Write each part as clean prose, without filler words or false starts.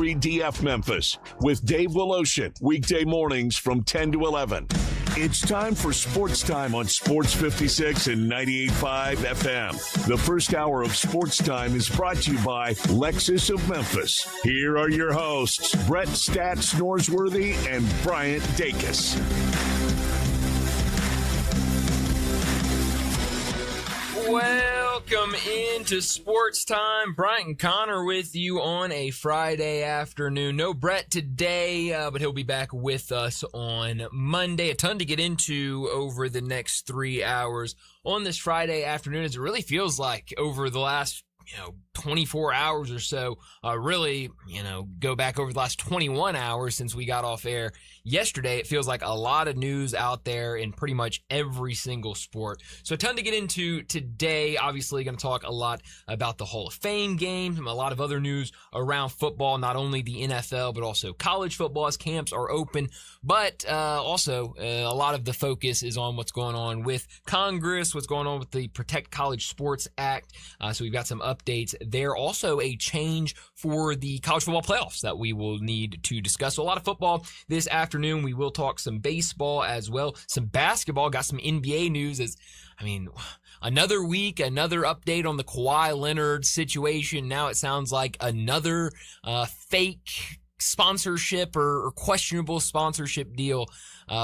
3DF Memphis with Dave Woloshin, weekday mornings from 10 to 11. It's time for Sports Time on Sports 56 and 98.5 FM. The first hour of Sports Time is brought to you by Lexus of Memphis. Here are your hosts, Brett Stats Norsworthy and Bryant Dacus. Welcome into Sports Time. Bryant and Connor with you on a Friday afternoon. No Brett today, but he'll be back with us on Monday. A ton to get into over the next 3 hours on this Friday afternoon, as it really feels like over the last 24 hours or so, really, go back over the last 21 hours since we got off air yesterday. It feels like a lot of news out there in pretty much every single sport. So a ton to get into today. Obviously going to talk a lot about the Hall of Fame game, a lot of other news around football, not only the NFL, but also college football as camps are open. But also a lot of the focus is on what's going on with Congress, what's going on with the Protect College Sports Act. So we've got some updates there. Also a change for the college football playoffs that we will need to discuss. So a lot of football this afternoon. We will talk some baseball as well, some basketball, got some NBA news another week, another update on the Kawhi Leonard situation. Now it sounds like another fake sponsorship or questionable sponsorship deal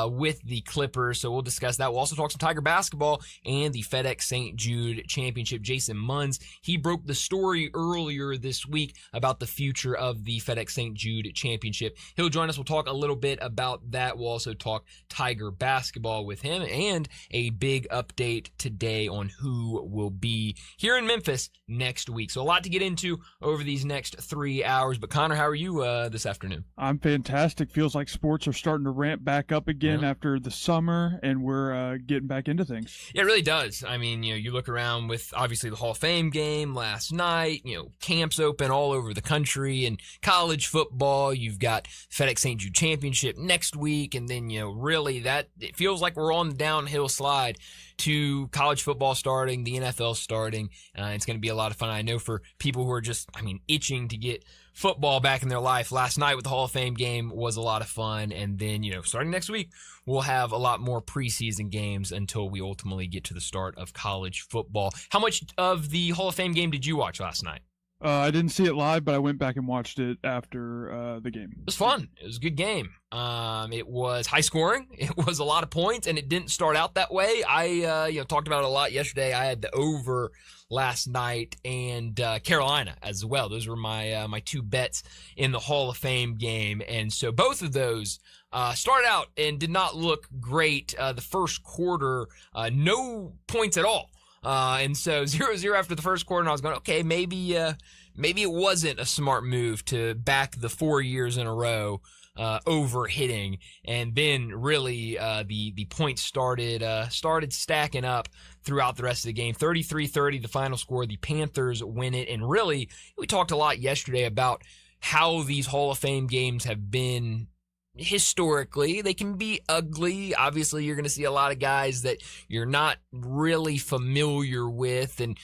with the Clippers. So we'll discuss that. We'll also talk some Tiger basketball and the FedEx St. Jude Championship. Jason Munz, he broke the story earlier this week about the future of the FedEx St. Jude Championship. He'll join us. We'll talk a little bit about that. We'll also talk Tiger basketball with him and a big update today on who will be here in Memphis next week. So a lot to get into over these next 3 hours. But Connor, how are you this afternoon? I'm fantastic. Feels like sports are starting to ramp back up again after the summer, and we're getting back into things. Yeah, it really does. I mean, you look around with obviously the Hall of Fame game last night, camps open all over the country, and college football, you've got FedEx St. Jude Championship next week, and then, really that it feels like we're on the downhill slide to college football starting, the NFL starting. It's going to be a lot of fun. I know for people who are just, itching to get football back in their life. Last night with the Hall of Fame game was a lot of fun. And then, starting next week, we'll have a lot more preseason games until we ultimately get to the start of college football. How much of the Hall of Fame game did you watch last night? I didn't see it live, but I went back and watched it after the game. It was fun. It was a good game. It was high scoring. It was a lot of points, and it didn't start out that way. I talked about it a lot yesterday. I had the over last night and Carolina as well. Those were my two bets in the Hall of Fame game, and so both of those started out and did not look great. The first quarter, no points at all. And so 0-0 after the first quarter, and I was going, okay, maybe it wasn't a smart move to back the 4 years in a row over hitting. And then really the points started stacking up throughout the rest of the game. 33-30, the final score. The Panthers win it. And really, we talked a lot yesterday about how these Hall of Fame games have been historically. They can be ugly. Obviously, you're going to see a lot of guys that you're not really familiar with, and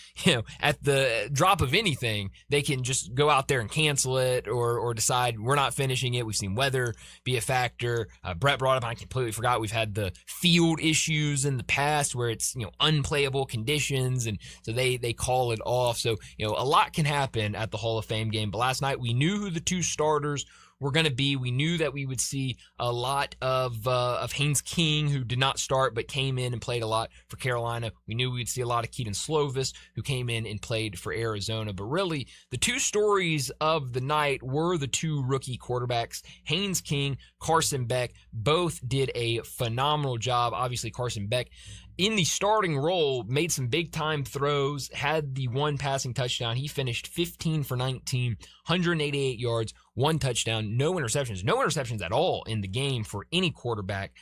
at the drop of anything, they can just go out there and cancel it or decide we're not finishing it. We've seen weather be a factor. Brett brought up, I completely forgot, we've had the field issues in the past where it's unplayable conditions, and so they call it off. So a lot can happen at the Hall of Fame game. But last night we knew who the two starters were going to be. We knew that we would see a lot of Haynes King, who did not start but came in and played a lot for Carolina. We knew we'd see a lot of Keaton Slovis, who came in and played for Arizona. But really, the two stories of the night were the two rookie quarterbacks, Haynes King, Carson Beck. Both did a phenomenal job. Obviously, Carson Beck in the starting role made some big-time throws, had the one passing touchdown. He finished 15 for 19, 188 yards, one touchdown, no interceptions at all in the game for any quarterback.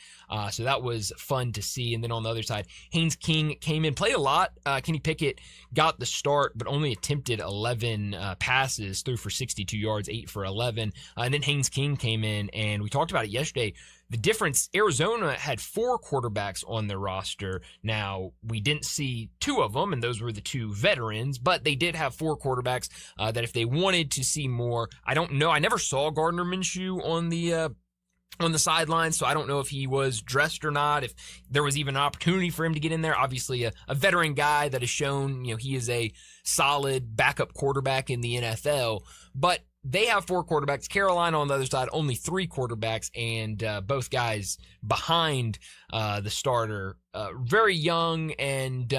So that was fun to see. And then on the other side, Haynes King came in, played a lot. Kenny Pickett got the start, but only attempted 11 passes, threw for 62 yards, 8 for 11. And then Haynes King came in, and we talked about it yesterday, The difference, Arizona had 4 quarterbacks on their roster. Now, we didn't see 2 of them, and those were the 2 veterans, but they did have 4 quarterbacks that if they wanted to see more, I don't know. I never saw Gardner Minshew on the sidelines, so I don't know if he was dressed or not, if there was even an opportunity for him to get in there. Obviously, a veteran guy that has shown, he is a solid backup quarterback in the NFL, but they have 4 quarterbacks. Carolina on the other side, only 3 quarterbacks, and both guys behind the starter. Very young and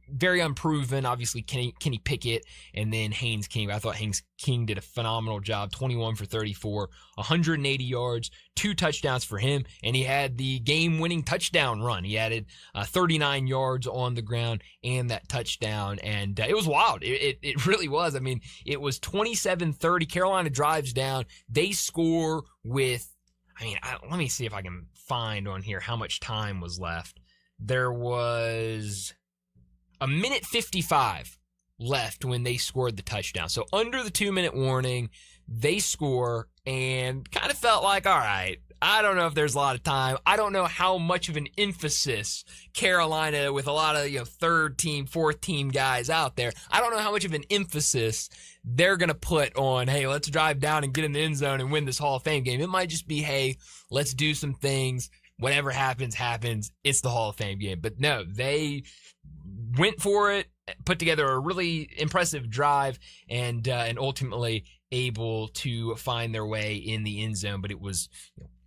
very unproven. Obviously, Kenny Pickett and then Haynes King. I thought Haynes King did a phenomenal job. 21 for 34, 180 yards, 2 touchdowns for him, and he had the game-winning touchdown run. He added 39 yards on the ground and that touchdown, and it was wild. It really was. I mean, it was 27-30. Carolina drives down. They score with, let me see if I can find on here how much time was left. There was a minute 55 left when they scored the touchdown. So under the 2-minute warning, they score and kind of felt like, all right, I don't know if there's a lot of time. I don't know how much of an emphasis Carolina, with a lot of 3rd team, 4th team guys out there, I don't know how much of an emphasis they're going to put on, hey, let's drive down and get in the end zone and win this Hall of Fame game. It might just be, hey, let's do some things. Whatever happens, happens. It's the Hall of Fame game. But no, they went for it, put together a really impressive drive, and ultimately able to find their way in the end zone. But it was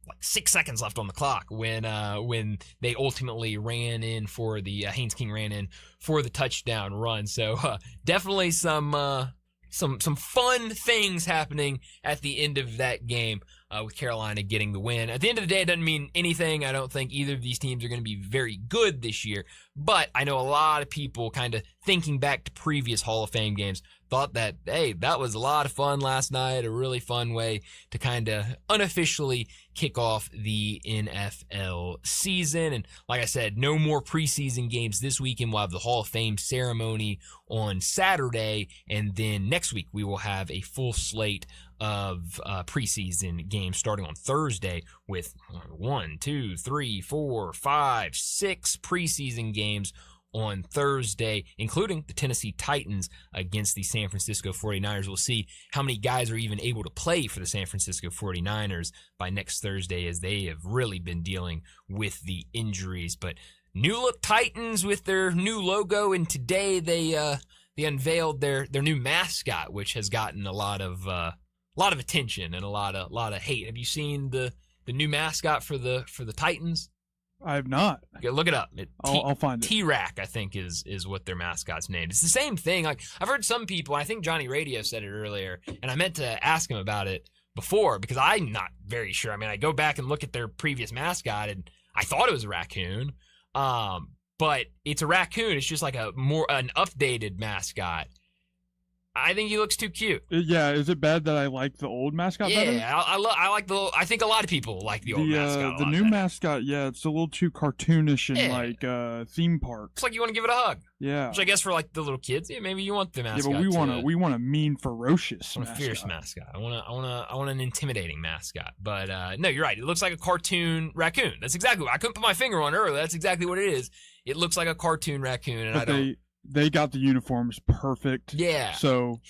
like 6 seconds left on the clock when they ultimately ran in for the Haynes King ran in for the touchdown run. So definitely some fun things happening at the end of that game. With Carolina getting the win. At the end of the day, it doesn't mean anything. I don't think either of these teams are going to be very good this year, but I know a lot of people kind of thinking back to previous Hall of Fame games thought that, hey, that was a lot of fun last night, a really fun way to kind of unofficially kick off the NFL season. And like I said, no more preseason games this weekend. We'll have the Hall of Fame ceremony on Saturday, and then next week we will have a full slate of preseason games starting on Thursday with 1, 2, 3, 4, 5, 6 preseason games on Thursday, including the Tennessee Titans against the San Francisco 49ers. We'll see how many guys are even able to play for the San Francisco 49ers by next Thursday, as they have really been dealing with the injuries. But new look Titans with their new logo, and today they unveiled their new mascot, which has gotten a lot of attention and a lot of hate. Have you seen the new mascot for the Titans? I have not. Okay, look it up. I'll find it. T-Rack, I think, is what their mascot's named. It's the same thing. Like, I've heard some people, I think Johnny Radio said it earlier, and I meant to ask him about it before because I'm not very sure. I mean, I go back and look at their previous mascot, and I thought it was a raccoon. But it's a raccoon. It's just like an updated mascot. I think he looks too cute. Yeah, is it bad that I like the old mascot better? Yeah, I like I think a lot of people like the old mascot. The new better. Mascot, yeah, it's a little too cartoonish and like theme park. It's like you want to give it a hug. Yeah. Which I guess for like the little kids, yeah, maybe you want the mascot. Yeah, but we want a mean, ferocious mascot. A fierce mascot. I want an intimidating mascot. But no, you're right. It looks like a cartoon raccoon. That's exactly what I couldn't put my finger on earlier. That's exactly what it is. It looks like a cartoon raccoon, and but they got the uniforms perfect. Yeah. So,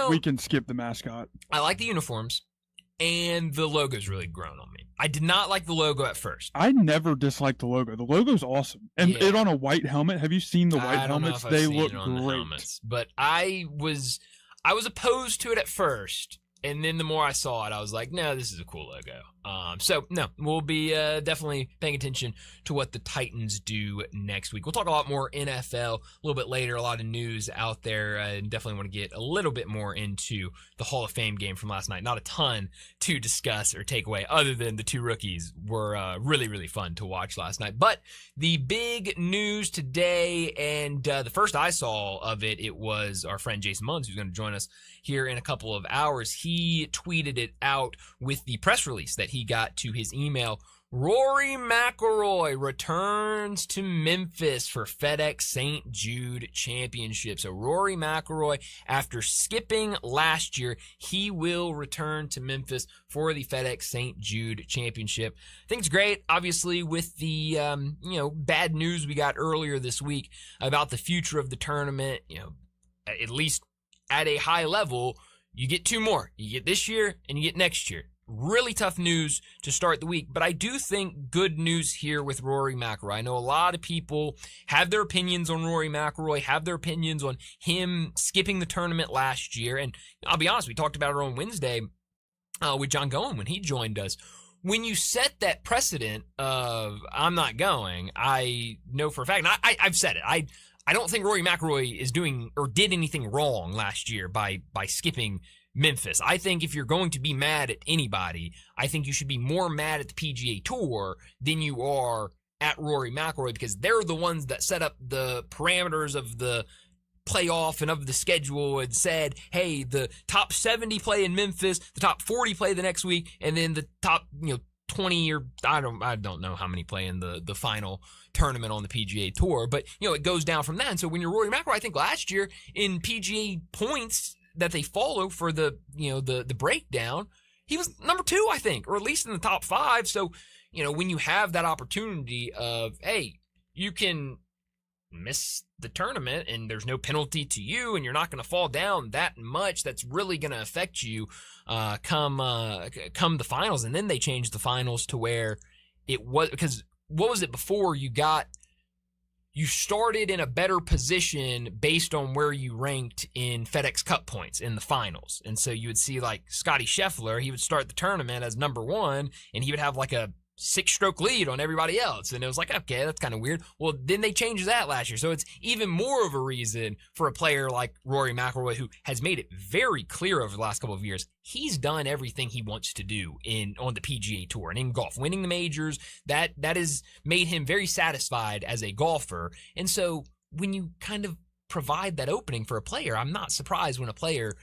we can skip the mascot. I like the uniforms, and the logo's really grown on me. I did not like the logo at first. I never disliked the logo. The logo's awesome. And it on a white helmet. Have you seen the white helmets? They look great. But I was opposed to it at first. And then the more I saw it, I was like, no, this is a cool logo. So, no, we'll be definitely paying attention to what the Titans do next week. We'll talk a lot more NFL a little bit later, a lot of news out there, and definitely want to get a little bit more into the Hall of Fame game from last night. Not a ton to discuss or take away other than the 2 rookies were really, really fun to watch last night. But the big news today, and the first I saw of it was our friend Jason Munns, who's going to join us here in a couple of hours. He tweeted it out with the press release that he got to his email Rory McIlroy returns to Memphis for FedEx St. Jude Championship. So Rory McIlroy, after skipping last year, he will return to Memphis for the FedEx St. Jude Championship. I think it's great, obviously, with the bad news we got earlier this week about the future of the tournament. At least at a high level, you get two more. You get this year and you get next year. Really tough news to start the week, but I do think good news here with Rory McIlroy. I know a lot of people have their opinions on Rory McIlroy, have their opinions on him skipping the tournament last year, and I'll be honest, we talked about it on Wednesday with John Goen when he joined us. When you set that precedent of I'm not going, I know for a fact, and I've said it, I don't think Rory McIlroy is doing or did anything wrong last year by skipping Memphis. I think if you're going to be mad at anybody, I think you should be more mad at the PGA Tour than you are at Rory McIlroy, because they're the ones that set up the parameters of the playoff and of the schedule and said, hey, the top 70 play in Memphis, the top 40 play the next week, and then the top 20 or I don't know how many play in the final tournament on the PGA Tour, but it goes down from that. And so when you're Rory McIlroy, I think last year in PGA points that they follow for the breakdown, he was number 2, I think, or at least in the top 5. So, when you have that opportunity of, hey, you can miss the tournament and there's no penalty to you and you're not going to fall down that much, that's really going to affect you come the finals. And then they changed the finals to where it was, because what was it before? You started in a better position based on where you ranked in FedEx Cup points in the finals. And so you would see like Scotty Scheffler, he would start the tournament as number 1 and he would have like a 6-stroke lead on everybody else. And it was like, okay, that's kind of weird. Well, then they changed that last year. So it's even more of a reason for a player like Rory McIlroy, who has made it very clear over the last couple of years, he's done everything he wants to do on the PGA Tour and in golf, winning the majors. That has made him very satisfied as a golfer. And so when you kind of provide that opening for a player, I'm not surprised when a player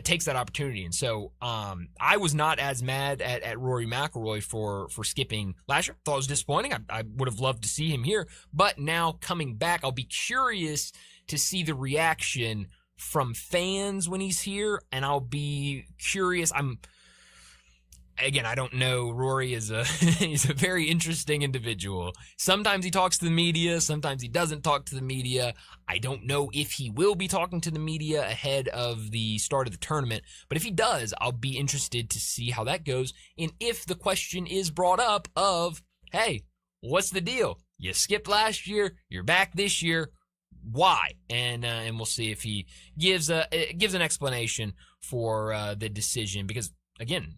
takes that opportunity. And so I was not as mad at Rory McIlroy for skipping last year. Thought it was disappointing. I would have loved to see him here. But now coming back, I'll be curious to see the reaction from fans when he's here, and I'll be curious. Again, I don't know. Rory is he's a very interesting individual. Sometimes he talks to the media. Sometimes he doesn't talk to the media. I don't know if he will be talking to the media ahead of the start of the tournament. But if he does, I'll be interested to see how that goes. And if the question is brought up of, hey, what's the deal? You skipped last year. You're back this year. Why? And we'll see if he gives an explanation for the decision. Because again,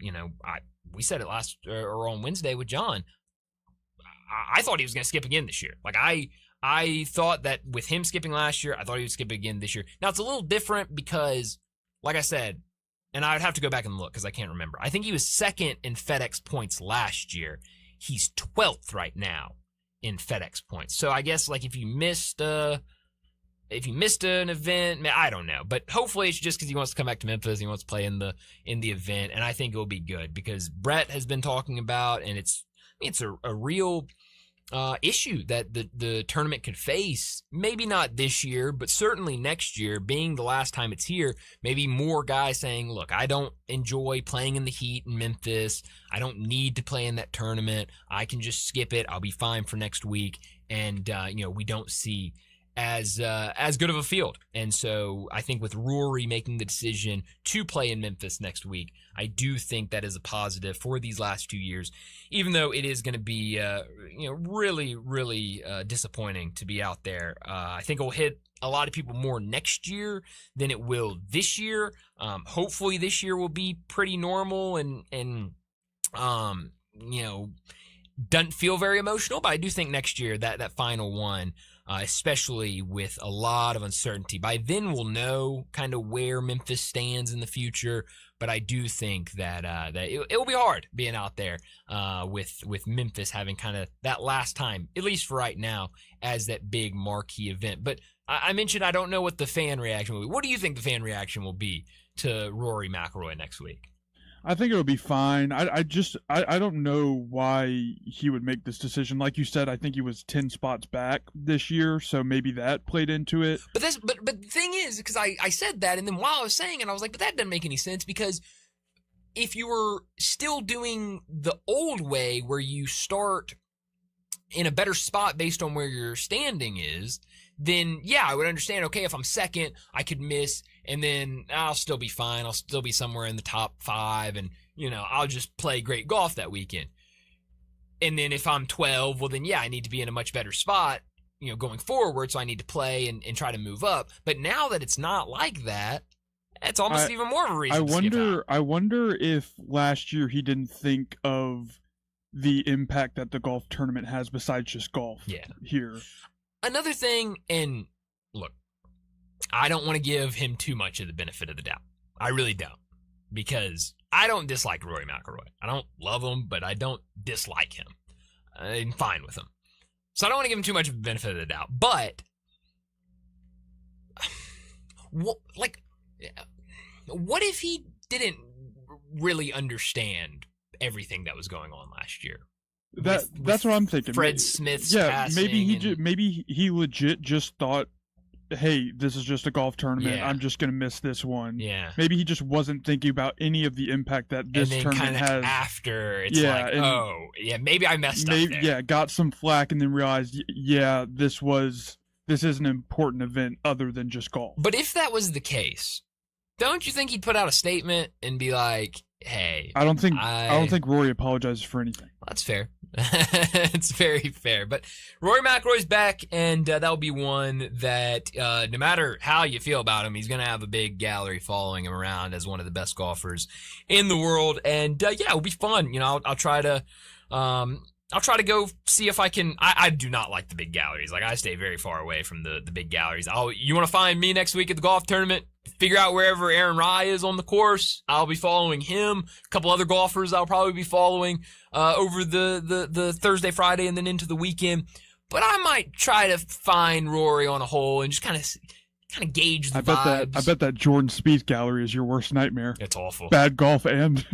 we said it last or on Wednesday with John. I thought he was going to skip again this year. Like I thought that with him skipping last year, I thought he would skip again this year. Now it's a little different because, like I said, and I'd have to go back and look because I can't remember. I think he was 2nd in FedEx points last year. He's 12th right now in FedEx points. So I guess like if you missed an event, I don't know, but hopefully it's just because he wants to come back to Memphis. He wants to play in the event, and I think it will be good because Brett has been talking about, and it's a real issue that the tournament could face. Maybe not this year, but certainly next year, being the last time it's here. Maybe more guys saying, "Look, I don't enjoy playing in the heat in Memphis. I don't need to play in that tournament. I can just skip it. I'll be fine for next week." And we don't see as good of a field. And so I think with Rory making the decision to play in Memphis next week, I do think that is a positive for these last 2 years, even though it is going to be really, really disappointing to be out there. I think it will hit a lot of people more next year than it will this year. Hopefully this year will be pretty normal and doesn't feel very emotional, but I do think next year that final one, especially with a lot of uncertainty, by then we'll know kind of where Memphis stands in the future. But I do think that it will be hard being out there with Memphis having kind of that last time, at least for right now, as that big marquee event. But I mentioned I don't know what the fan reaction will be. What do you think the fan reaction will be to Rory McIlroy next week? I think it'll be fine. I don't know why he would make this decision. Like you said, I think he was 10 spots back this year, so maybe that played into it. But the thing is, because I said that, and then while I was saying it, I was like, but that doesn't make any sense, because if you were still doing the old way where you start in a better spot based on where your standing is, then yeah, I would understand, okay, if I'm second, I could miss, and then I'll still be fine. I'll still be somewhere in the top 5, and, I'll just play great golf that weekend. And then if I'm 12, well, then yeah, I need to be in a much better spot, going forward, so I need to play and try to move up. But now that it's not like that, it's almost even more of a reason I wonder if last year he didn't think of the impact that the golf tournament has besides just golf here. Another thing, and look, I don't want to give him too much of the benefit of the doubt. I really don't. Because I don't dislike Rory McIlroy. I don't love him, but I don't dislike him. I'm fine with him. So I don't want to give him too much of the benefit of the doubt. But, what if he didn't really understand everything that was going on last year? That's what I'm thinking. Fred Smith's passing. Maybe he legit just thought, hey, this is just a golf tournament. Yeah. I'm just gonna miss this one. Yeah. Maybe he just wasn't thinking about any of the impact that this tournament has. After it's maybe I messed up there. Yeah, got some flack and then realized, this is an important event other than just golf. But if that was the case, don't you think he'd put out a statement and be like, hey, I don't think Rory apologizes for anything. Well, that's fair. It's very fair. But Rory McIlroy's back, and that'll be one that no matter how you feel about him, he's going to have a big gallery following him around as one of the best golfers in the world. And it'll be fun. I'll try to go see if I can. I do not like the big galleries. Like, I stay very far away from the big galleries. You want to find me next week at the golf tournament? Figure out wherever Aaron Rai is on the course. I'll be following him. A couple other golfers I'll probably be following over the Thursday, Friday, and then into the weekend. But I might try to find Rory on a hole and just kind of gauge the vibes. I bet that Jordan Spieth gallery is your worst nightmare. It's awful. Bad golf and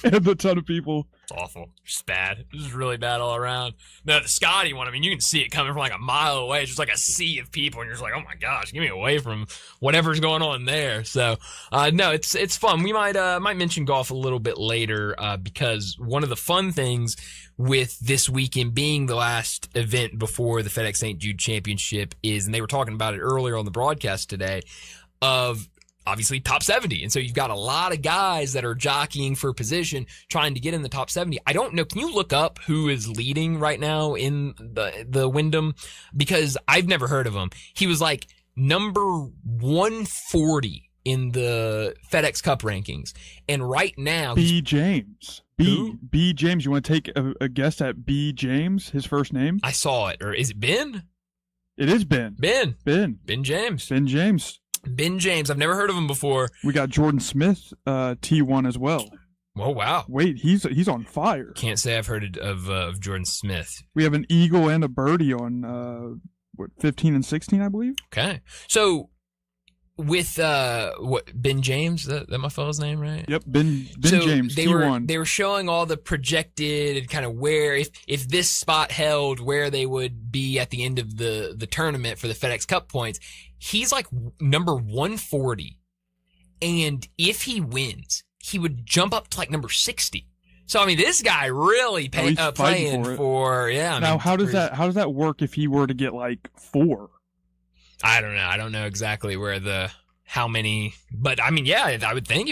a ton of people. It's awful. It's bad. This is really bad all around. No, the Scotty one, you can see it coming from like a mile away. It's just like a sea of people, and you're just like, oh my gosh, get me away from whatever's going on there. So, no, it's fun. We might mention golf a little bit later, because one of the fun things with this weekend being the last event before the FedEx St. Jude Championship is, and they were talking about it earlier on the broadcast today, of obviously top 70. And so you've got a lot of guys that are jockeying for position, trying to get in the top 70. I don't know. Can you look up who is leading right now in the Wyndham? Because I've never heard of him. He was like number 140 in the FedEx Cup rankings. And right now, B. James. Who? B. James. You want to take a guess at B. James, his first name? I saw it. Or is it Ben? It is Ben. Ben James. Ben James. Ben James. I've never heard of him before. We got Jordan Smith, T1 as well. Oh, wow. Wait, he's on fire. Can't say I've heard of Jordan Smith. We have an eagle and a birdie on 15 and 16, I believe. Okay. So with Ben James, that my fellow's name, right? Yep, Ben James, T1. They were showing all the projected kind of where if this spot held, where they would be at the end of the tournament for the FedEx Cup points. He's like number 140. And if he wins, he would jump up to like number 60. So, this guy really playing for Now, how does that work if he were to get like 4? I don't know. I don't know exactly how many, but I would think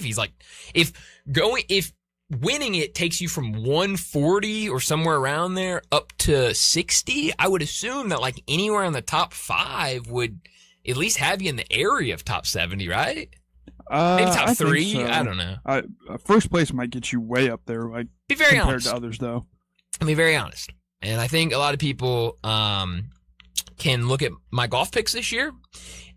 if winning it takes you from 140 or somewhere around there up to 60, I would assume that like anywhere in the top 5 would at least have you in the area of top 70, right? Maybe top 3. So. I don't know. First place might get you way up there, like be very compared honest to others, though. I'll be very honest, and I think a lot of people can look at my golf picks this year,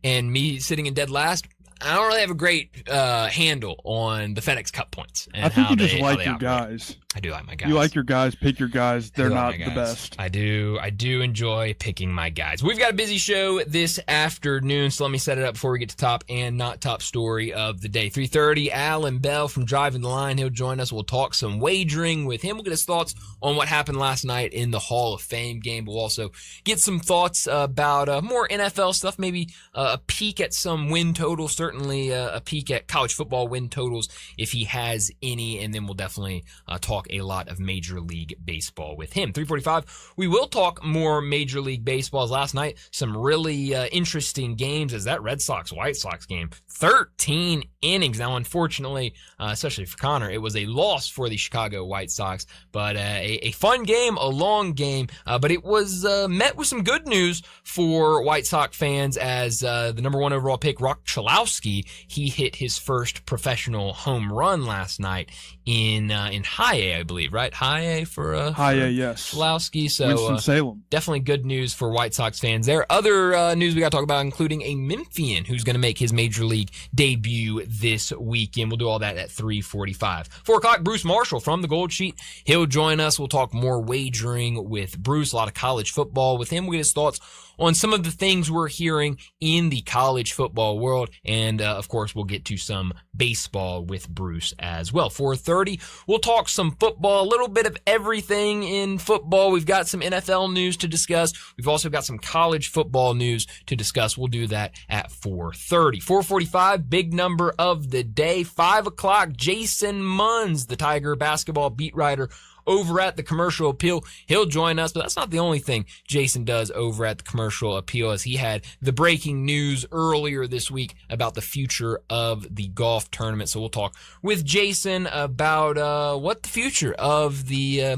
and me sitting in dead last. I don't really have a great handle on the FedEx Cup points. And I think how you just they like your operate. guys. I do like my guys. You like your guys, pick your guys. They're not the best. I do enjoy picking my guys. We've got a busy show this afternoon, so let me set it up before we get to top and not top story of the day. 3:30, Alan Bell from Driving the Line. He'll join us. We'll talk some wagering with him. We'll get his thoughts on what happened last night in the Hall of Fame game. We'll also get some thoughts about more NFL stuff, maybe a peek at some win totals, certainly a peek at college football win totals if he has any, and then we'll definitely talk a lot of Major League Baseball with him. 3:45, we will talk more Major League Baseball. Last night, some really interesting games as that Red Sox-White Sox game. 13 innings. Now, unfortunately, especially for Connor, it was a loss for the Chicago White Sox, but a fun game, a long game, but it was met with some good news for White Sox fans as the number 1 overall pick, Rock Chalowski, he hit his first professional home run last night in High A, I believe, right? High A for High A, yes. Chalowski. So Winston-Salem. Definitely good news for White Sox fans there. Other news we got to talk about, including a Memphian who's going to make his Major League debut this weekend. We'll do all that at 3:45. 4 o'clock, Bruce Marshall from the Gold Sheet. He'll join us. We'll talk more wagering with Bruce, a lot of college football with him. We'll get his thoughts on some of the things we're hearing in the college football world. And, of course, we'll get to some baseball with Bruce as well. 4:30, we'll talk some football, a little bit of everything in football. We've got some NFL news to discuss. We've also got some college football news to discuss. We'll do that at 4:30. 4:45, big number of the day. 5 o'clock, Jason Munns, the Tiger basketball beat writer over at the Commercial Appeal. He'll join us, but that's not the only thing Jason does over at the Commercial Appeal, as he had the breaking news earlier this week about the future of the golf tournament. So we'll talk with Jason about what the future of the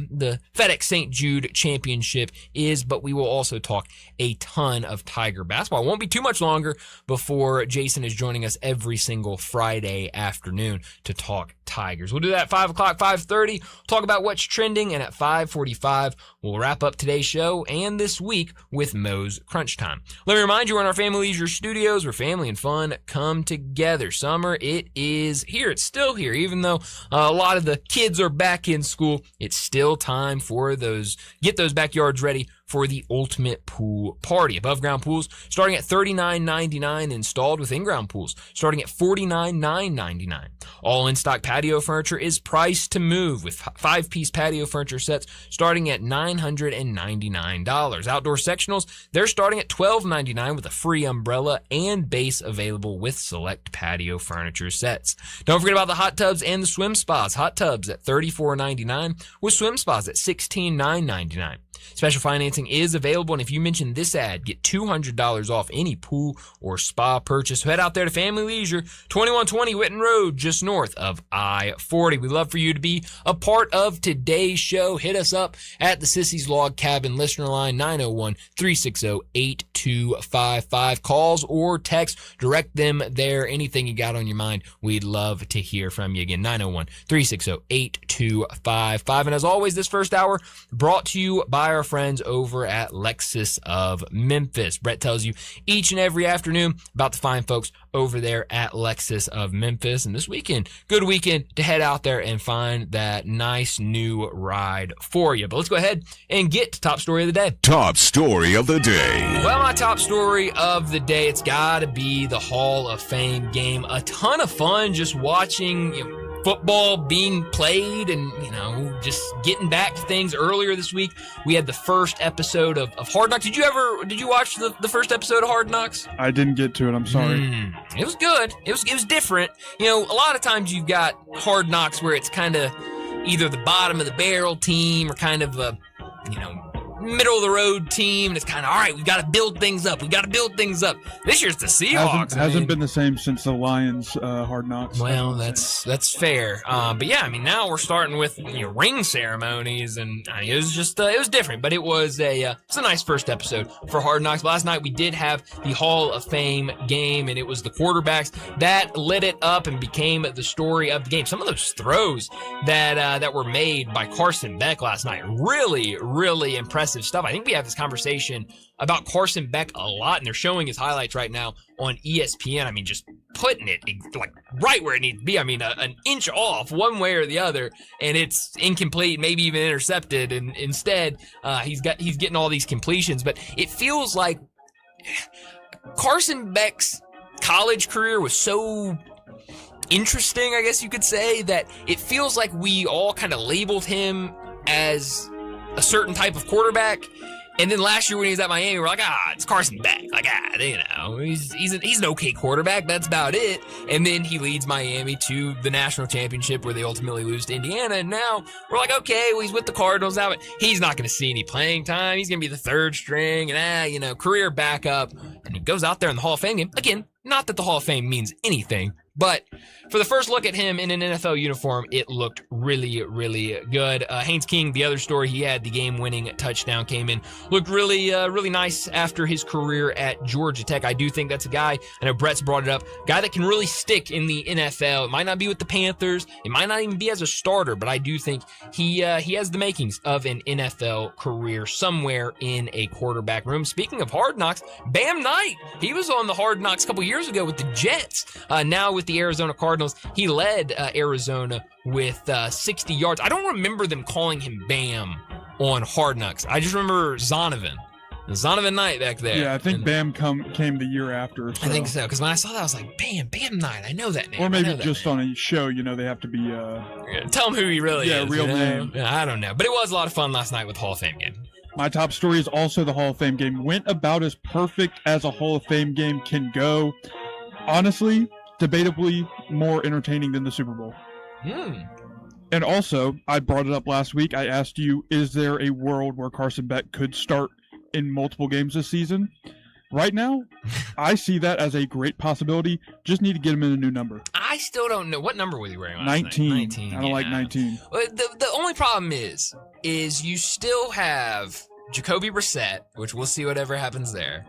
FedEx St. Jude Championship is, but we will also talk a ton of Tiger basketball. It won't be too much longer before Jason is joining us every single Friday afternoon to talk Tigers. We'll do that at 5 o'clock, 5:30. Talk about what's trending, and at 5:45, we'll wrap up today's show and this week with Moe's Crunch Time. Let me remind you, we're in our Family Leisure Studios where family and fun come together. Summer, it is here. It's still here. Even though a lot of the kids are back in school, it's still time for get those backyards ready for the ultimate pool party. Above ground pools starting at $39.99, installed with in-ground pools starting at $49,999. All in-stock patio furniture is priced to move, with 5-piece patio furniture sets starting at $999. Outdoor sectionals, they're starting at $12.99 with a free umbrella and base available with select patio furniture sets. Don't forget about the hot tubs and the swim spas. Hot tubs at $34.99 with swim spas at $16,999. Special financing is available, and if you mention this ad, get $200 off any pool or spa purchase. So head out there to Family Leisure, 2120 Whitten Road, just north of I-40. We'd love for you to be a part of today's show. Hit us up at the Sissy's Log Cabin listener line, 901-360-8255. Calls or text, direct them there. Anything you got on your mind, we'd love to hear from you. Again, 901-360-8255. And as always, this first hour brought to you by our friends over at Lexus of Memphis. Brett tells you each and every afternoon about the fine folks over there at Lexus of Memphis. And this weekend, good weekend to head out there and find that nice new ride for you. But let's go ahead and get to top story of the day. Top story of the day. Well, my top story of the day, it's got to be the Hall of Fame game. A ton of fun just watching, football being played and, just getting back to things. Earlier this week, we had the first episode of Hard Knocks. Did you watch the first episode of Hard Knocks? I didn't get to it. I'm sorry. It was good. It was different. A lot of times you've got Hard Knocks where it's kind of either the bottom of the barrel team or kind of a, middle of the road team, and it's kind of, all right, we've got to build things up. This year's the Seahawks. Hasn't been the same since the Lions Hard Knocks. Well, that's fair. But yeah, now we're starting with ring ceremonies, and it was just it was different, but it was a nice first episode for Hard Knocks. Last night we did have the Hall of Fame game, and it was the quarterbacks that lit it up and became the story of the game. Some of those throws that were made by Carson Beck last night, really, really impressive. impressive stuff. I think we have this conversation about Carson Beck a lot, and they're showing his highlights right now on ESPN. I mean, just putting it like right where it needs to be. I mean, an inch off one way or the other, and it's incomplete, maybe even intercepted. And instead, he's getting all these completions. But it feels like Carson Beck's college career was so interesting, I guess you could say, that it feels like we all kind of labeled him as a certain type of quarterback. And then last year when he was at Miami, we're like, it's Carson Beck. Like, he's an okay quarterback. That's about it. And then he leads Miami to the national championship where they ultimately lose to Indiana. And now we're like, okay, well, he's with the Cardinals now, but he's not going to see any playing time. He's going to be the third string and, career backup. And he goes out there in the Hall of Fame game. Again, not that the Hall of Fame means anything, but for the first look at him in an NFL uniform, it looked really, really good. Haynes King, the other story, he had the game-winning touchdown, came in, looked really, really nice after his career at Georgia Tech. I do think that's a guy, I know Brett's brought it up, guy that can really stick in the NFL. It might not be with the Panthers, it might not even be as a starter, but I do think he has the makings of an NFL career somewhere in a quarterback room. Speaking of Hard Knocks, Bam Knight, he was on the Hard Knocks a couple years ago with the Jets. Now with the Arizona Cardinals, he led Arizona with 60 yards. I don't remember them calling him Bam on Hard Knocks. I just remember Zonovan Knight back there. Yeah, I think Bam came the year after. So. I think so, because when I saw that, I was like, Bam Knight. I know that name. Or maybe just on a show, they have to be... tell him who he really is. Yeah, real name. Yeah, I don't know. But it was a lot of fun last night with Hall of Fame game. My top story is also the Hall of Fame game. Went about as perfect as a Hall of Fame game can go. Honestly, debatably more entertaining than the Super Bowl. And also, I brought it up last week. I asked you, is there a world where Carson Beck could start in multiple games this season? Right now, I see that as a great possibility. Just need to get him in a new number. I still don't know. What number was he wearing last 19. night? 19. I don't like 19. The only problem is you still have Jacoby Brissett, which we'll see whatever happens there.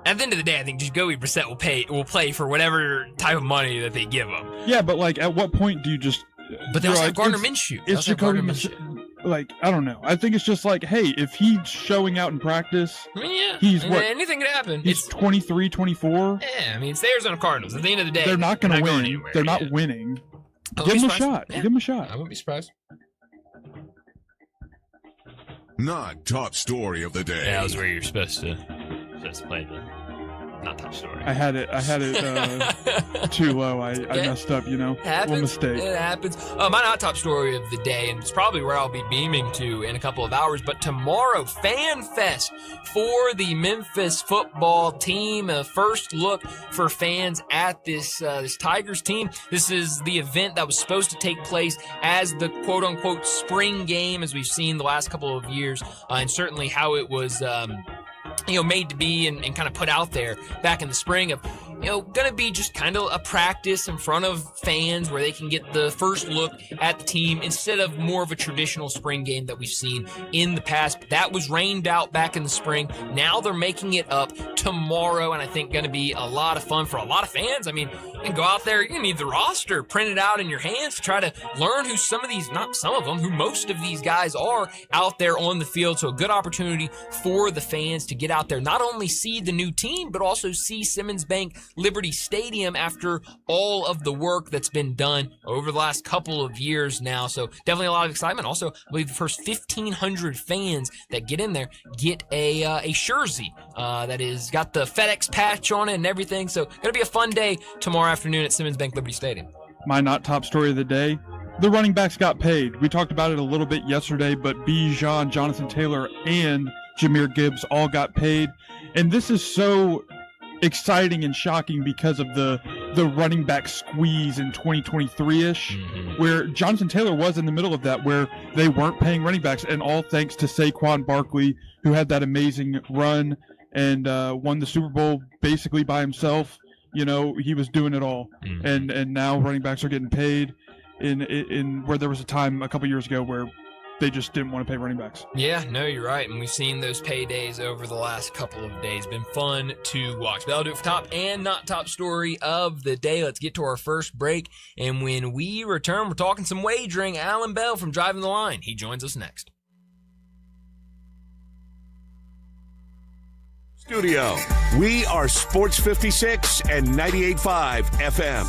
At the end of the day, I think Jacoby Brissett will play for whatever type of money that they give him. Yeah, but at what point do you just... But they also have Gardner Minshew. It's Jacoby I don't know. I think it's just hey, if he's showing out in practice, he's what? Anything could happen. He's 23, 24. Yeah, it's the Arizona Cardinals. At the end of the day, they're not going to win. They're not winning. Give him a shot. Yeah. Give him a shot. I wouldn't be surprised. Not top story of the day. Yeah, that was where you're supposed to play the not top story. I had it too low. I messed up, Happens. One mistake. It happens. My not top story of the day, and it's probably where I'll be beaming to in a couple of hours, but tomorrow, Fan Fest for the Memphis football team. A first look for fans at this Tigers team. This is the event that was supposed to take place as the quote-unquote spring game, as we've seen the last couple of years, and certainly how it was made to be and kind of put out there back in the spring of, going to be just kind of a practice in front of fans where they can get the first look at the team instead of more of a traditional spring game that we've seen in the past. But that was rained out back in the spring. Now they're making it up tomorrow, and I think going to be a lot of fun for a lot of fans. I mean, you can go out there, you need the roster printed out in your hands to try to learn who who most of these guys are out there on the field. So a good opportunity for the fans to get out there, not only see the new team, but also see Simmons Bank Liberty Stadium after all of the work that's been done over the last couple of years now. So definitely a lot of excitement. Also, I believe the first 1,500 fans that get in there get a jersey that is got the FedEx patch on it and everything. So going to be a fun day tomorrow afternoon at Simmons Bank Liberty Stadium. My not top story of the day. The running backs got paid. We talked about it a little bit yesterday, but Bijan, Jonathan Taylor, and Jahmyr Gibbs all got paid. And this is so exciting and shocking because of the running back squeeze in 2023-ish, where Jonathan Taylor was in the middle of that, where they weren't paying running backs, and all thanks to Saquon Barkley, who had that amazing run and won the Super Bowl basically by himself. He was doing it all. And now running backs are getting paid in where there was a time a couple years ago where they just didn't want to pay running backs. Yeah, no, you're right. And we've seen those paydays over the last couple of days. Been fun to watch. That'll do it for top and not top story of the day. Let's get to our first break. And when we return, we're talking some wagering. Alan Bell from Driving the Line. He joins us next. Studio. We are Sports 56 and 98.5 FM.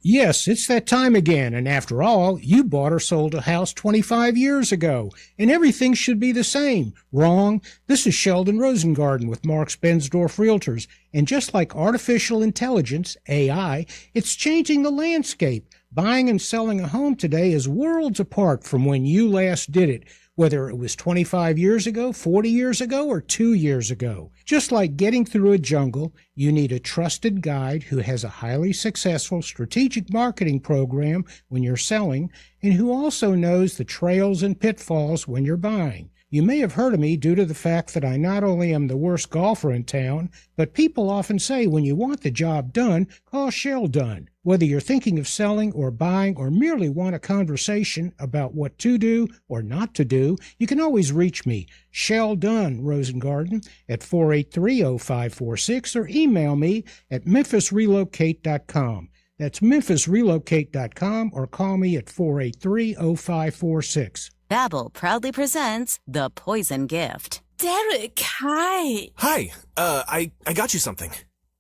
Yes, it's that time again, and after all, you bought or sold a house 25 years ago, and everything should be the same. Wrong. This is Sheldon Rosengarten with Marks Bensdorf Realtors, and just like artificial intelligence, AI, it's changing the landscape. Buying and selling a home today is worlds apart from when you last did it, whether it was 25 years ago, 40 years ago, or 2 years ago. Just like getting through a jungle, you need a trusted guide who has a highly successful strategic marketing program when you're selling and who also knows the trails and pitfalls when you're buying. You may have heard of me due to the fact that I not only am the worst golfer in town, but people often say when you want the job done, call Sheldon. Whether you're thinking of selling or buying or merely want a conversation about what to do or not to do, you can always reach me, Sheldon Rosengarten, at 483-0546 or email me at memphisrelocate.com. That's memphisrelocate.com or call me at 483-0546. Babbel proudly presents The Poison Gift. Derek, hi. Hi, I got you something.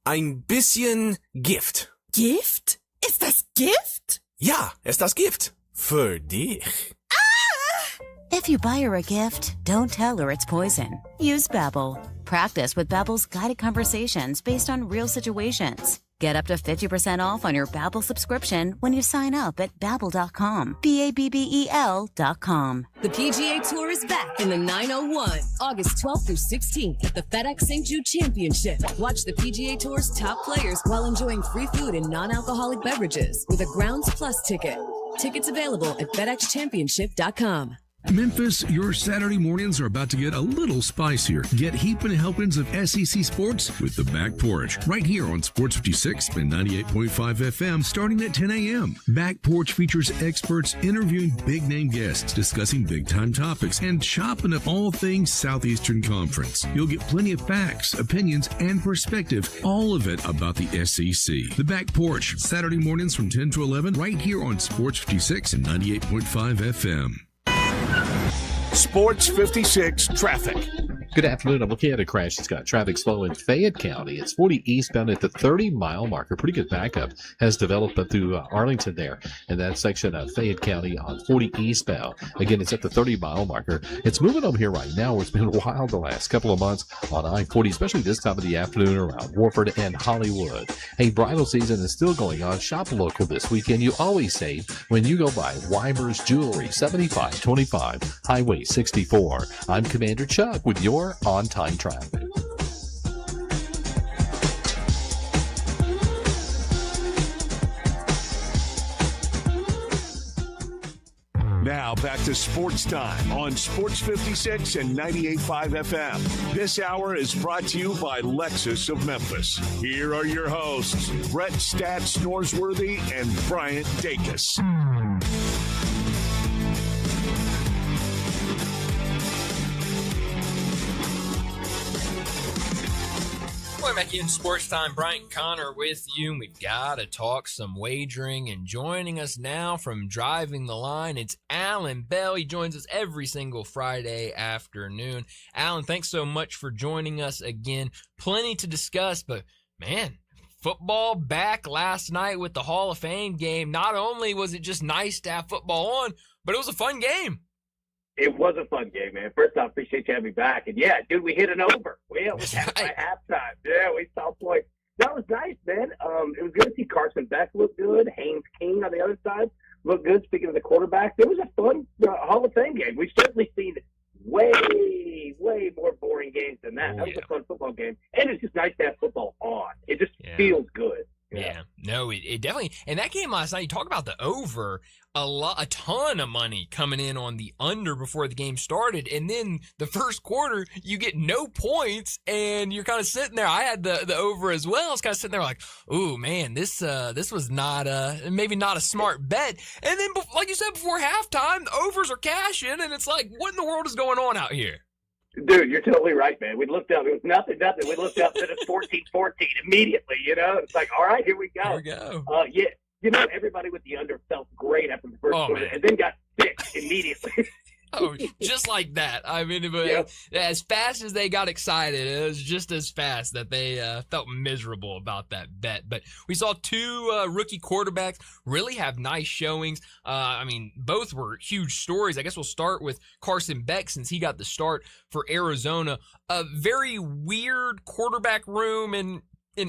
Ein bisschen Gift. Gift? Ist das Gift? Ja, ist das Gift. Für dich. If you buy her a gift, don't tell her it's poison. Use Babbel. Practice with Babbel's guided conversations based on real situations. Get up to 50% off on your Babbel subscription when you sign up at Babbel.com. Babbel.com. The PGA Tour is back in the 901, August 12th through 16th at the FedEx St. Jude Championship. Watch the PGA Tour's top players while enjoying free food and non-alcoholic beverages with a Grounds Plus ticket. Tickets available at FedExChampionship.com. Memphis, your Saturday mornings are about to get a little spicier. Get heaping helpings of SEC sports with the Back Porch right here on Sports 56 and 98.5 FM starting at 10 a.m. Back Porch features experts interviewing big-name guests, discussing big-time topics, and chopping up all things Southeastern Conference. You'll get plenty of facts, opinions, and perspective, all of it about the SEC. The Back Porch, Saturday mornings from 10 to 11 right here on Sports 56 and 98.5 FM. Sports 56 traffic. Good afternoon. I'm looking at a crash. It's got traffic slow in Fayette County. It's 40 eastbound at the 30-mile marker. Pretty good backup has developed up through Arlington there in that section of Fayette County on 40 eastbound. Again, it's at the 30-mile marker. It's moving over here right now. It's been wild the last couple of months on I-40, especially this time of the afternoon around Warford and Hollywood. Hey, bridal season is still going on. Shop local this weekend. You always save when you go by Weimer's Jewelry, 7525 Highway 64. I'm Commander Chuck with your on-time traffic. Now back to Sports Time on Sports 56 and 98.5 FM. This hour is brought to you by Lexus of Memphis. Here are your hosts, Brett Stats Norsworthy and Bryant Dacus. We're back in Sports Time. Bryant Connor with you, and we've got to talk some wagering. And joining us now from Driving the Line, it's Alan Bell. He joins us every single Friday afternoon. Alan, thanks so much for joining us again. Plenty to discuss, but man, football back last night with the Hall of Fame game. Not only was it just nice to have football on, but it was a fun game. It was a fun game, man. First off, appreciate you having me back. And yeah, dude, we hit an over. We had by halftime. Yeah, we saw points. That was nice, man. It was good to see Carson Beck look good. Haynes King on the other side looked good. Speaking of the quarterback, it was a fun Hall of Fame game. We've certainly seen way more boring games than that. That was a fun football game. And it's just nice to have football on. It just feels good. Yeah, no, it definitely. And that game last night, you talk about the over, a ton of money coming in on the under before the game started, and then the first quarter you get no points, and you're kind of sitting there. I had the over as well. I was kind of sitting there like, ooh man, this was not maybe not a smart bet. And then like you said before halftime, the overs are cashing, and it's like, what in the world is going on out here? Dude, you're totally right, man. We looked up. It was nothing. We looked up and it's 14-14 immediately, you know? It's like, all right, here we go. Here we go. Yeah, you know, everybody with the under felt great after the first quarter and then got sick immediately. Oh, just like that. I mean, but as fast as they got excited, it was just as fast that they felt miserable about that bet. But we saw two rookie quarterbacks really have nice showings. I mean, both were huge stories. I guess we'll start with Carson Beck since he got the start for Arizona. A very weird quarterback room in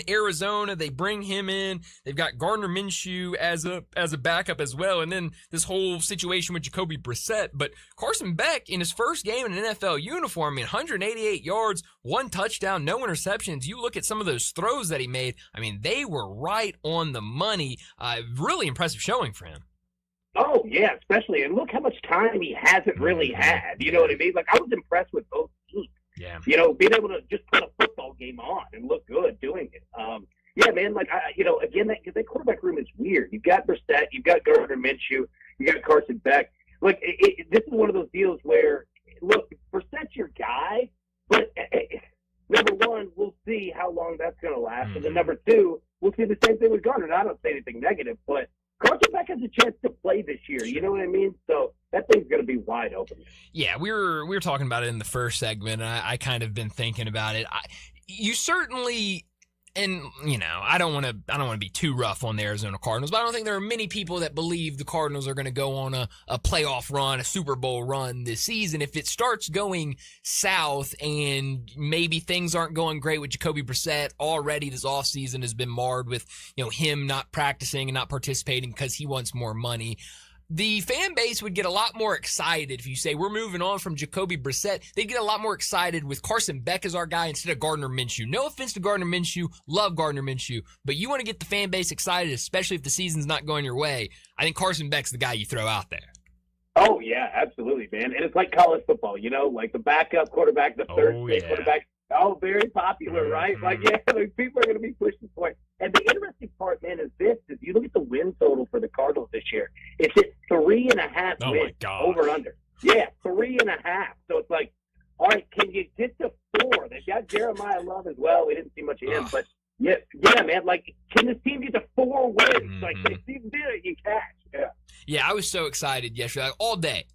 Arizona. They bring him in. They've got Gardner Minshew as a backup as well. And then this whole situation with Jacoby Brissett. But Carson Beck, in his first game in an NFL uniform, I mean, 188 yards, 1 touchdown, no interceptions. You look at some of those throws that he made. I mean, they were right on the money. Really impressive showing for him. Oh, yeah, especially. And look how much time he hasn't really had. You know what I mean? Like, I was impressed with both teams. Yeah. You know, being able to just put a football game on and look good doing it. Yeah, man, like, again, that quarterback room is weird. You've got Brissett, you've got Gardner Minshew, you got Carson Beck. Like, this is one of those deals where, look, Brissett's your guy, but number one, we'll see how long that's going to last. And then number two, we'll see the same thing with Gardner. And I don't say anything negative, but Carson Beck has a chance to play this year. You know what I mean? So that thing's going to be wide open. Yeah, we were talking about it in the first segment, and I kind of been thinking about it. You certainly, and you know, I don't want to be too rough on the Arizona Cardinals, but I don't think there are many people that believe the Cardinals are going to go on a playoff run, a Super Bowl run this season. If it starts going south and maybe things aren't going great with Jacoby Brissett already, this offseason has been marred with, you know, him not practicing and not participating because he wants more money. The fan base would get a lot more excited if you say we're moving on from Jacoby Brissett. They'd get a lot more excited with Carson Beck as our guy instead of Gardner Minshew. No offense to Gardner Minshew. Love Gardner Minshew. But you want to get the fan base excited, especially if the season's not going your way. I think Carson Beck's the guy you throw out there. Oh, yeah, absolutely, man. And it's like college football, you know, like the backup quarterback, the third string quarterback. Oh, very popular, right? Like, yeah, like people are going to be pushing for it. And the interesting part, man, is this. If you look at the win total for the Cardinals this year, it's at 3.5 wins over under. Yeah, 3.5. So it's like, all right, can you get to 4? They've got Jeremiah Love as well. We didn't see much of him. But, yeah, man, like, can this team get to 4 wins? Like, they did it, you catch. Yeah. Yeah, I was so excited yesterday, like, all day.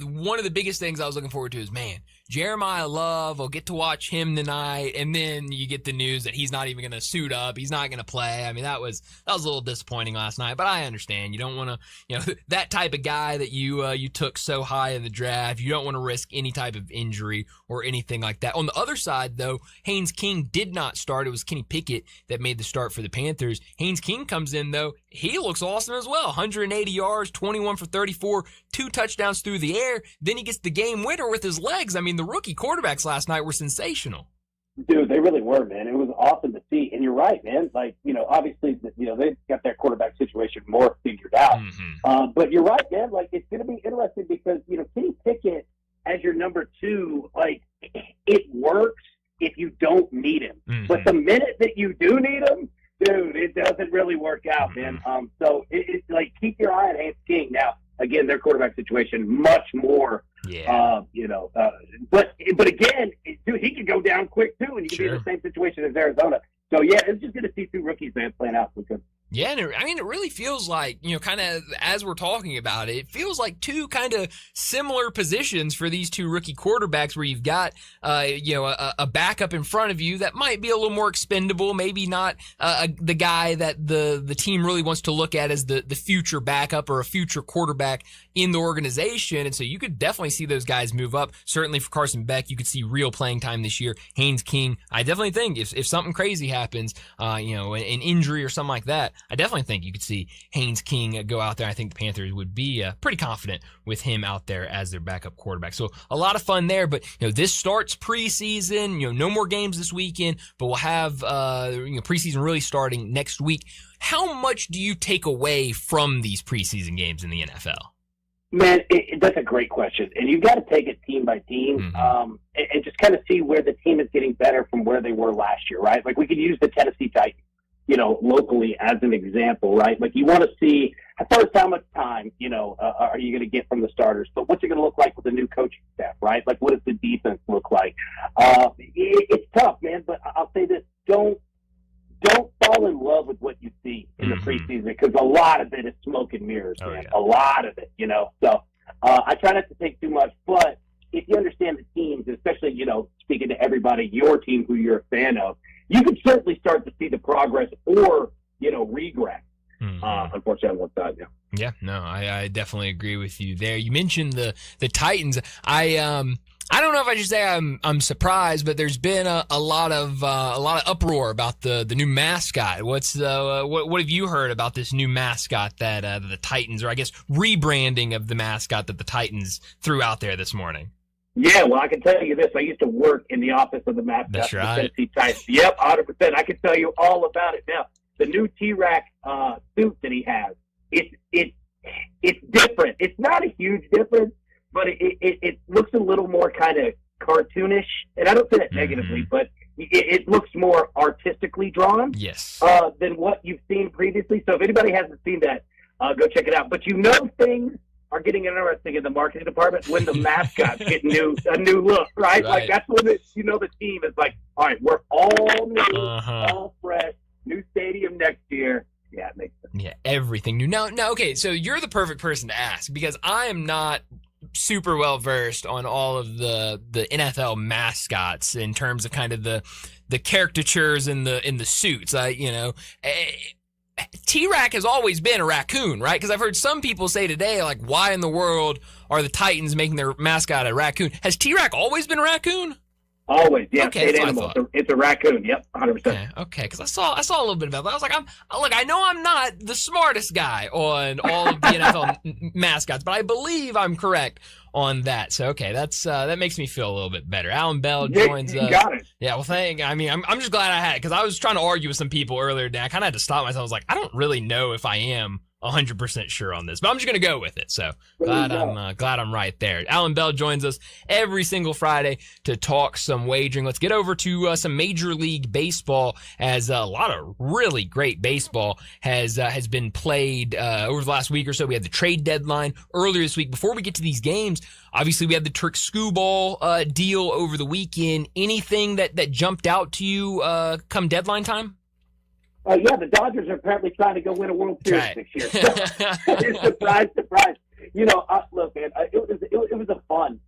One of the biggest things I was looking forward to is, man, Jeremiah Love, I'll get to watch him tonight, and then you get the news that he's not even going to suit up, he's not going to play. I mean, that was a little disappointing last night, but I understand. You don't want to, you know, that type of guy that you took so high in the draft, you don't want to risk any type of injury or anything like that. On the other side, though, Haynes King did not start. It was Kenny Pickett that made the start for the Panthers. Haynes King comes in, though. He looks awesome as well. 180 yards, 21 for 34, 2 touchdowns through the air. Then he gets the game winner with his legs. I mean, the rookie quarterbacks last night were sensational. Dude, they really were, man. It was awesome to see. And you're right, man. Like, you know, obviously, you know, they've got their quarterback situation more figured out. But you're right, man. Like, it's going to be interesting because, you know, Kenny Pickett as your number 2, like, it works if you don't need him. But the minute that you do need him, dude, it doesn't really work out, man. So it's like, keep your eye on Haynes King. Now, again, their quarterback situation much more, you know. But again, dude, he could go down quick too, and you can be in the same situation as Arizona. So yeah, it's just good to see 2 rookies, man, playing out so good. Yeah, and I mean, it really feels like, you know, kind of as we're talking about it, it feels like 2 kind of similar positions for these 2 rookie quarterbacks where you've got, you know, a backup in front of you that might be a little more expendable, maybe not the guy that the team really wants to look at as the future backup or a future quarterback in the organization. And so you could definitely see those guys move up. Certainly for Carson Beck, you could see real playing time this year. Haynes King, I definitely think if something crazy happens, you know, an injury or something like that, I definitely think you could see Haynes King go out there. I think the Panthers would be pretty confident with him out there as their backup quarterback. So a lot of fun there. But, you know, this starts preseason. You know, no more games this weekend, but we'll have you know, preseason really starting next week. How much do you take away from these preseason games in the NFL? Man, that's a great question. And you've got to take it team by team and just kind of see where the team is getting better from where they were last year, right? Like, we could use the Tennessee Titans, you know, locally as an example, right? Like, you want to see, first, how much time, you know, are you going to get from the starters? But what's it going to look like with the new coaching staff, right? Like, what does the defense look like? It's tough, man, but I'll say this. Don't fall in love with what you see in the preseason, because a lot of it is smoke and mirrors, man. A lot of it, you know. So I try not to take too much, but especially, speaking to everybody, your team who you're a fan of, you can certainly start to see the progress or, regress. Unfortunately, on one side, yeah. Yeah, no, I definitely agree with you there. You mentioned the Titans. I don't know if I should say I'm surprised, but there's been a lot of uproar about the new mascot. What have you heard about this new mascot that the Titans, or I guess rebranding of the mascot that the Titans threw out there this morning? Yeah, well, I can tell you this. I used to work in the office of the mascot. That's for the right. Tennessee Titans. Yep, 100%. I can tell you all about it now. The new T-Rack suit that he has, it's different. It's not a huge difference, but it looks a little more kind of cartoonish, and I don't say that negatively, but it looks more artistically drawn than what you've seen previously. So if anybody hasn't seen that, go check it out. But things are getting interesting in the marketing department when the mascots get a new look, right? Like that's when the team is like, all right, we're all new, all fresh, new stadium next year. Yeah, it makes sense. Yeah, everything new. Now, okay, so you're the perfect person to ask because I am not super well versed on all of the NFL mascots in terms of kind of the caricatures in the suits. T-Rack has always been a raccoon, right? Because I've heard some people say today, like, why in the world are the Titans making their mascot a raccoon? Has T-Rack always been a raccoon? Always, yeah. Okay, animal. It's a raccoon. Yep, 100%. Okay, because I saw a little bit about that. I was like, I know I'm not the smartest guy on all of the NFL mascots, but I believe I'm correct on that. So okay, that makes me feel a little bit better. Alan Bell joins us. Got it. Yeah, well, I'm just glad I had it because I was trying to argue with some people earlier today. I kind of had to stop myself. I was like, I don't really know if I am 100% sure on this, but I'm just going to go with it. So glad I'm right there. Alan Bell joins us every single Friday to talk some wagering. Let's get over to some Major League Baseball, as a lot of really great baseball has been played over the last week or so. We had the trade deadline earlier this week. Before we get to these games, obviously we had the Trick Skubal deal over the weekend. Anything that jumped out to you come deadline time? Yeah, the Dodgers are apparently trying to go win a World Series this year. Surprise. Look, man, it was a fun,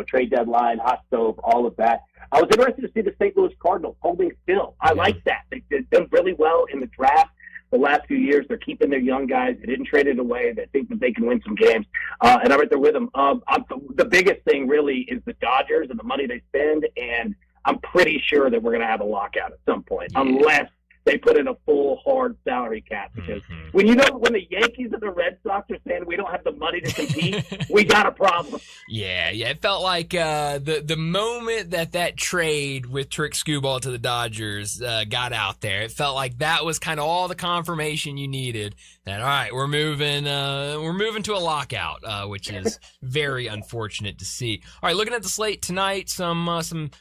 trade deadline, hot stove, all of that. I was interested to see the St. Louis Cardinals holding still. I like that. They've done really well in the draft the last few years. They're keeping their young guys. They didn't trade it away. They think that they can win some games, and I'm right there with them. The biggest thing really is the Dodgers and the money they spend, and I'm pretty sure that we're going to have a lockout at some point, unless they put in a full hard salary cap. Because when the Yankees and the Red Sox are saying we don't have the money to compete, we got a problem. Yeah. It felt like the moment that trade with Trick Skubal to the Dodgers got out there, it felt like that was kind of all the confirmation you needed that, all right, we're moving to a lockout, which is very unfortunate to see. All right, looking at the slate tonight, some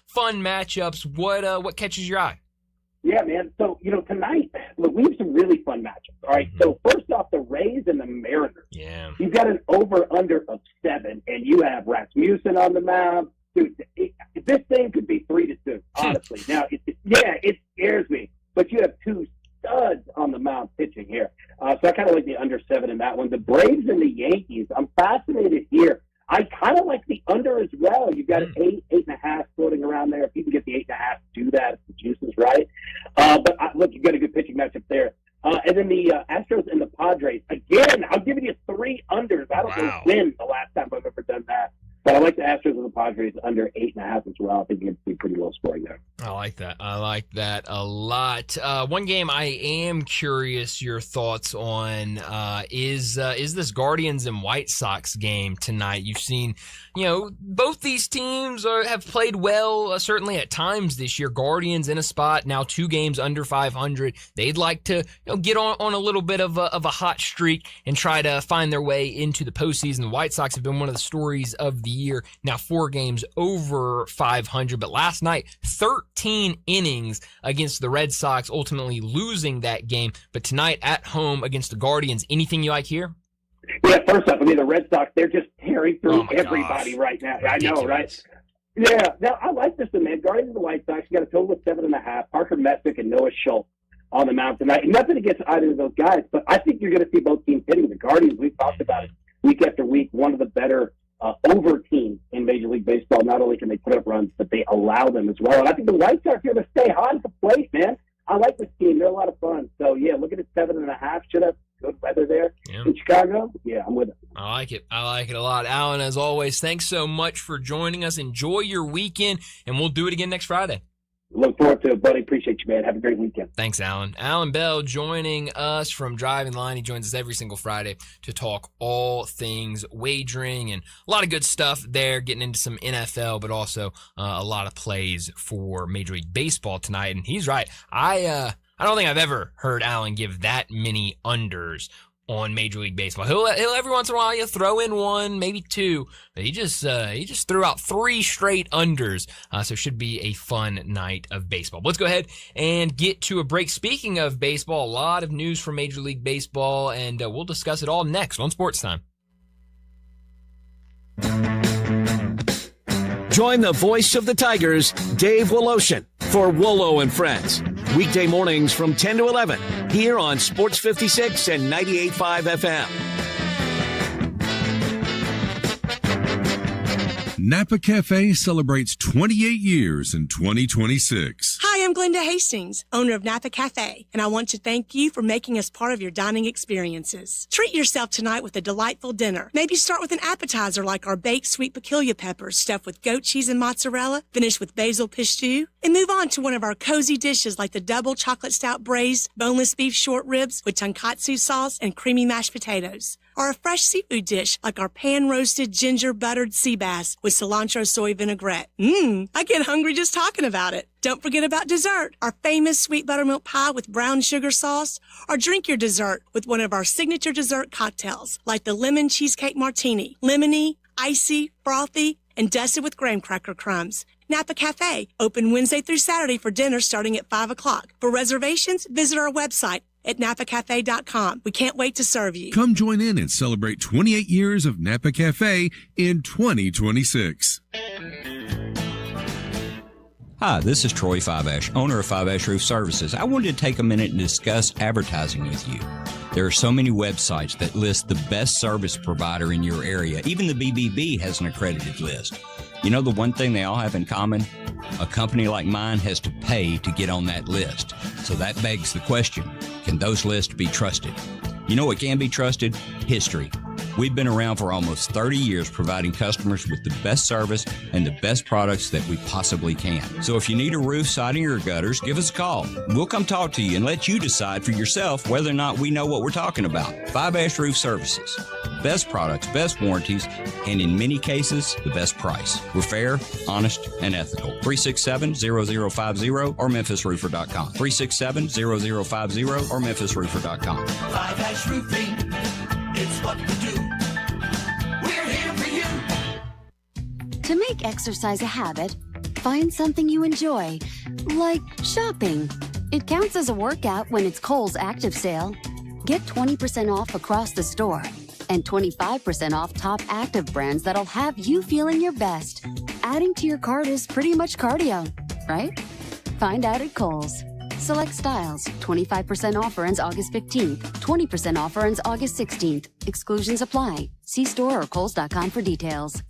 fun matchups. What catches your eye? Yeah, man. So, tonight, look, we have some really fun matchups. All right. So, first off, the Rays and the Mariners. Yeah. You've got an over-under of 7, and you have Rasmussen on the mound. Dude, this thing could be 3-2, honestly. Now, it scares me. But you have 2 studs on the mound pitching here. So, I kind of like the under 7 in that one. The Braves and the Yankees, I'm fascinated here. I kind of like the under as well. You've got an 8.5 floating around there. If you can get the 8.5, do that if the juice is right. But look, you've got a good pitching matchup there. And then the Astros and the Padres. Again, I'm giving you 3 unders. I don't know when the last time I've ever done that. But I like the Astros and the Padres under 8.5 as well. I think it's be pretty low scoring there. I like that a lot. One game I am curious your thoughts on is this Guardians and White Sox game tonight. You've seen, both these teams have played well, certainly at times this year. Guardians in a spot now, 2 games under 500. They'd like to get on a little bit of a hot streak and try to find their way into the postseason. The White Sox have been one of the stories of the year. Now 4 games over 500, but last night 13 innings against the Red Sox, ultimately losing that game. But tonight at home against the Guardians, anything you like here? Yeah, first off, the Red Sox, they're just tearing through everybody right now. Ridiculous. I know, right? Yeah. Now, I like this one, man. Guardians and the White Sox, you got a total of 7.5. Parker Messick and Noah Schultz on the mound tonight. Nothing against either of those guys, but I think you're going to see both teams hitting. The Guardians, we've talked about it week after week, one of the better over teams in Major League League Baseball, not only can they put up runs, but they allow them as well. And I think the White Sox are going to stay hot at the plate, man. I like this team. They're a lot of fun. So, yeah, look at it, 7.5. Should have good weather there in Chicago. Yeah, I'm with it. I like it. I like it a lot. Alan, as always, thanks so much for joining us. Enjoy your weekend, and we'll do it again next Friday. Look forward to it, buddy. Appreciate you, man. Have a great weekend. Thanks, Alan. Alan Bell joining us from Driving Line. He joins us every single Friday to talk all things wagering and a lot of good stuff there, getting into some NFL, but also a lot of plays for Major League Baseball tonight. And he's right. I don't think I've ever heard Alan give that many unders on Major League Baseball. He'll every once in a while throw in one, maybe two, but he just threw out 3 straight unders. So it should be a fun night of baseball. Let's go ahead and get to a break. Speaking of baseball, a lot of news from Major League Baseball, and we'll discuss it all next on Sports Time. Join the voice of the Tigers, Dave Woloshin, for Wolo and Friends. Weekday mornings from 10 to 11 here on Sports 56 and 98.5 FM. Napa Cafe celebrates 28 years in 2026. Hi, I'm Glenda Hastings, owner of Napa Cafe, and I want to thank you for making us part of your dining experiences. Treat yourself tonight with a delightful dinner. Maybe start with an appetizer like our baked sweet peculiar peppers stuffed with goat cheese and mozzarella, finished with basil pistou, and move on to one of our cozy dishes like the double chocolate stout braised boneless beef short ribs with tonkatsu sauce and creamy mashed potatoes. Or a fresh seafood dish like our pan-roasted ginger-buttered sea bass with cilantro soy vinaigrette. I get hungry just talking about it. Don't forget about dessert, our famous sweet buttermilk pie with brown sugar sauce, or drink your dessert with one of our signature dessert cocktails like the lemon cheesecake martini, lemony, icy, frothy, and dusted with graham cracker crumbs. Napa Cafe, open Wednesday through Saturday for dinner starting at 5 o'clock. For reservations, visit our website at napacafe.com. We can't wait to serve you. Come join in and celebrate 28 years of Napa Cafe in 2026. Hi, this is Troy Fiveash, owner of Fiveash Roof Services. I wanted to take a minute and discuss advertising with you. There are so many websites that list the best service provider in your area. Even the BBB has an accredited list. You know the one thing they all have in common? A company like mine has to pay to get on that list. So that begs the question, can those lists be trusted? You know what can be trusted? History. We've been around for almost 30 years providing customers with the best service and the best products that we possibly can. So if you need a roof, siding, or gutters, give us a call. We'll come talk to you and let you decide for yourself whether or not we know what we're talking about. Fiveash Roof Services. Best products, best warranties, and in many cases, the best price. We're fair, honest, and ethical. 367-0050 or memphisroofer.com. 367-0050 or memphisroofer.com. Fiveash Roofing, it's what we do. We're here for you. To make exercise a habit, find something you enjoy, like shopping. It counts as a workout when it's Kohl's Active Sale. Get 20% off across the store and 25% off top active brands that'll have you feeling your best. Adding to your cart is pretty much cardio, right? Find out at Kohl's. Select styles. 25% offer ends August 15th. 20% offer ends August 16th. Exclusions apply. See store or Kohls.com for details.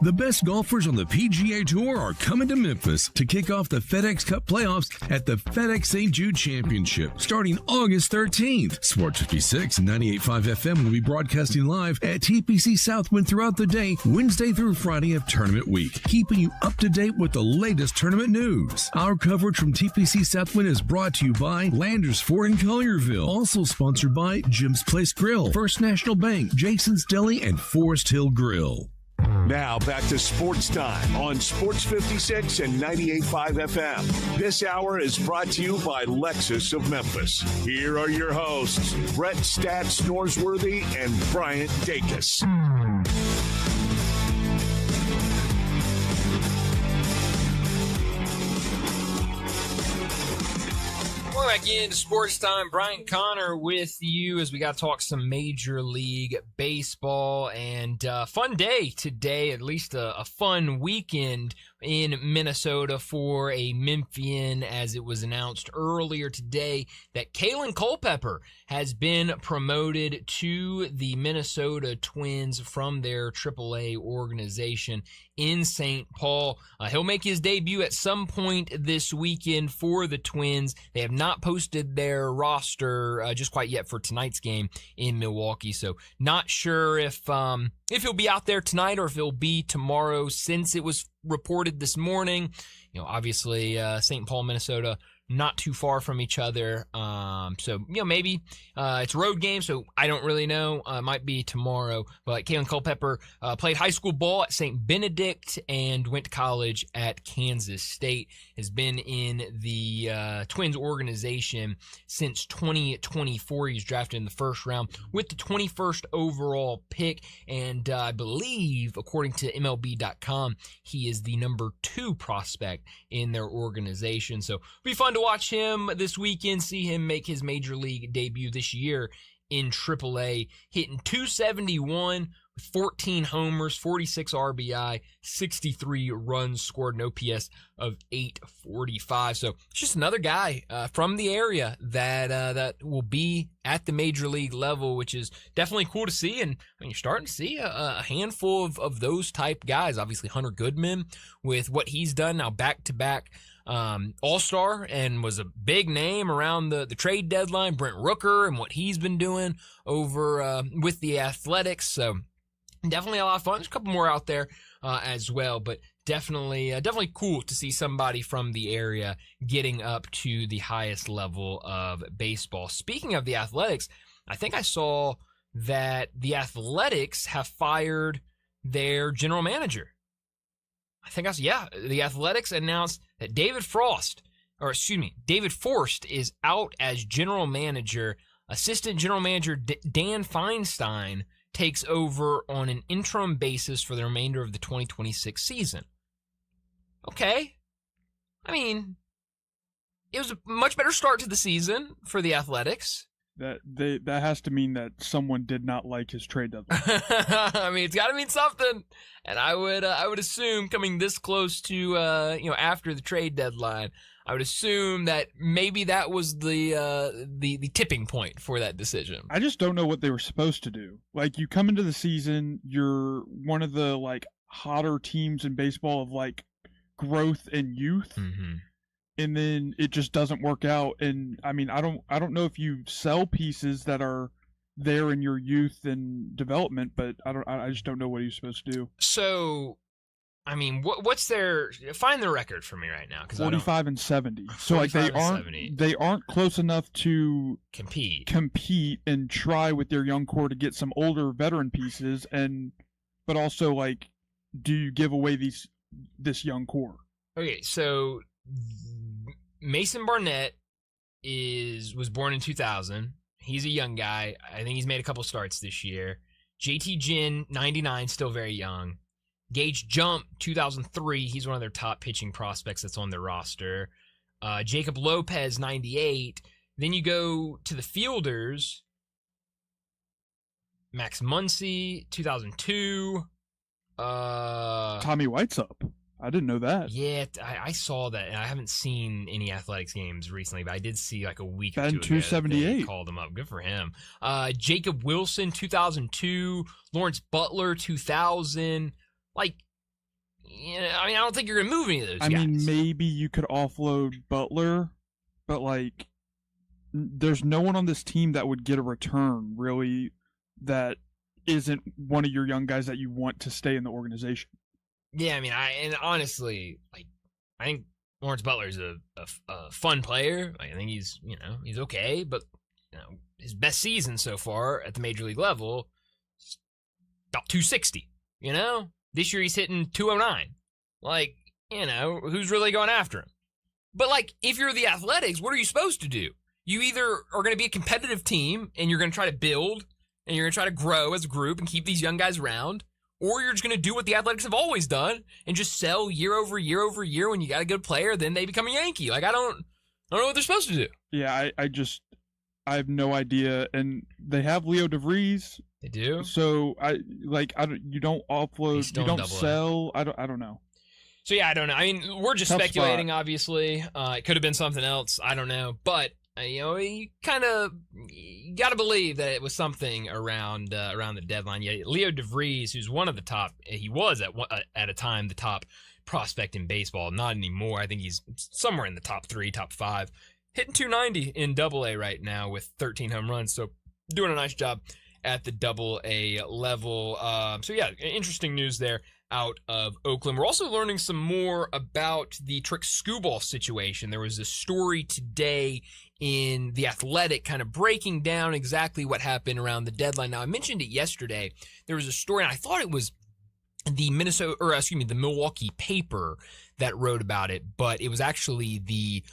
The best golfers on the PGA Tour are coming to Memphis to kick off the FedEx Cup playoffs at the FedEx St. Jude Championship starting August 13th. Sports 56 and 98.5 FM will be broadcasting live at TPC Southwind throughout the day, Wednesday through Friday of tournament week, keeping you up to date with the latest tournament news. Our coverage from TPC Southwind is brought to you by Landers Ford in Collierville, also sponsored by Jim's Place Grill, First National Bank, Jason's Deli, and Forest Hill Grill. Now back to Sports Time on Sports 56 and 98.5 FM. This hour is brought to you by Lexus of Memphis. Here are your hosts, Brett Stats Norsworthy and Bryant Dacus. Welcome back into Sports Time. Brian Connor with you as we got to talk some Major League Baseball. And fun day today, at least a fun weekend in Minnesota for a Memphian, as it was announced earlier today that Kalen Culpepper has been promoted to the Minnesota Twins from their AAA organization in St. Paul. He'll make his debut at some point this weekend for the Twins. They have not posted their roster just quite yet for tonight's game in Milwaukee, so not sure if he'll be out there tonight or if he'll be tomorrow, since it was reported this morning. Obviously, St. Paul, Minnesota, not too far from each other. So, maybe it's a road game, so I don't really know. It might be tomorrow. But Kalen Culpepper played high school ball at St. Benedict and went to college at Kansas State. Has been in the Twins organization since 2024. He's drafted in the first round with the 21st overall pick. And I believe, according to MLB.com, he is the number 2 prospect in their organization. So it'll be fun to watch him this weekend, see him make his major league debut this year in AAA, hitting .271 with 14 homers, 46 RBI, 63 runs scored, an OPS of .845. So it's just another guy from the area that will be at the major league level, which is definitely cool to see. And you're starting to see a handful of those type guys. Obviously, Hunter Goodman with what he's done now, back-to-back All-Star, and was a big name around the trade deadline. Brent Rooker and what he's been doing over with the Athletics. So definitely a lot of fun. There's a couple more out there as well, but definitely cool to see somebody from the area getting up to the highest level of baseball. Speaking of the Athletics, I think I saw that the Athletics have fired their general manager. The Athletics announced that David Forst is out as general manager. Assistant general manager Dan Feinstein takes over on an interim basis for the remainder of the 2026 season. Okay. It was a much better start to the season for the Athletics. That has to mean that someone did not like his trade deadline. It's got to mean something. And I would assume, coming this close to after the trade deadline, I would assume that maybe that was the tipping point for that decision. I just don't know what they were supposed to do. Like, you come into the season, you're one of the hotter teams in baseball of growth and youth. Mm-hmm. And then it just doesn't work out. And I don't know if you sell pieces that are there in your youth and development, but I just don't know what you're supposed to do. So, what's find the record for me right now? 45-70. So they aren't close enough to compete and try with their young core to get some older veteran pieces, but also do you give away this young core? Okay, so Mason Barnett was born in 2000. He's a young guy. I think he's made a couple starts this year. JT Ginn, 99, still very young. Gage Jump, 2003. He's one of their top pitching prospects that's on their roster. Jacob Lopez, 98. Then you go to the fielders. Max Muncy, 2002. Tommy White's up. I didn't know that. Yeah, I saw that, and I haven't seen any Athletics games recently, but I did see a week or two ago 278. they called him up. Good for him. Jacob Wilson, 2002. Lawrence Butler, 2000. I don't think you're going to move any of those guys. Maybe you could offload Butler, but, there's no one on this team that would get a return, really, that isn't one of your young guys that you want to stay in the organization. Yeah, honestly, I think Lawrence Butler is a fun player. I think he's okay, but his best season so far at the major league level is about 260. This year he's hitting 209. Who's really going after him? But if you're the Athletics, what are you supposed to do? You either are going to be a competitive team and you're going to try to build and you're going to try to grow as a group and keep these young guys around. Or you're just going to do what the Athletics have always done and just sell year over year over year. When you got a good player, then they become a Yankee. I don't I don't know what they're supposed to do. Yeah, I have no idea. And they have Leo DeVries. They do. So you don't offload, you don't sell. I don't know. So yeah, I don't know. I mean, we're just speculating. Obviously, it could have been something else. I don't know, but you got to believe that it was something around the deadline. Yeah, Leo DeVries, who's one of the top, he was at a time the top prospect in baseball. Not anymore. I think he's somewhere in the top 3, top 5, hitting 290 in Double-A right now with 13 home runs. So doing a nice job at the Double-A level. So yeah, interesting news there out of Oakland. We're also learning some more about the Trick Skubal situation. There was a story today in The Athletic kind of breaking down exactly what happened around the deadline. Now, I mentioned it yesterday. There was a story, and I thought it was the Milwaukee paper that wrote about it, but it was actually the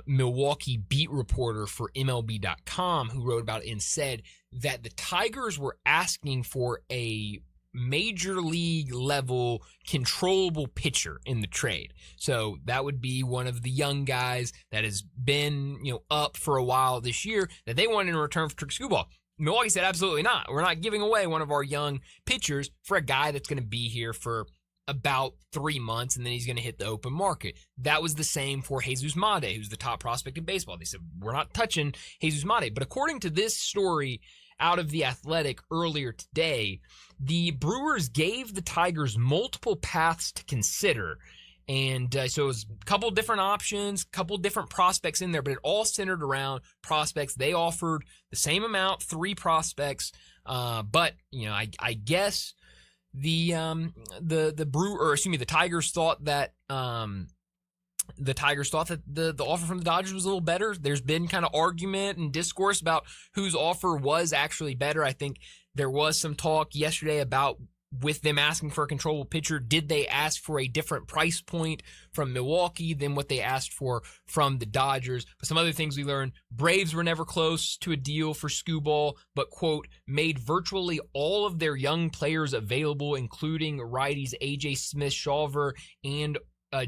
Milwaukee beat reporter for MLB.com who wrote about it and said that the Tigers were asking for a major league level controllable pitcher in the trade. So that would be one of the young guys that has been, up for a while this year that they wanted in return for Trick Skubal. Milwaukee said, absolutely not. We're not giving away one of our young pitchers for a guy that's going to be here for about 3 months and then he's going to hit the open market. That was the same for Jesus Mate, who's the top prospect in baseball. They said, we're not touching Jesus Mate. But according to this story out of The Athletic earlier today, the Brewers gave the Tigers multiple paths to consider. And so it was a couple different options, a couple different prospects in there, but it all centered around prospects. They offered the same amount, 3 prospects. But, I guess the Tigers thought that the offer from the Dodgers was a little better. There's been kind of argument and discourse about whose offer was actually better. I think there was some talk yesterday about, with them asking for a controllable pitcher, did they ask for a different price point from Milwaukee than what they asked for from the Dodgers? But some other things we learned, Braves were never close to a deal for Skubal, but, quote, made virtually all of their young players available, including righties A.J. Smith-Shawver and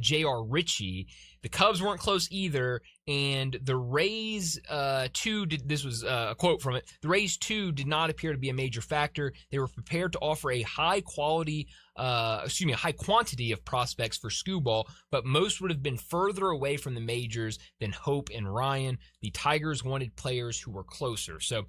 J.R. Ritchie. The Cubs weren't close either, and the Rays, this was a quote from it, the Rays, too, did not appear to be a major factor. They were prepared to offer a high quantity of prospects for Skubal, but most would have been further away from the majors than Hope and Ryan. The Tigers wanted players who were closer. So,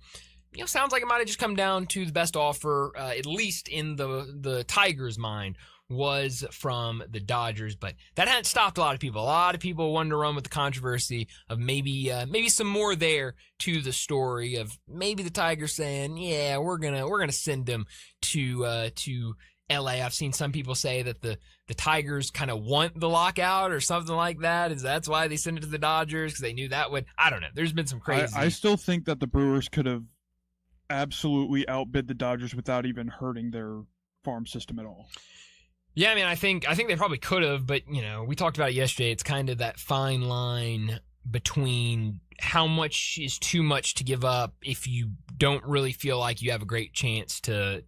sounds like it might have just come down to the best offer, at least in the Tigers' mind, was from the Dodgers, but that hadn't stopped a lot of people. A lot of people wanted to run with the controversy of maybe some more there to the story of maybe the Tigers saying, yeah, we're gonna send them to LA. I've seen some people say that the Tigers kind of want the lockout or something like that. That's why they sent it to the Dodgers, because they knew that would. I don't know. There's been some crazy. I still think that the Brewers could have absolutely outbid the Dodgers without even hurting their farm system at all. Yeah, I mean, I think they probably could have, but, we talked about it yesterday. It's kind of that fine line between how much is too much to give up if you don't really feel like you have a great chance to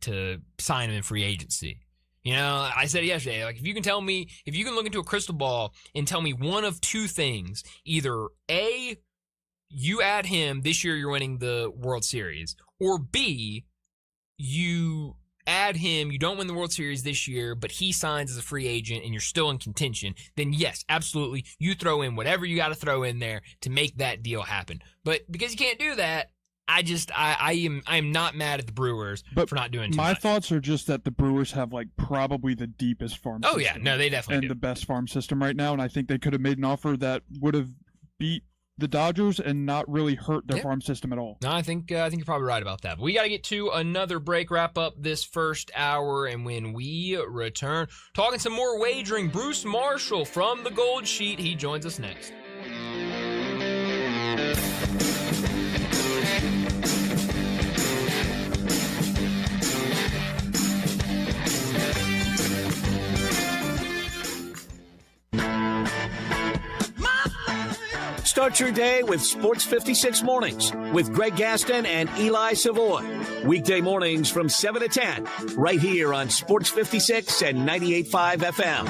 sign him in free agency. I said it yesterday, like, if you can look into a crystal ball and tell me one of two things, either A, you add him, this year you're winning the World Series, or B, you add him, you don't win the World Series this year, but he signs as a free agent and you're still in contention, then yes, absolutely, you throw in whatever you got to throw in there to make that deal happen. But because you can't do that, I am not mad at the Brewers for not doing too much. My thoughts are just that the Brewers have probably the deepest farm system. Oh yeah, no, they definitely do. The best farm system right now, and I think they could have made an offer that would have beat the Dodgers and not really hurt their farm system at all. No, I think you're probably right about that. But we got to get to another break, wrap up this first hour, and when we return, talking some more wagering, Bruce Marshall from the Gold Sheet, he joins us next. Start your day with Sports 56 Mornings with Greg Gaston and Eli Savoy. Weekday mornings from 7 to 10, right here on Sports 56 and 98.5 FM.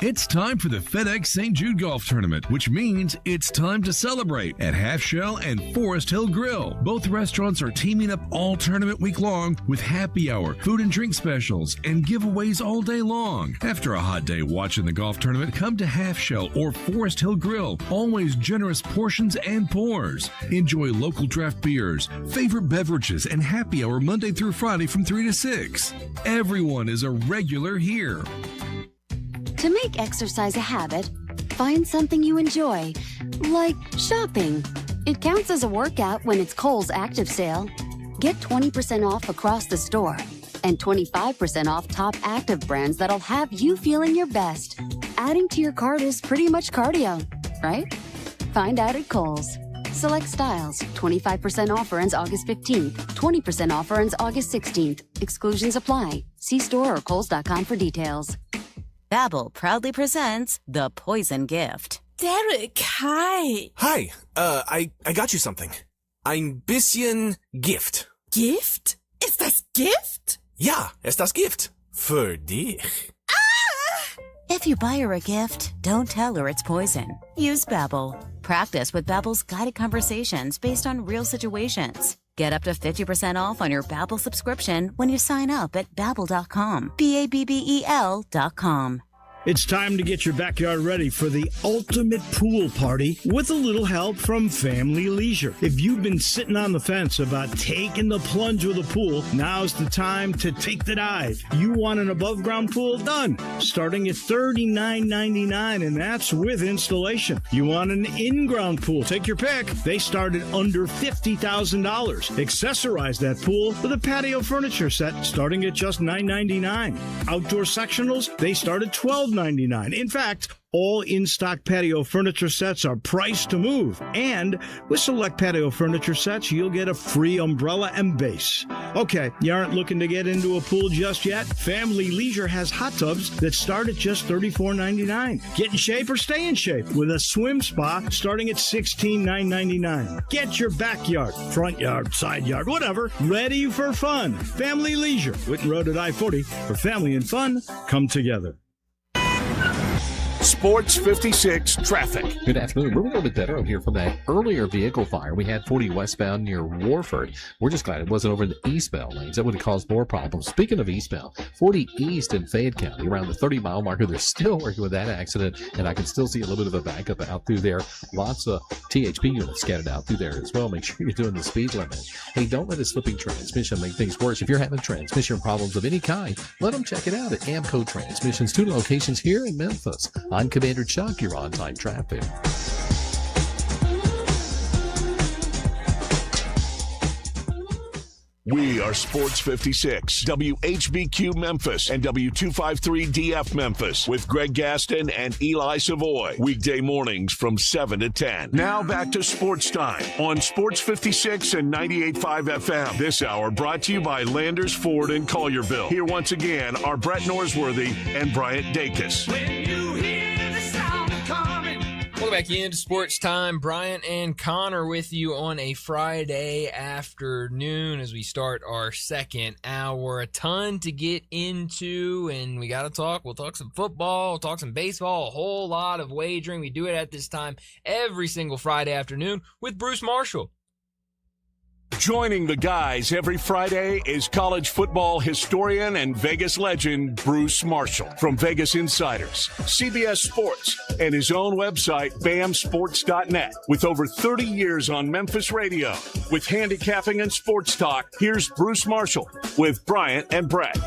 It's time for the FedEx St. Jude Golf Tournament, which means it's time to celebrate at Half Shell and Forest Hill Grill. Both restaurants are teaming up all tournament week long with happy hour, food and drink specials, and giveaways all day long. After a hot day watching the golf tournament, come to Half Shell or Forest Hill Grill. Always generous portions and pours. Enjoy local draft beers, favorite beverages, and happy hour Monday through Friday from 3 to 6. Everyone is a regular here. To make exercise a habit, find something you enjoy, like shopping. It counts as a workout when it's Kohl's Active Sale. Get 20% off across the store and 25% off top active brands that'll have you feeling your best. Adding to your cart is pretty much cardio, right? Find out at Kohl's. Select styles. 25% offer ends August 15th. 20% offer ends August 16th. Exclusions apply. See store or kohls.com for details. Babbel proudly presents The Poison Gift. Derek, hi. Hi, I got you something. Ein bisschen Gift. Gift? Ist das Gift? Ja, ist das Gift. Für dich. If you buy her a gift, don't tell her it's poison. Use Babbel. Practice with Babbel's guided conversations based on real situations. Get up to 50% off on your Babbel subscription when you sign up at Babbel.com. Babbel.com. It's time to get your backyard ready for the ultimate pool party with a little help from Family Leisure. If you've been sitting on the fence about taking the plunge with a pool, now's the time to take the dive. You want an above-ground pool? Done. Starting at $39.99, and that's with installation. You want an in-ground pool? Take your pick. They start at under $50,000. Accessorize that pool with a patio furniture set starting at just $9.99. Outdoor sectionals? They start at $12.99. In fact, all in-stock patio furniture sets are priced to move. And with select patio furniture sets, you'll get a free umbrella and base. Okay, you aren't looking to get into a pool just yet? Family Leisure has hot tubs that start at just $34.99. Get in shape or stay in shape with a swim spa starting at $16,999. Get your backyard, front yard, side yard, whatever, ready for fun. Family Leisure, Whitten Road at I-40, where family and fun come together. Sports 56 traffic. Good afternoon. We're a little bit better over here from that earlier vehicle fire we had 40 westbound near Warford. We're just glad it wasn't over in the eastbound lanes. That would have caused more problems. Speaking of eastbound, 40 east in Fayette County, around the 30-mile marker, they're still working with that accident, and I can still see a little bit of a backup out through there. Lots of THP units scattered out through there as well. Make sure you're doing the speed limit. Hey, don't let a slipping transmission make things worse. If you're having transmission problems of any kind, let them check it out at Amco Transmissions, 2 locations here in Memphis. I'm Commander Chuck, your on-time traffic. We are Sports 56, WHBQ Memphis, and W253DF Memphis with Greg Gaston and Eli Savoy. Weekday mornings from 7 to 10. Now back to Sports Time on Sports 56 and 98.5 FM. This hour brought to you by Landers Ford in Collierville. Here once again are Brett Norsworthy and Bryant Dacus. Welcome back into Sports Time. Bryant and Connor with you on a Friday afternoon as we start our second hour. A ton to get into, and we got to talk. We'll talk some football, we'll talk some baseball, a whole lot of wagering. We do it at this time every single Friday afternoon with Bruce Marshall. Joining the guys every Friday is college football historian and Vegas legend Bruce Marshall from Vegas Insiders, CBS Sports, and his own website, bamsports.net. With over 30 years on Memphis radio, with handicapping and sports talk, here's Bruce Marshall with Bryant and Brett.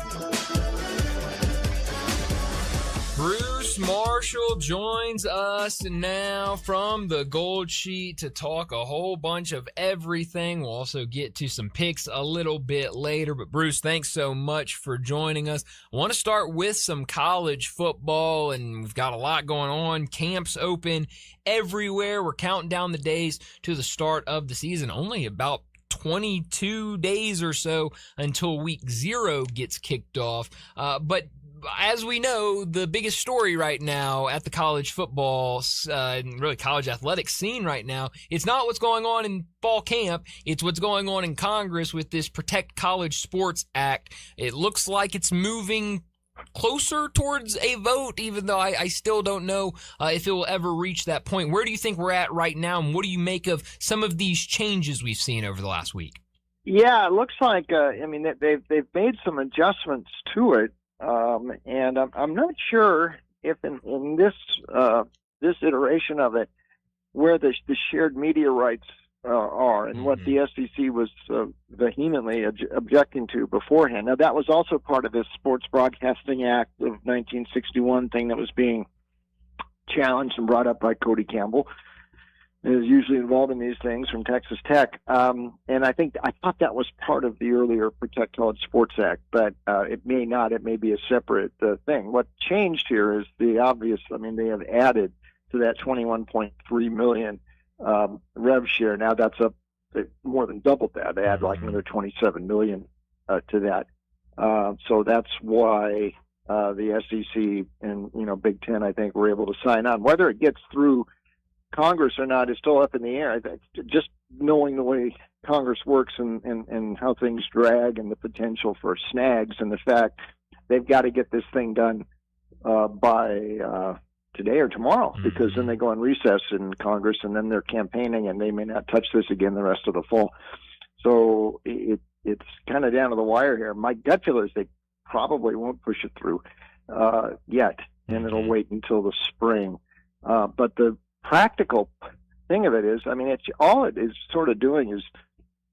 Bruce Marshall joins us now from the Gold Sheet to talk a whole bunch of everything. We'll also get to some picks a little bit later. But Bruce, thanks so much for joining us. I want to start with some college football, and we've got a lot going on. Camps open everywhere. We're counting down the days to the start of the season. Only about 22 days or so until week 0 gets kicked off. But as we know, the biggest story right now at the college football and really college athletics scene right now, it's not what's going on in fall camp. It's what's going on in Congress with this Protect College Sports Act. It looks like it's moving closer towards a vote, even though I still don't know if it will ever reach that point. Where do you think we're at right now, and what do you make of some of these changes we've seen over the last week? Yeah, it looks like they've made some adjustments to it, and I'm not sure if in this iteration of it where the shared media rights are and what the SEC was vehemently objecting to beforehand. Now, that was also part of this Sports Broadcasting Act of 1961 thing that was being challenged and brought up by Cody Campbell, who is usually involved in these things from Texas Tech. And I thought that was part of the earlier Protect College Sports Act, but it may not. It may be a separate thing. What changed here is the obvious. I mean, they have added to that $21.3 million rev share. Now that's up, more than doubled that. They add like another $27 million to that. So that's why the SEC and Big Ten, I think, were able to sign on. Whether it gets through Congress or not is still up in the air. I think just knowing the way Congress works and how things drag and the potential for snags and the fact they've got to get this thing done by today or tomorrow, because then they go on recess in Congress and then they're campaigning and they may not touch this again the rest of the fall. So it's kind of down to the wire here. My gut feel is they probably won't push it through yet, and it'll wait until the spring. But the practical thing of it is, I mean, all it is sort of doing is,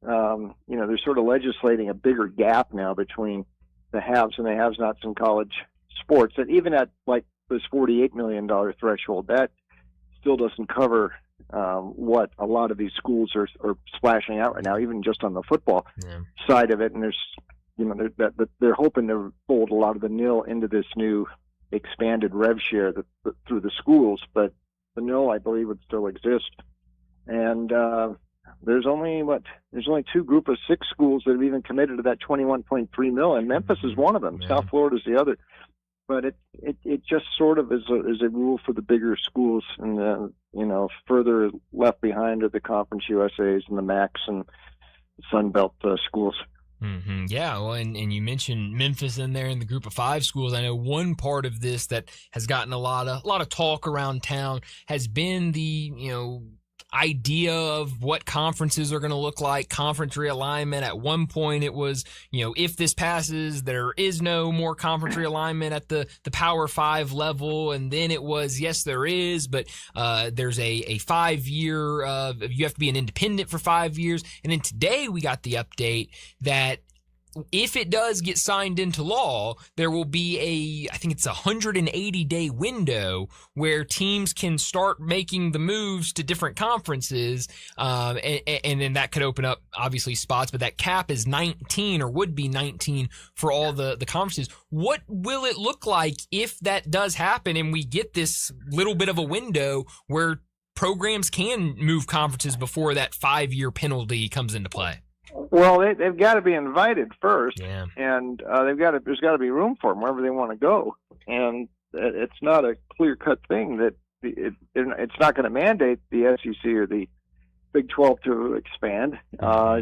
they're sort of legislating a bigger gap now between the haves and the have-nots in college sports. And even at like this $48 million threshold, that still doesn't cover what a lot of these schools are splashing out right now, even just on the football side of it. And there's, they're hoping to fold a lot of the nil into this new expanded rev share through the schools, but the nil, I believe, would still exist. And there's only two group of 6 schools that have even committed to that $21.3 million. Memphis is one of them. Yeah. South Florida is the other. But it just sort of is a rule for the bigger schools, and further left behind are the Conference USAs and the MACs and Sun Belt schools. Mm-hmm. Yeah, well, and you mentioned Memphis in there in the group of 5 schools. I know one part of this that has gotten a lot of talk around town has been the idea of what conferences are going to look like, conference realignment. At one point it was, if this passes, there is no more conference realignment at the Power 5 level. And then it was, yes, there is, but there's a 5-year, you have to be an independent for 5 years. And then today we got the update that if it does get signed into law, there will be I think it's 180-day window where teams can start making the moves to different conferences, and then that could open up, obviously, spots, but that cap is 19 or would be 19 for all the conferences. What will it look like if that does happen and we get this little bit of a window where programs can move conferences before that 5-year penalty comes into play? Well, they've got to be invited first, and there's got to be room for them wherever they want to go. And it's not a clear-cut thing that it's not going to mandate the SEC or the Big 12 to expand,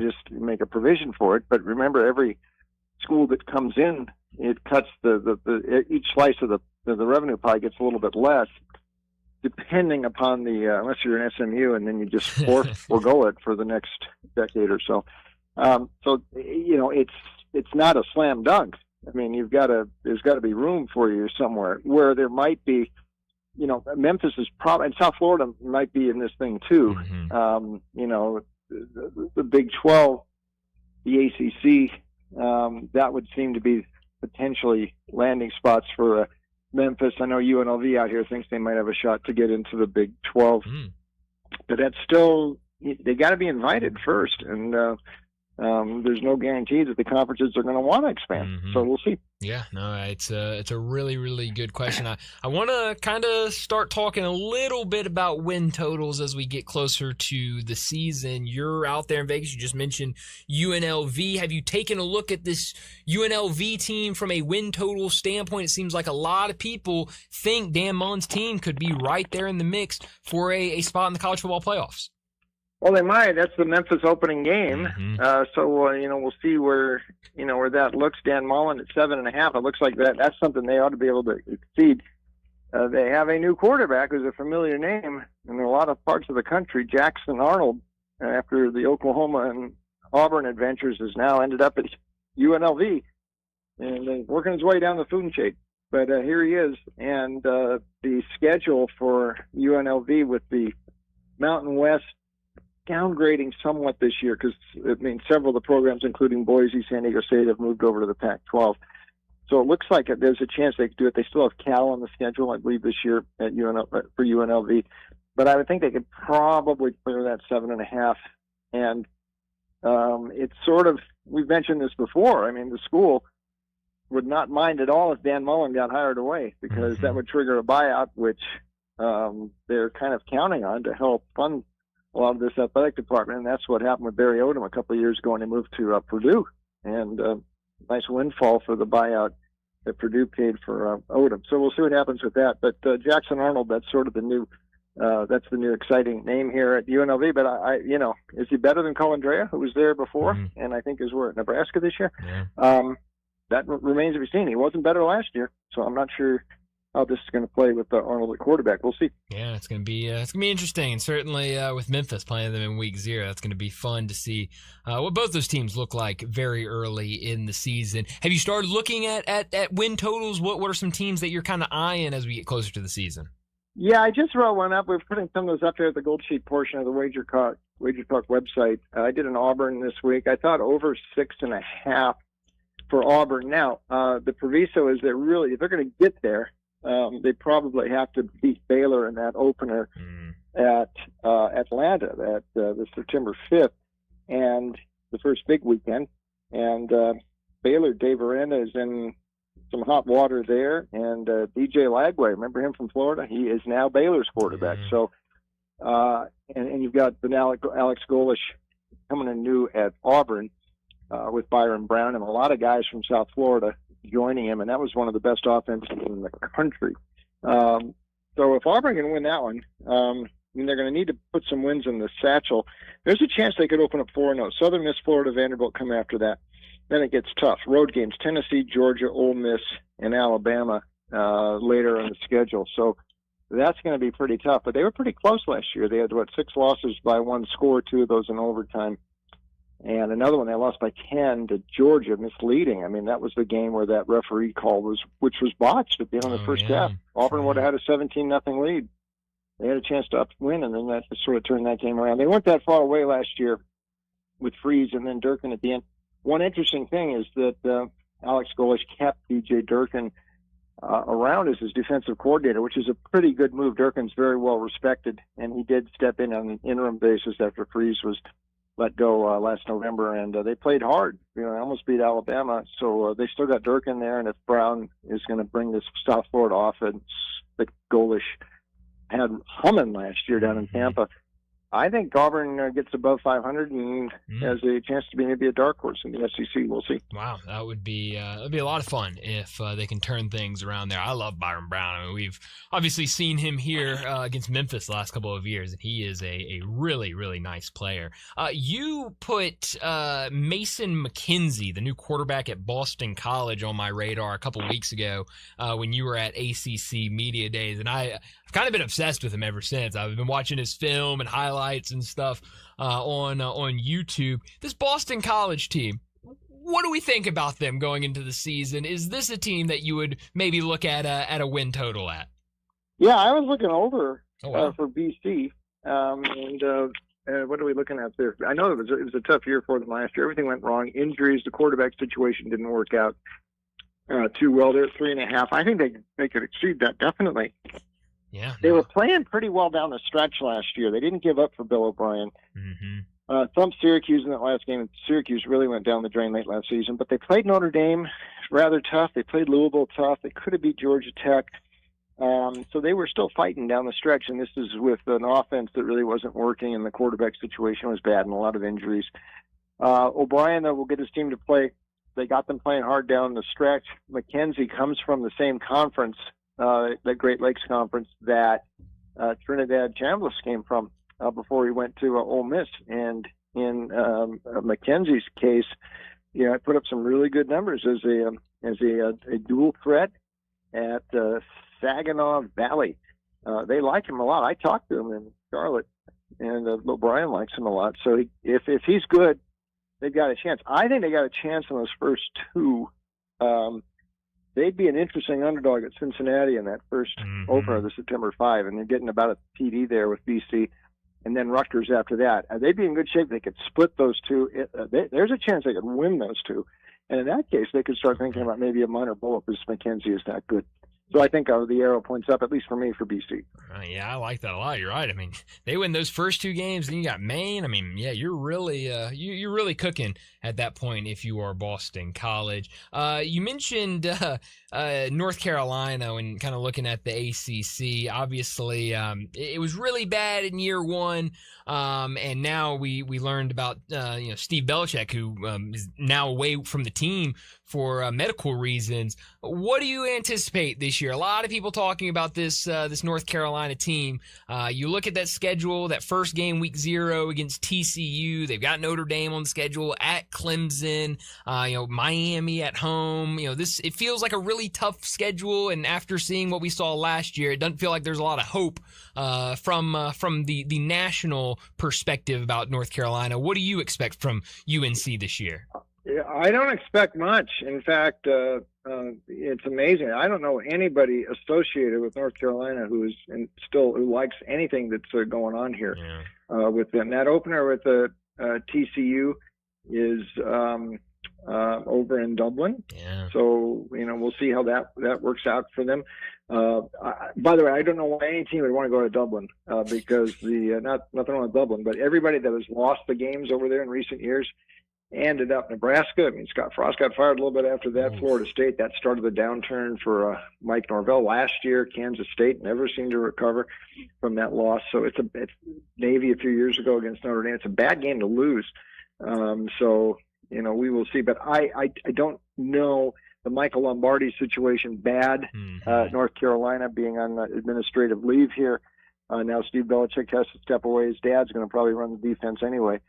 just make a provision for it. But remember, every school that comes in, it cuts each slice of the revenue pie gets a little bit less, depending upon unless you're an SMU, and then you just forego it for the next decade or so. So it's not a slam dunk. I mean, there's got to be room for you somewhere where there might be, Memphis is probably, and South Florida might be in this thing too. The Big 12, the ACC, that would seem to be potentially landing spots for Memphis. I know UNLV out here thinks they might have a shot to get into the Big 12, but that's still, they got to be invited first, and there's no guarantee that the conferences are going to want to expand. So we'll see. Yeah, no, it's a really, really good question. I want to kind of start talking a little bit about win totals as we get closer to the season. You're out there in Vegas. You just mentioned UNLV. Have you taken a look at this UNLV team from a win total standpoint? It seems like a lot of people think Dan Mullen's team could be right there in the mix for a spot in the college football playoffs. Well, they might. That's the Memphis opening game. So we'll see where that looks. Dan Mullen at 7.5. It looks like that's something they ought to be able to exceed. They have a new quarterback who's a familiar name in a lot of parts of the country. Jackson Arnold, after the Oklahoma and Auburn adventures, has now ended up at UNLV and working his way down the food chain. But here he is, and the schedule for UNLV with the Mountain West downgrading somewhat this year because several of the programs, including Boise, San Diego State, have moved over to the Pac-12. So it looks like there's a chance they could do it. They still have Cal on the schedule, I believe, this year at for UNLV. But I would think they could probably clear that 7.5. And it's sort of, we've mentioned this before. I mean, the school would not mind at all if Dan Mullen got hired away because that would trigger a buyout, which they're kind of counting on to help fund a lot of this athletic department. And that's what happened with Barry Odom a couple of years ago when he moved to Purdue. And nice windfall for the buyout that Purdue paid for Odom. So we'll see what happens with that. But Jackson Arnold, that's sort of the new exciting name here at UNLV. But is he better than Colandrea, who was there before, and I think is at Nebraska this year? Yeah. That remains to be seen. He wasn't better last year, so I'm not sure how this is going to play with Arnold at quarterback. We'll see. Yeah, it's going to be interesting, and certainly with Memphis playing them in Week 0, that's going to be fun to see what both those teams look like very early in the season. Have you started looking at win totals? What are some teams that you're kind of eyeing as we get closer to the season? Yeah, I just wrote one up. We're putting some of those up there at the Gold Sheet portion of the Wager Talk website. I did an Auburn this week. I thought over 6.5 for Auburn. Now, the proviso is that really, if they're going to get there, they probably have to beat Baylor in that opener at Atlanta at the September 5th, and the first big weekend. And Baylor, Dave Aranda is in some hot water there, and DJ Lagway, remember him from Florida? He is now Baylor's quarterback. So, and you've got Alex Golish coming in new at Auburn with Byron Brown and a lot of guys from South Florida joining him, and that was one of the best offenses in the country. So if Auburn can win that one, they're going to need to put some wins in the satchel. There's a chance they could open up 4-0. Southern Miss, Florida, Vanderbilt come after that. Then it gets tough. Road games, Tennessee, Georgia, Ole Miss, and Alabama later in the schedule. So that's going to be pretty tough. But they were pretty close last year. They had, 6 losses by 1 score, 2 of those in overtime. And another one, they lost by 10 to Georgia, misleading. I mean, that was the game where that referee call which was botched at the end of the first half. Auburn would have had a 17-0 lead. They had a chance to win, and then that sort of turned that game around. They weren't that far away last year with Freeze and then Durkin at the end. One interesting thing is that Alex Golish kept DJ Durkin around as his defensive coordinator, which is a pretty good move. Durkin's very well respected, and he did step in on an interim basis after Freeze was let go last November, and they played hard. They almost beat Alabama, so they still got Durkin there, and if Brown is going to bring this South Florida offense that Golish had humming last year down in Tampa, I think Auburn gets above 500 and has a chance to be maybe a dark horse in the SEC. We'll see. Wow, that would be a lot of fun if they can turn things around there. I love Byron Brown. I mean, we've obviously seen him here against Memphis the last couple of years, and he is a really, really nice player. You put Mason McKenzie, the new quarterback at Boston College, on my radar a couple weeks ago when you were at ACC Media Days, and I've kind of been obsessed with him ever since. I've been watching his film and highlights and stuff on YouTube. This Boston College team, what do we think about them going into the season? Is this a team that you would maybe look at a win total at? Yeah, I was looking over for BC. What are we looking at there? I know it was a tough year for them last year. Everything went wrong. Injuries, the quarterback situation didn't work out too well. They're at 3.5. I think they could exceed that, definitely. Yeah, they were playing pretty well down the stretch last year. They didn't give up for Bill O'Brien. Thumped Syracuse in that last game. Syracuse really went down the drain late last season, but they played Notre Dame rather tough. They played Louisville tough. They could have beat Georgia Tech. So they were still fighting down the stretch, and this is with an offense that really wasn't working, and the quarterback situation was bad and a lot of injuries. O'Brien, though, will get his team to play. They got them playing hard down the stretch. McKenzie comes from the same conference, the Great Lakes Conference, that Trinidad Chambliss came from. before he went to Ole Miss. And in McKenzie's case, I put up some really good numbers as a dual threat at Saginaw Valley. They like him a lot. I talked to him in Charlotte, and Brian likes him a lot. So if he's good, they've got a chance. I think they got a chance in those first two. They'd be an interesting underdog at Cincinnati in that first opener, the September 5, and they're getting about a TD there with BC, and then Rutgers after that. They'd be in good shape. They could split those two. There's a chance they could win those two. And in that case, they could start thinking about maybe a minor bullet because McKenzie is that good. So I think the arrow points up, at least for me, for BC. Yeah, I like that a lot. You're right. I mean, they win those first two games, then you got Maine. I mean, yeah, you're really you're really cooking at that point if you are Boston College. You mentioned North Carolina and kind of looking at the ACC. Obviously, it was really bad in year one, and now we learned about Steve Belichick, who is now away from the team for medical reasons. What do you anticipate this year? A lot of people talking about this North Carolina team. You look at that schedule, that first game, week 0 against TCU. They've got Notre Dame on the schedule, at Clemson, Miami at home. It feels like a really tough schedule. And after seeing what we saw last year, it doesn't feel like there's a lot of hope from the national perspective about North Carolina. What do you expect from UNC this year? Yeah, I don't expect much. In fact, it's amazing. I don't know anybody associated with North Carolina who likes anything that's going on here with them. That opener with TCU is over in Dublin. Yeah. So we'll see how that works out for them. By the way, I don't know why any team would want to go to Dublin because nothing wrong with Dublin, but everybody that has lost the games over there in recent years ended up Nebraska. I mean, Scott Frost got fired a little bit after that. Florida State, that started the downturn for Mike Norvell last year. Kansas State never seemed to recover from that loss. So it's Navy a few years ago against Notre Dame. It's a bad game to lose. So we will see. But I don't know the Michael Lombardi situation bad. North Carolina being on administrative leave here. Now Steve Belichick has to step away. His dad's going to probably run the defense anyway.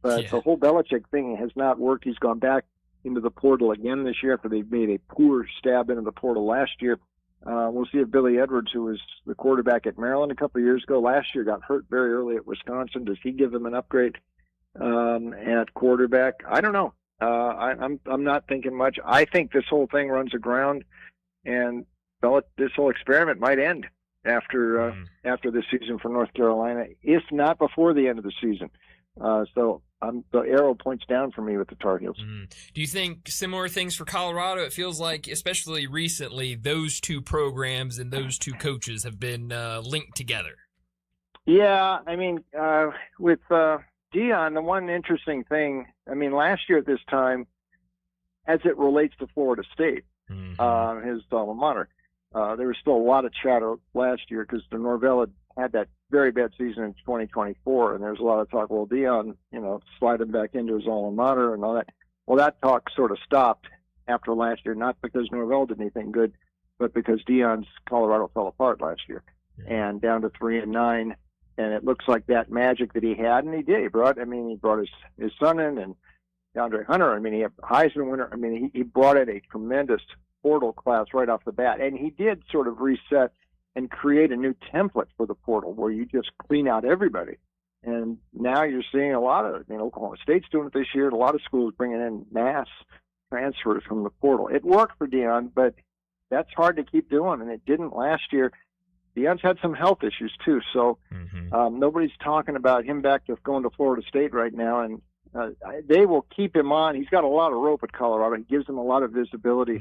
But the whole Belichick thing has not worked. He's gone back into the portal again this year after they made a poor stab into the portal last year. We'll see if Billy Edwards, who was the quarterback at Maryland a couple of years ago, last year got hurt very early at Wisconsin. Does he give them an upgrade at quarterback? I don't know. I'm not thinking much. I think this whole thing runs aground, and this whole experiment might end after this season for North Carolina, if not before the end of the season. So the arrow points down for me with the Tar Heels. Do you think similar things for Colorado? It feels like, especially recently, those two programs and those two coaches have been linked together. Yeah, I mean, with Deion, the one interesting thing, I mean, last year at this time, as it relates to Florida State, his alma mater, there was still a lot of chatter last year because the Norvell had that very bad season in 2024, and there's a lot of talk, well, Deion, slide him back into his alma mater and all that. Well, that talk sort of stopped after last year, not because Norvell did anything good, but because Deion's Colorado fell apart last year and down to 3-9. And it looks like that magic that he had, and he did. He brought his son in, and DeAndre Hunter. I mean, he had a Heisman winner. I mean, he brought in a tremendous portal class right off the bat, and he did sort of reset and create a new template for the portal where you just clean out everybody. And now you're seeing a lot of, Oklahoma State's doing it this year, and a lot of schools bringing in mass transfers from the portal. It worked for Deion, but that's hard to keep doing, and it didn't last year. Deion's had some health issues too, so nobody's talking about him back to going to Florida State right now, and they will keep him on. He's got a lot of rope at Colorado. He gives them a lot of visibility.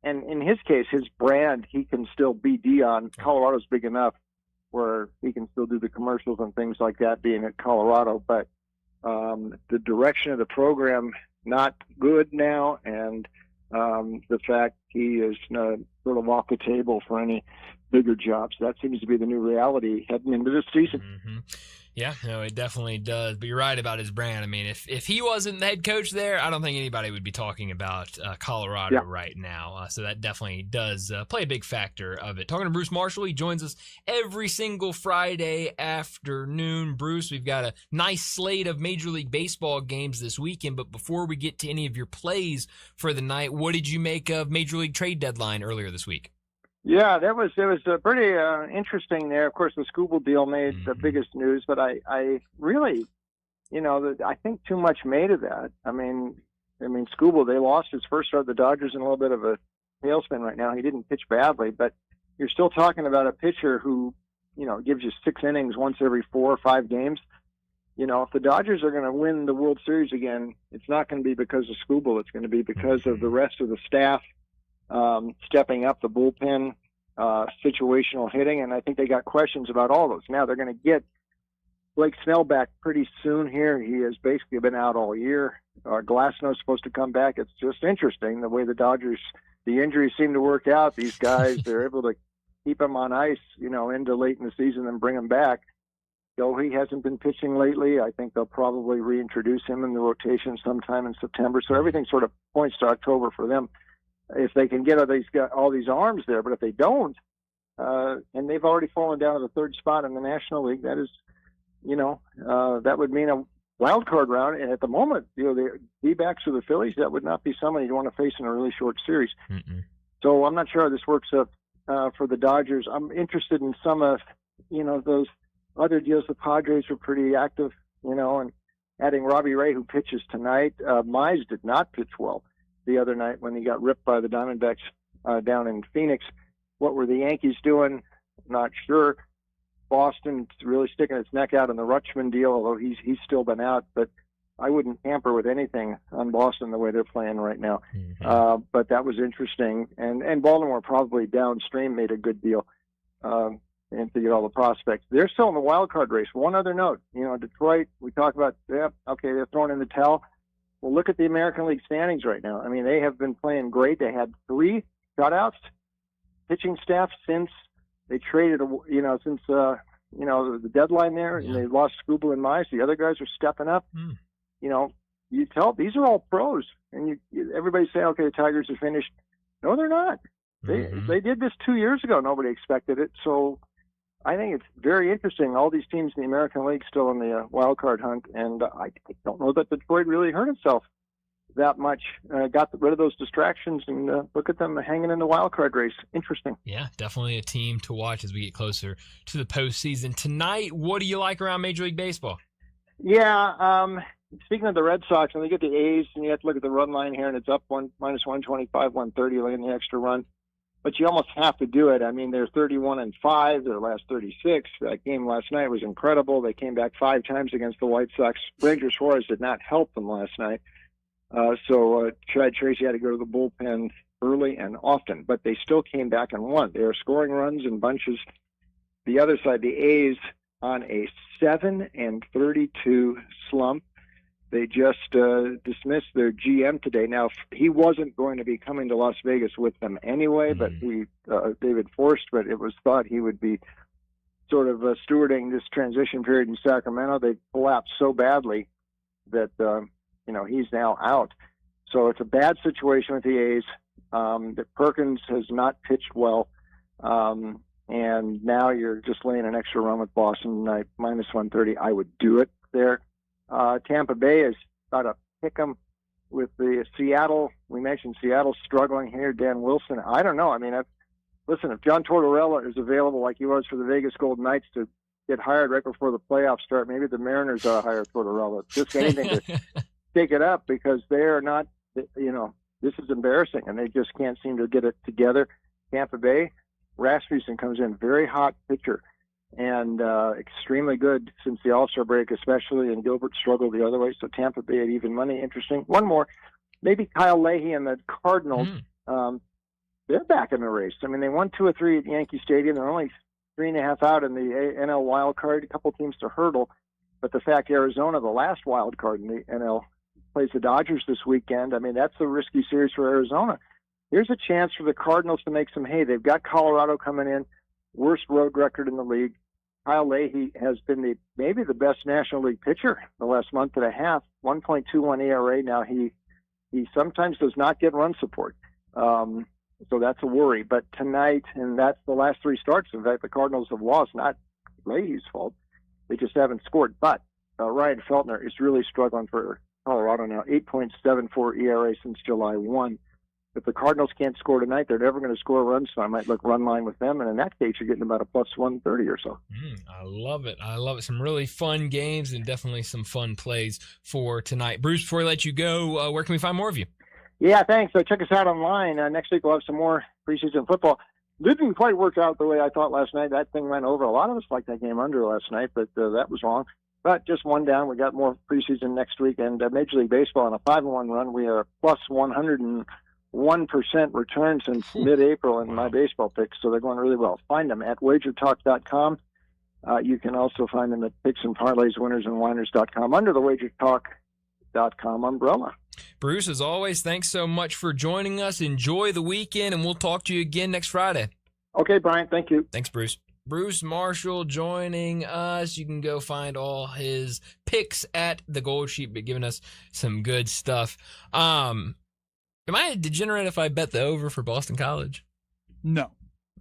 And in his case, his brand, he can still be Deion. Colorado's big enough where he can still do the commercials and things like that being at Colorado. But the direction of the program, not good now. And the fact he is sort of off the table for any bigger jobs. That seems to be the new reality heading into this season. Yeah, no, it definitely does. But you're right about his brand. I mean, if he wasn't the head coach there, I don't think anybody would be talking about Colorado right now. So that definitely does play a big factor of it. Talking to Bruce Marshall, he joins us every single Friday afternoon. Bruce, we've got a nice slate of Major League Baseball games this weekend. But before we get to any of your plays for the night, what did you make of Major League trade deadline earlier this week? Yeah, it was pretty interesting there. Of course, the Scooble deal made the biggest news, but I really, I think too much made of that. I mean, Scooble, they lost his first start. The Dodgers in a little bit of a tailspin right now. He didn't pitch badly, but you're still talking about a pitcher who, gives you 6 innings once every 4 or 5 games. If the Dodgers are going to win the World Series again, it's not going to be because of Scooble. It's going to be because of the rest of the staff. Stepping up the bullpen, situational hitting, and I think they got questions about all those. Now they're going to get Blake Snell back pretty soon here. He has basically been out all year. Glasnow's supposed to come back. It's just interesting the way the Dodgers, the injuries seem to work out. These guys, they're able to keep them on ice, into late in the season and bring them back. Though he hasn't been pitching lately, I think they'll probably reintroduce him in the rotation sometime in September. So everything sort of points to October for them. If they can get all these arms there, but if they don't, and they've already fallen down to the 3rd spot in the National League, that is, that would mean a wild card round. And at the moment, the D-backs or the Phillies, that would not be somebody you want to face in a really short series. So I'm not sure how this works up for the Dodgers. I'm interested in some of, those other deals. The Padres were pretty active, and adding Robbie Ray, who pitches tonight. Mize did not pitch well the other night when he got ripped by the Diamondbacks down in Phoenix. What were the Yankees doing? Not sure. Boston's really sticking its neck out in the Rutschman deal, although he's still been out. But I wouldn't tamper with anything on Boston the way they're playing right now. But that was interesting. And Baltimore probably downstream made a good deal and to get all the prospects. They're still in the wild card race. One other note, Detroit, we talk about, they're throwing in the towel. Well, look at the American League standings right now. I mean, they have been playing great. They had 3 shutouts, pitching staff since they traded, since the deadline there, and they lost Scooble and Mize. The other guys are stepping up. You tell these are all pros, and everybody say, okay, the Tigers are finished. No, they're not. They did this 2 years ago. Nobody expected it. So I think it's very interesting. All these teams in the American League still in the wild card hunt, and I don't know that Detroit really hurt himself that much. Got rid of those distractions, and look at them hanging in the wild card race. Interesting. Yeah, definitely a team to watch as we get closer to the postseason. Tonight, what do you like around Major League Baseball? Yeah, speaking of the Red Sox, when they get the A's, and you have to look at the run line here, and it's up minus 125, 130, like in the extra run. But you almost have to do it. I mean, they're 31-5, their last 36. That game last night was incredible. They came back 5 times against the White Sox. Ranger Suarez did not help them last night. So Chad Tracy had to go to the bullpen early and often, but they still came back and won. They are scoring runs in bunches. The other side, the A's, on a 7-32 slump. They just dismissed their GM today. Now, he wasn't going to be coming to Las Vegas with them anyway, but David Forst, but it was thought he would be sort of stewarding this transition period in Sacramento. They collapsed so badly that, he's now out. So it's a bad situation with the A's. That Perkins has not pitched well. And now you're just laying an extra run with Boston tonight, minus 130. I would do it there. Tampa Bay has got to pick them with the Seattle. We mentioned Seattle struggling here. Dan Wilson. I don't know. I mean, listen, if John Tortorella is available like he was for the Vegas Golden Knights to get hired right before the playoffs start, maybe the Mariners ought to hire Tortorella. Just anything to take it up, because they are not, this is embarrassing, and they just can't seem to get it together. Tampa Bay, Rasmussen comes in, very hot pitcher, and extremely good since the All-Star break especially, and Gilbert struggled the other way, so Tampa Bay at even money. Interesting. One more, maybe Kyle Leahy and the Cardinals, they're back in the race. I mean, they won 2 or 3 at Yankee Stadium. They're only 3.5 out in the NL wild card, a couple teams to hurdle, but the fact Arizona, the last wild card in the NL, plays the Dodgers this weekend, I mean, that's a risky series for Arizona. Here's a chance for the Cardinals to make some hay. They've got Colorado coming in, worst road record in the league. Kyle Leahy has been maybe the best National League pitcher the last month and a half. 1.21 ERA. Now he sometimes does not get run support, so that's a worry. But tonight, and that's the last 3 starts. In fact, the Cardinals have lost. Not Leahy's fault; they just haven't scored. But Ryan Feltner is really struggling for Colorado now. 8.74 ERA since July 1. If the Cardinals can't score tonight, they're never going to score runs, so I might look run line with them. And in that case, you're getting about a plus 130 or so. I love it. I love it. Some really fun games and definitely some fun plays for tonight. Bruce, before we let you go, where can we find more of you? Yeah, thanks. Check us out online. Next week, we'll have some more preseason football. Didn't quite work out the way I thought last night. That thing went over. A lot of us liked that game under last night, but that was wrong. But just one down. We got more preseason next week. And Major League Baseball on a 5-1 run. We are plus 101% return since mid-April in my baseball picks, so they're going really well. Find them at wagertalk.com. You can also find them at Picks and Parlays, winnersandwhiners.com under the wagertalk.com umbrella. Bruce, as always, thanks so much for joining us. Enjoy the weekend, and we'll talk to you again next Friday. Okay, Brian. Thank you. Thanks, Bruce. Bruce Marshall joining us. You can go find all his picks at the Gold Sheet, but giving us some good stuff. Am I a degenerate if I bet the over for Boston College? No,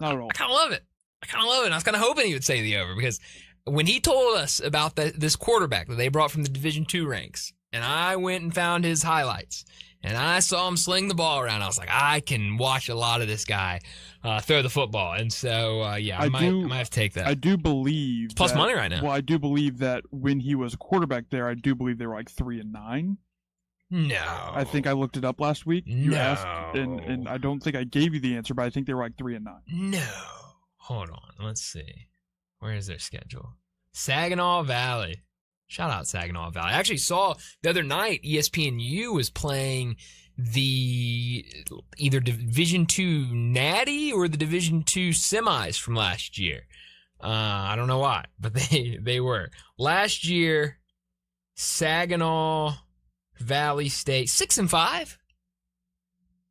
not at all. I kind of love it. And I was kind of hoping he would say the over, because when he told us about this quarterback that they brought from the Division II ranks, and I went and found his highlights, and I saw him sling the ball around, I was like, I can watch a lot of this guy throw the football. And so, I might have to take that. I do believe it's plus money right now. Well, I do believe that when he was a quarterback there, I do believe they were like 3-9. No. I think I looked it up last week. You asked, and I don't think I gave you the answer, but I think they were like 3-9. No. Hold on. Let's see. Where is their schedule? Saginaw Valley. Shout out Saginaw Valley. I actually saw the other night ESPNU was playing the either Division II Natty or the Division II semis from last year. I don't know why, but they were. Last year, Saginaw Valley State 6-5.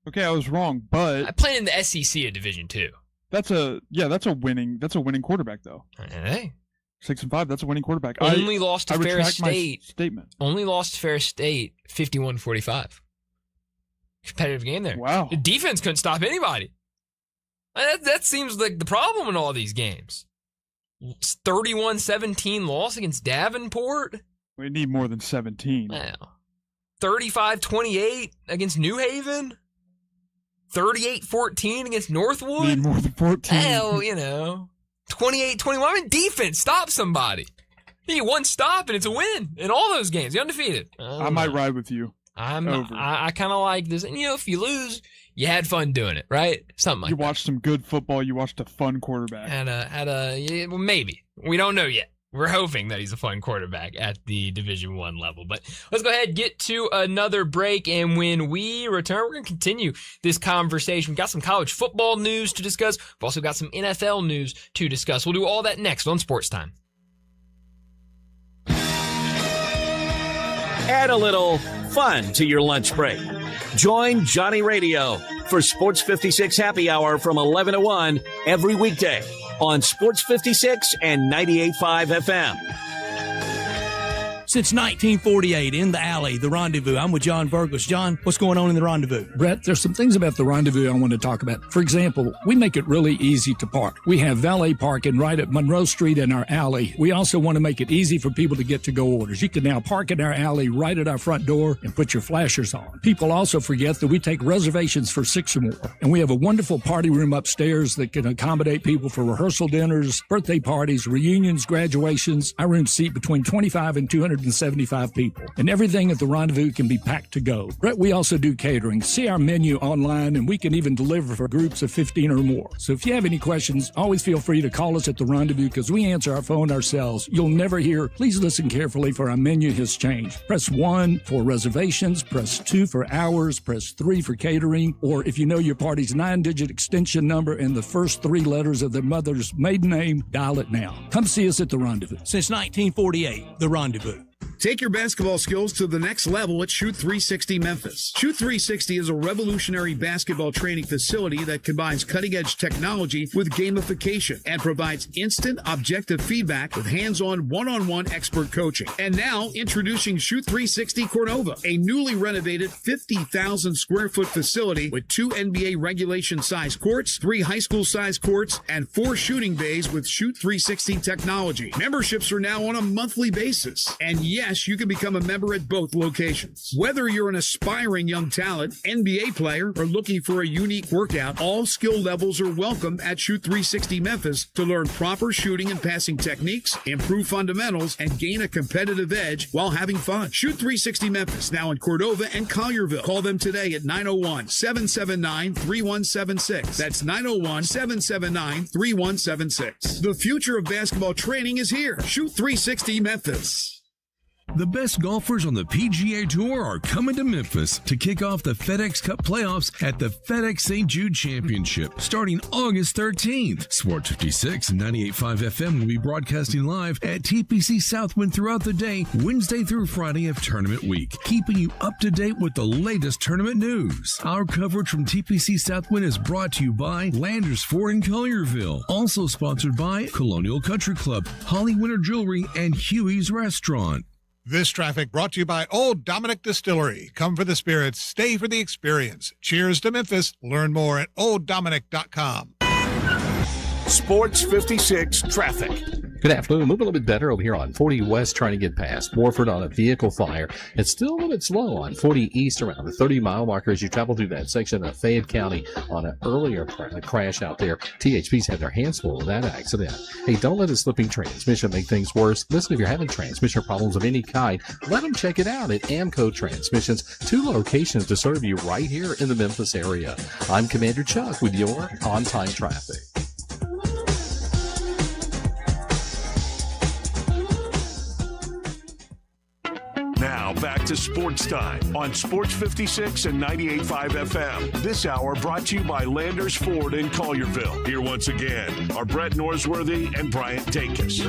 Okay, I was wrong, but I played in the SEC at Division II. That's a winning quarterback though. Hey, 6-5. That's a winning quarterback. Only lost to Ferris State. Statement. Only lost to Ferris State 51-45. Competitive game there. Wow. The defense couldn't stop anybody. That seems like the problem in all these games. 31-17 loss against Davenport. We need more than 17. Wow. 35-28 against New Haven. 38-14 against Northwood. Need more than 14. Hell, 28-21. I mean, defense, stop somebody. You get one stop and it's a win in all those games. You're undefeated. I might ride with you. I kind of like this. And, if you lose, you had fun doing it, right? Something like that. You watched some good football. You watched a fun quarterback. Well, maybe. We don't know yet. We're hoping that he's a fun quarterback at the Division I level. But let's go ahead and get to another break. And when we return, we're going to continue this conversation. We've got some college football news to discuss. We've also got some NFL news to discuss. We'll do all that next on Sports Time. Add a little fun to your lunch break. Join Johnny Radio for Sports 56 Happy Hour from 11 to 1 every weekday on Sports 56 and 98.5 FM. Since 1948, in the alley, the Rendezvous. I'm with John Burgos. John, what's going on in the Rendezvous? Brett, there's some things about the Rendezvous I want to talk about. For example, we make it really easy to park. We have valet parking right at Monroe Street in our alley. We also want to make it easy for people to get to-go orders. You can now park in our alley right at our front door and put your flashers on. People also forget that we take reservations for 6 or more. And we have a wonderful party room upstairs that can accommodate people for rehearsal dinners, birthday parties, reunions, graduations. Our rooms seat between 25 and 275 people, and everything at the Rendezvous can be packed to go. Brett, we also do catering. See our menu online, and we can even deliver for groups of 15 or more. So if you have any questions, always feel free to call us at the Rendezvous because we answer our phone ourselves. You'll never hear, please listen carefully for our menu has changed. Press 1 for reservations, press 2 for hours, press 3 for catering, or if you know your party's 9-digit extension number and the first 3 letters of their mother's maiden name, dial it now. Come see us at the Rendezvous. Since 1948, the Rendezvous. Take your basketball skills to the next level at Shoot 360 Memphis. Shoot 360 is a revolutionary basketball training facility that combines cutting-edge technology with gamification and provides instant, objective feedback with hands-on, one-on-one expert coaching. And now, introducing Shoot 360 Cordova, a newly renovated 50,000 square foot facility with 2 NBA regulation-size courts, 3 high school-size courts, and 4 shooting bays with Shoot 360 technology. Memberships are now on a monthly basis. And yes, you can become a member at both locations. Whether you're an aspiring young talent, NBA player, or looking for a unique workout, all skill levels are welcome at Shoot 360 Memphis to learn proper shooting and passing techniques, improve fundamentals, and gain a competitive edge while having fun. Shoot 360 Memphis, now in Cordova and Collierville. Call them today at 901-779-3176. That's 901-779-3176. The future of basketball training is here. Shoot 360 Memphis. The best golfers on the PGA Tour are coming to Memphis to kick off the FedEx Cup playoffs at the FedEx St. Jude Championship starting August 13th. Sports 56 and 98.5 FM will be broadcasting live at TPC Southwind throughout the day, Wednesday through Friday of tournament week, keeping you up to date with the latest tournament news. Our coverage from TPC Southwind is brought to you by Landers Ford in Collierville, also sponsored by Colonial Country Club, Holly Winter Jewelry, and Huey's Restaurant. This traffic brought to you by Old Dominick Distillery. Come for the spirits, stay for the experience. Cheers to Memphis. Learn more at olddominick.com. Sports 56 traffic. Good afternoon. Moving a little bit better over here on 40 West, trying to get past Morford on a vehicle fire. It's still a little bit slow on 40 East around the 30-mile marker as you travel through that section of Fayette County on an earlier crash out there. THP's had their hands full of that accident. Hey, don't let a slipping transmission make things worse. Listen, if you're having transmission problems of any kind, let them check it out at Amco Transmissions. 2 locations to serve you right here in the Memphis area. I'm Commander Chuck with your on-time traffic. Now back to Sports Time on Sports 56 and 98.5 FM. This hour brought to you by Landers Ford in Collierville. Here once again are Brett Norsworthy and Bryant Dacus.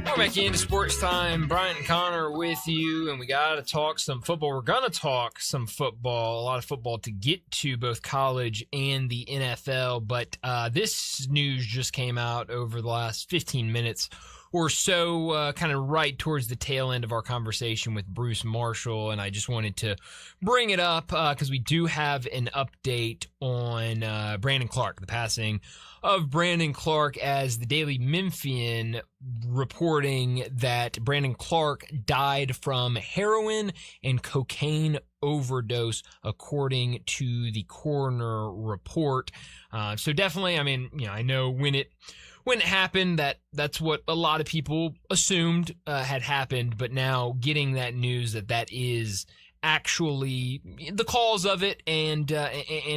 We're back into Sports Time. Bryant and Connor with you, and we got to talk some football. We're going to talk some football, a lot of football to get to, both college and the NFL. But this news just came out over the last 15 minutes or so, kind of right towards the tail end of our conversation with Bruce Marshall. And I just wanted to bring it up because we do have an update on Brandon Clark, the passing of Brandon Clark, as the Daily Memphian reporting that Brandon Clark died from heroin and cocaine overdose, according to the coroner report. So definitely, I mean, you know, I know when it happened, that's what a lot of people assumed had happened, but now getting that news that is actually the cause of it and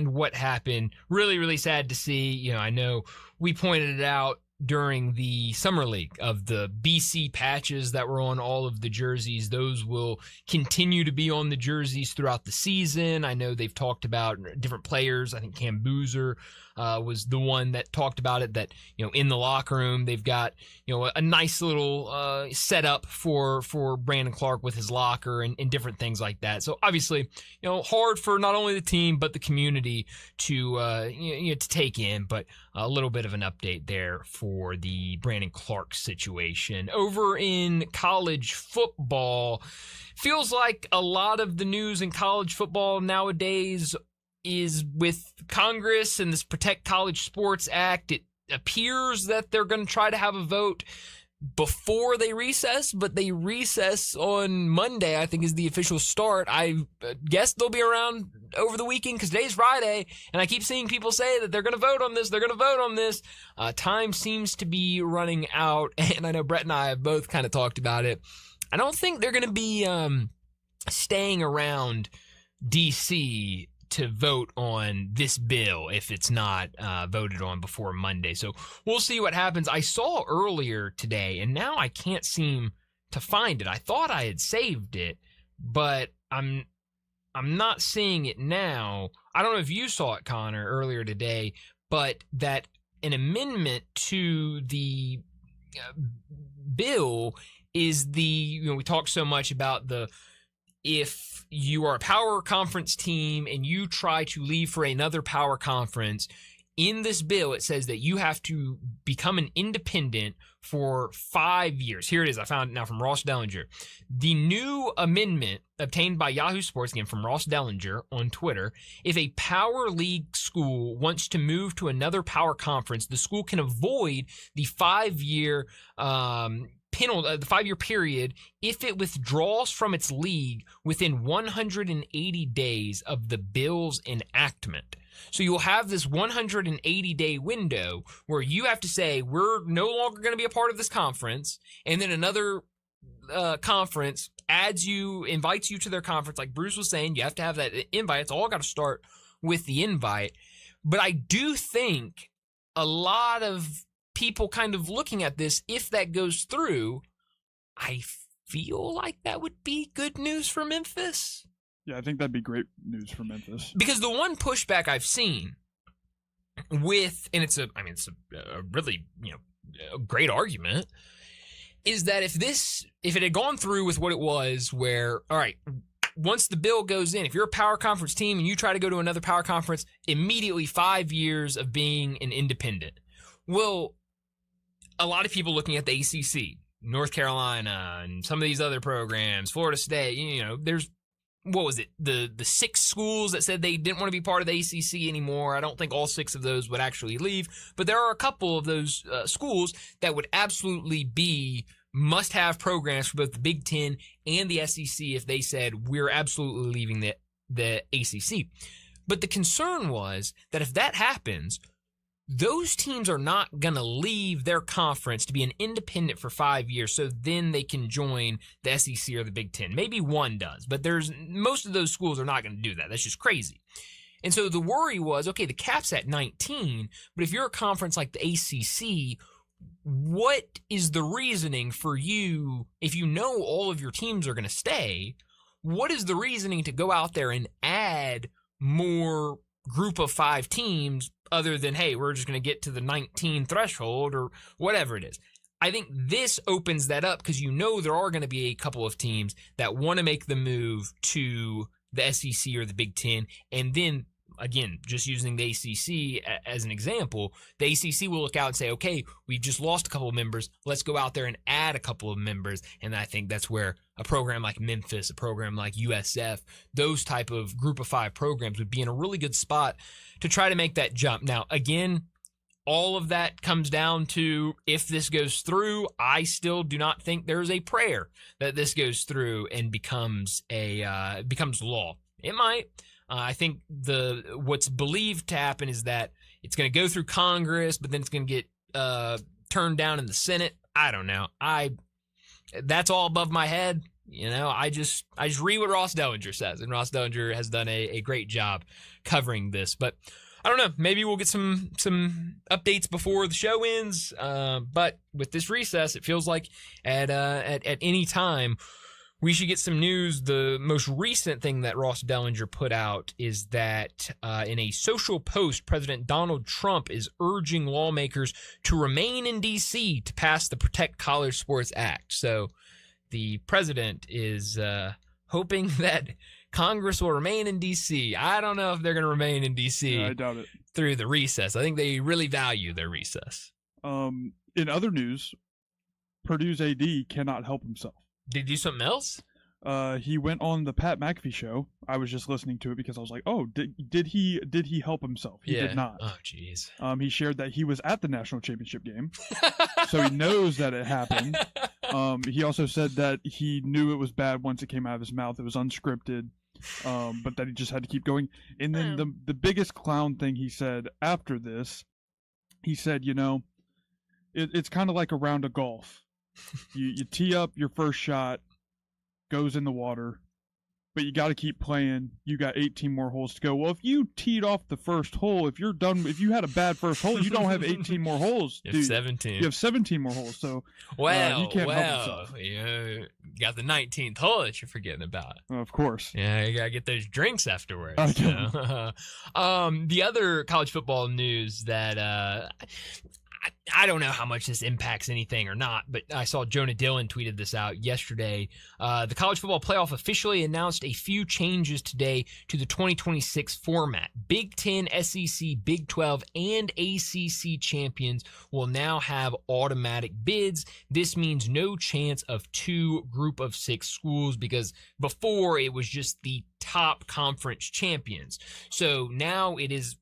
what happened, really, really sad to see. You know, I know we pointed it out during the Summer League of the BC patches that were on all of the jerseys. Those will continue to be on the jerseys throughout the season. I know they've talked about different players. I think Cam Boozer was the one that talked about it, that, you know, in the locker room, they've got, you know, a nice little setup for Brandon Clark with his locker and different things like that. So obviously, you know, hard for not only the team, but the community to to take in, but a little bit of an update there for the Brandon Clark situation. Over in college football, feels like a lot of the news in college football nowadays is with Congress and this Protect College Sports Act. It appears that they're going to try to have a vote before they recess, but they recess on Monday, I think, is the official start. I guess they'll be around over the weekend because today's Friday, and I keep seeing people say that they're going to vote on this, time seems to be running out, and I know Brett and I have both kind of talked about it. I don't think they're going to be staying around D.C. to vote on this bill if it's not voted on before Monday. So we'll see what happens. I saw earlier today, and now I can't seem to find it. I thought I had saved it, but I'm not seeing it now. I don't know if you saw it, Connor, earlier today, but that an amendment to the bill is we talk so much about if you are a power conference team and you try to leave for another power conference, in this bill, it says that you have to become an independent for 5 years. Here it is. I found it now from Ross Dellinger. The new amendment obtained by Yahoo Sports, again from Ross Dellinger on Twitter, if a power league school wants to move to another power conference, the school can avoid the 5-year penalty, the 5-year period, if it withdraws from its league within 180 days of the bill's enactment. So you'll have this 180-day window where you have to say, we're no longer going to be a part of this conference, and then another conference invites you to their conference. Like Bruce was saying, you have to have that invite. It's all got to start with the invite. But I do think a lot of people kind of looking at this, if that goes through, I feel like that would be good news for Memphis. Yeah, I think that'd be great news for Memphis. Because the one pushback I've seen and it's a really, a great argument, is that if it had gone through with what it was, where, all right, once the bill goes in, if you're a power conference team and you try to go to another power conference, immediately 5 years of being an independent. Well, a lot of people looking at the ACC, North Carolina, and some of these other programs, Florida State, there's, what was it, the 6 schools that said they didn't want to be part of the ACC anymore. I don't think all 6 of those would actually leave, but there are a couple of those schools that would absolutely be must-have programs for both the Big Ten and the SEC if they said, we're absolutely leaving the ACC. But the concern was that if that happens, those teams are not going to leave their conference to be an independent for 5 years, so then they can join the SEC or the Big Ten. Maybe one does, but most of those schools are not going to do that. That's just crazy. And so the worry was, okay, the cap's at 19, but if you're a conference like the ACC, what is the reasoning for you, if you know all of your teams are going to stay, what is the reasoning to go out there and add more group of 5 teams other than, hey, we're just going to get to the 19 threshold or whatever it is? I think this opens that up because there are going to be a couple of teams that want to make the move to the SEC or the Big Ten. And then, again, just using the ACC as an example, the ACC will look out and say, okay, we've just lost a couple of members. Let's go out there and add a couple of members. And I think that's where a program like Memphis, a program like USF, those type of group of 5 programs would be in a really good spot to try to make that jump. Now, again, all of that comes down to if this goes through. I still do not think there's a prayer that this goes through and becomes law. It might. I think what's believed to happen is that it's going to go through Congress, but then it's going to get turned down in the Senate. I don't know. That's all above my head. I just read what Ross Dellinger says, and Ross Dellinger has done a great job covering this. But I don't know. Maybe we'll get some updates before the show ends. But with this recess, it feels like at any time we should get some news. The most recent thing that Ross Dellinger put out is that in a social post, President Donald Trump is urging lawmakers to remain in D.C. to pass the Protect College Sports Act. So the president is hoping that Congress will remain in D.C. I don't know if they're going to remain in D.C. Yeah, I doubt it. Through the recess. I think they really value their recess. In other news, Purdue's AD cannot help himself. Did he do something else? He went on the Pat McAfee show. I was just listening to it because I was like, oh, did he help himself? He did not. Oh, jeez. He shared that he was at the national championship game, so he knows that it happened. He also said that he knew it was bad once it came out of his mouth. It was unscripted, but that he just had to keep going. And then the biggest clown thing he said after this, he said, it's kind of like a round of golf. You tee up, your first shot goes in the water, but you got to keep playing. You got 18 more holes to go. Well, if you teed off the first hole, if you had a bad first hole, you don't have 18 more holes. You have 17. You have 17 more holes. So he can't help himself. You got the 19th hole that you're forgetting about. Of course. Yeah, you gotta get those drinks afterwards. The other college football news that I don't know how much this impacts anything or not, but I saw Jonah Dillon tweeted this out yesterday. The college football playoff officially announced a few changes today to the 2026 format. Big Ten, SEC, Big 12, and ACC champions will now have automatic bids. This means no chance of 2 group of 6 schools, because before it was just the top conference champions. So now it is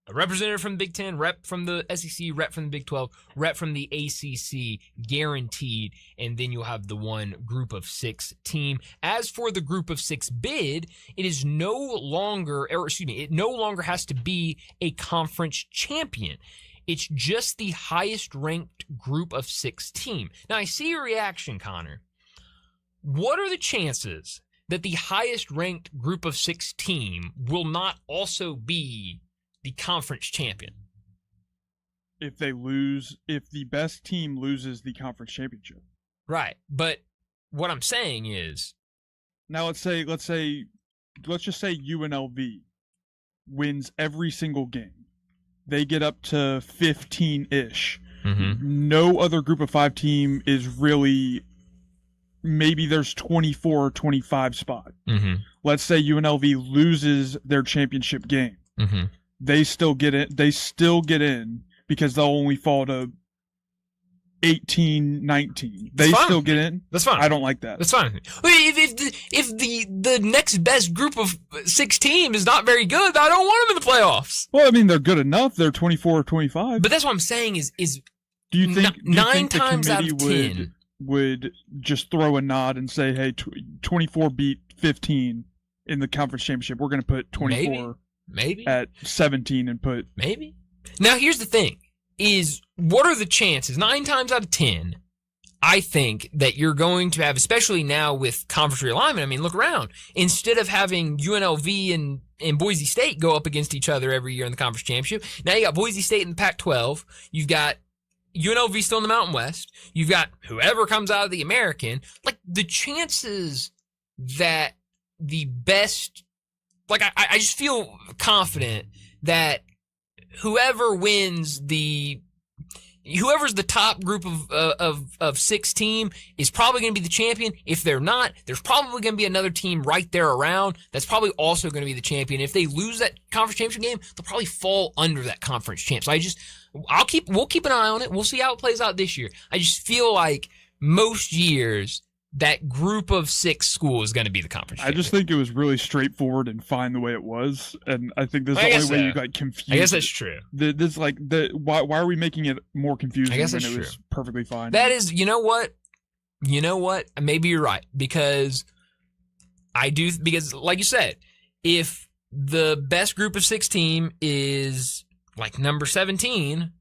a representative from the Big Ten, rep from the SEC, rep from the Big 12, rep from the ACC, guaranteed, and then you'll have the one group of 6 team. As for the group of 6 bid, it no longer has to be a conference champion. It's just the highest ranked group of 6 team. Now, I see your reaction, Connor. What are the chances that the highest ranked group of 6 team will not also be the conference champion? If the best team loses the conference championship. Right. But what I'm saying is, now let's just say UNLV wins every single game. They get up to 15-ish. Mm-hmm. No other group of 5 team is really, maybe there's 24 or 25 spot. Mm-hmm. Let's say UNLV loses their championship game. Mm-hmm. They still get it. They still get in because they'll only fall to 18, 19. They still get in. That's fine. I don't like that. That's fine. If the next best group of 6 team is not very good, I don't want them in the playoffs. Well, I mean, they're good enough. They're 24 or 25. But that's what I'm saying is do you think 9 times out of 10 would just throw a nod and say, hey, 24 beat 15 in the conference championship. We're going to put 24 maybe at 17 and put... Maybe. Now, here's the thing, is what are the chances? 9 times out of 10, I think that you're going to have, especially now with conference realignment, I mean, look around. Instead of having UNLV and Boise State go up against each other every year in the conference championship, now you got Boise State in the Pac-12. You've got UNLV still in the Mountain West. You've got whoever comes out of the American. Like, the chances that the best... Like, I just feel confident that whoever wins whoever's the top group of 6 team is probably going to be the champion. If they're not, there's probably going to be another team right there around that's probably also going to be the champion. If they lose that conference championship game, they'll probably fall under that conference champ. So we'll keep an eye on it. We'll see how it plays out this year. I just feel like most years that group of 6 school is going to be the conference champion. I just think it was really straightforward and fine the way it was, and I think this is the only way you got confused. I guess that's true. Why are we making it more confusing when it was perfectly fine? That is, you know what? Maybe you're right, because like you said, if the best group of 6 team is like number 17,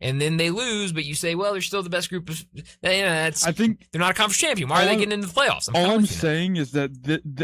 and then they lose, but you say, well, they're still the best group of... I think they're not a conference champion. Why are they getting into the playoffs? All I'm saying is that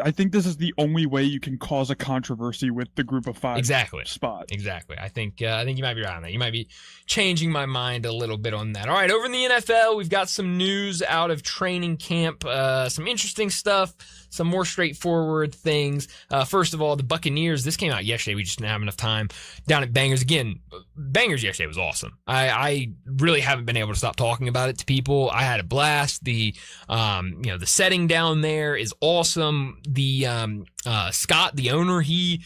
I think this is the only way you can cause a controversy with the group of 5 spot. Exactly. I think you might be right on that. You might be changing my mind a little bit on that. All right, over in the NFL, we've got some news out of training camp, some interesting stuff, some more straightforward things. First of all, the Buccaneers, this came out yesterday. We just didn't have enough time. Down at Bangers. Again, Bangers yesterday was awesome. I really haven't been able to stop talking about it to people. I had a blast. The setting down there is awesome. The Scott, the owner, he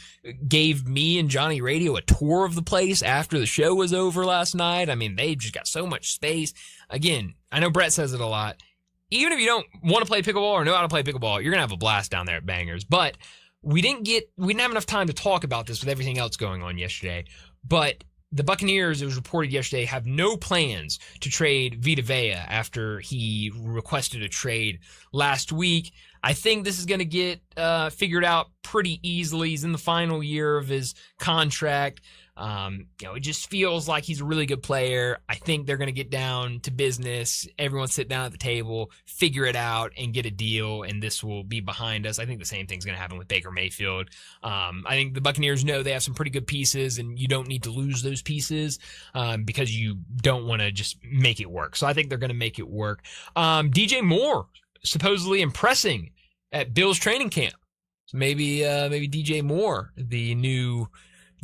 gave me and Johnny Radio a tour of the place after the show was over last night. I mean, they just got so much space. Again, I know Brett says it a lot. Even if you don't want to play pickleball or know how to play pickleball, you're going to have a blast down there at Bangers. But we didn't have enough time to talk about this with everything else going on yesterday. But the Buccaneers, it was reported yesterday, have no plans to trade Vita Vea after he requested a trade last week. I think this is going to get figured out pretty easily. He's in the final year of his contract. It just feels like he's a really good player. I think they're going to get down to business. Everyone sit down at the table, figure it out, and get a deal, and this will be behind us. I think the same thing's going to happen with Baker Mayfield. I think the Buccaneers know they have some pretty good pieces, and you don't need to lose those pieces because you don't want to just make it work. So I think they're going to make it work. DJ Moore supposedly impressing at Bills training camp. So maybe DJ Moore, the new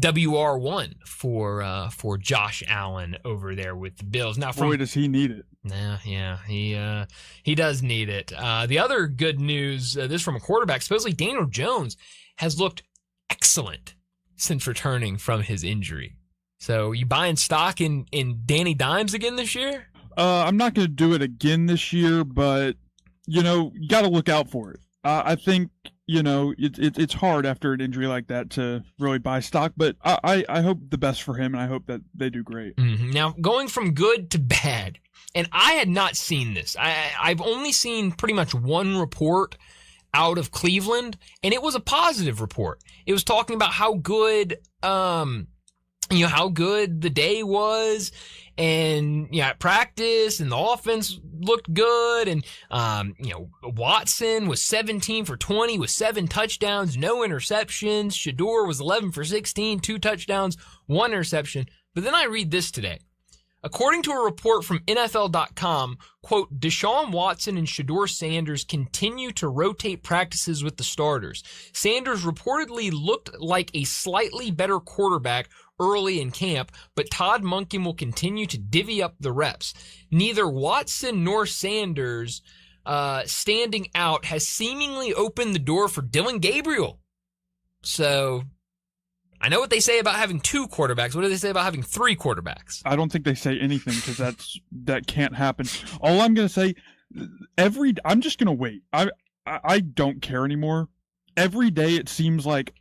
WR1 for Josh Allen over there with the Bills. Now, boy, does he need it. Yeah, he does need it. The other good news, this from a quarterback, supposedly Daniel Jones has looked excellent since returning from his injury. So you buying stock in Danny Dimes again this year? I'm not going to do it again this year, but you got to look out for it. I think it's hard after an injury like that to really buy stock, but I hope the best for him, and I hope that they do great. Mm-hmm. Now, going from good to bad, and I had not seen this. I've only seen pretty much one report out of Cleveland, and it was a positive report. It was talking about how good, how good the day was, and at practice, and the offense looked good, and Watson was 17 for 20 with 7 touchdowns, no interceptions. Shedeur was 11 for 16, 2 touchdowns, 1 interception. But then I read this today. According to a report from NFL.com, quote, Deshaun Watson and Shedeur Sanders continue to rotate practices with the starters. Sanders reportedly looked like a slightly better quarterback early in camp, but Todd Monken will continue to divvy up the reps. Neither Watson nor Sanders standing out has seemingly opened the door for Dylan Gabriel. So I know what they say about having 2 quarterbacks. What do they say about having 3 quarterbacks? I don't think they say anything because that can't happen. All I'm going to say, I'm just going to wait. I don't care anymore. Every day it seems like,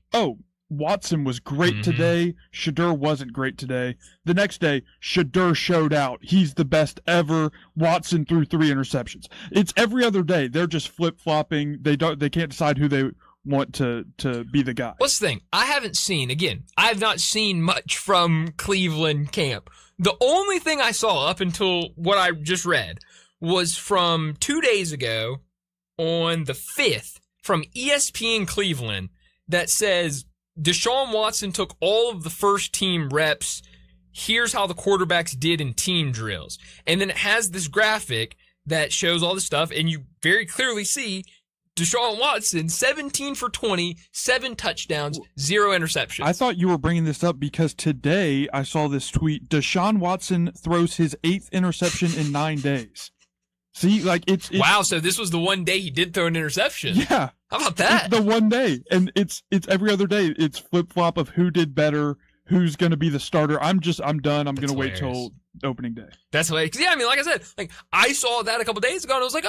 Watson was great today. Shedeur wasn't great today. The next day, Shedeur showed out. He's the best ever. Watson threw 3 interceptions. It's every other day. They're just flip-flopping. They can't decide who they want to be the guy. What's the thing? I've not seen much from Cleveland camp. The only thing I saw up until what I just read was from 2 days ago on the 5th from ESPN Cleveland that says Deshaun Watson took all of the first team reps. Here's how the quarterbacks did in team drills. And then it has this graphic that shows all the stuff, and you very clearly see Deshaun Watson, 17 for 20, 7 touchdowns, 0 interceptions. I thought you were bringing this up because today I saw this tweet. Deshaun Watson throws his 8th interception in 9 days. See, it's wow. So this was the one day he did throw an interception. Yeah. How about that? It's the one day, and it's every other day. It's flip flop of who did better, who's going to be the starter. I'm done. I'm going to wait till opening day. That's hilarious. Yeah, like I said, I saw that a couple days ago, and I was like,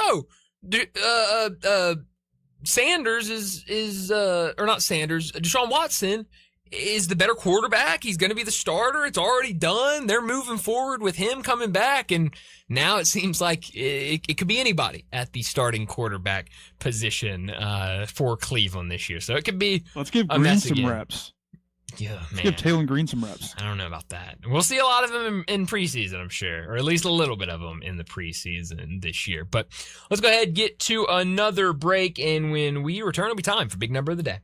Sanders or not Sanders, Deshaun Watson is the better quarterback. He's going to be the starter. It's already done. They're moving forward with him coming back, and now it seems like it could be anybody at the starting quarterback position for Cleveland this year. So it could be. Let's give Green some reps. Yeah, man. Let's give Taylor Green some reps. I don't know about that. We'll see a lot of them in preseason, I'm sure, or at least a little bit of them in the preseason this year. But let's go ahead and get to another break, and when we return, it'll be time for Big Number of the Day.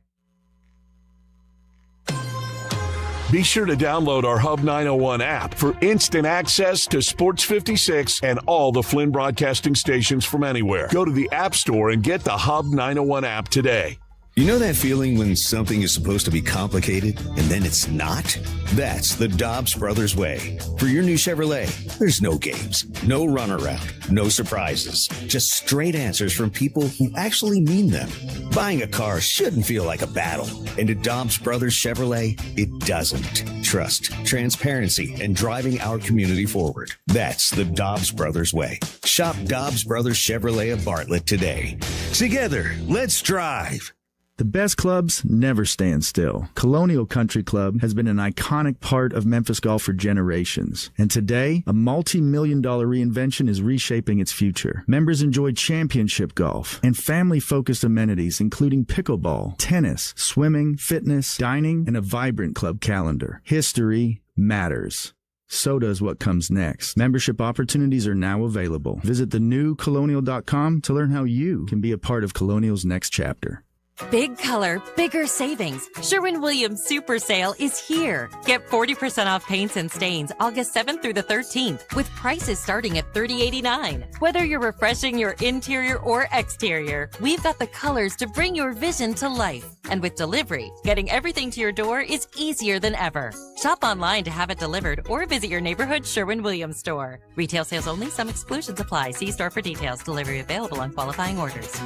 Be sure to download our Hub 901 app for instant access to Sports 56 and all the Flynn broadcasting stations from anywhere. Go to the App Store and get the Hub 901 app today. You know that feeling when something is supposed to be complicated and then it's not? That's the Dobbs Brothers way. For your new Chevrolet, there's no games, no runaround, no surprises, just straight answers from people who actually mean them. Buying a car shouldn't feel like a battle, and at Dobbs Brothers Chevrolet, it doesn't. Trust, transparency, and driving our community forward. That's the Dobbs Brothers way. Shop Dobbs Brothers Chevrolet of Bartlett today. Together, let's drive. The best clubs never stand still. Colonial Country Club has been an iconic part of Memphis golf for generations. And today, a multi-million-dollar reinvention is reshaping its future. Members enjoy championship golf and family-focused amenities including pickleball, tennis, swimming, fitness, dining, and a vibrant club calendar. History matters. So does what comes next. Membership opportunities are now available. Visit thenewcolonial.com to learn how you can be a part of Colonial's next chapter. Big color, bigger savings. Sherwin-Williams Super Sale is here. Get 40% off paints and stains August 7th through the 13th with prices starting at $30.89. Whether you're refreshing your interior or exterior, we've got the colors to bring your vision to life. And with delivery, getting everything to your door is easier than ever. Shop online to have it delivered or visit your neighborhood Sherwin-Williams store. Retail sales only. Some exclusions apply. See store for details. Delivery available on qualifying orders.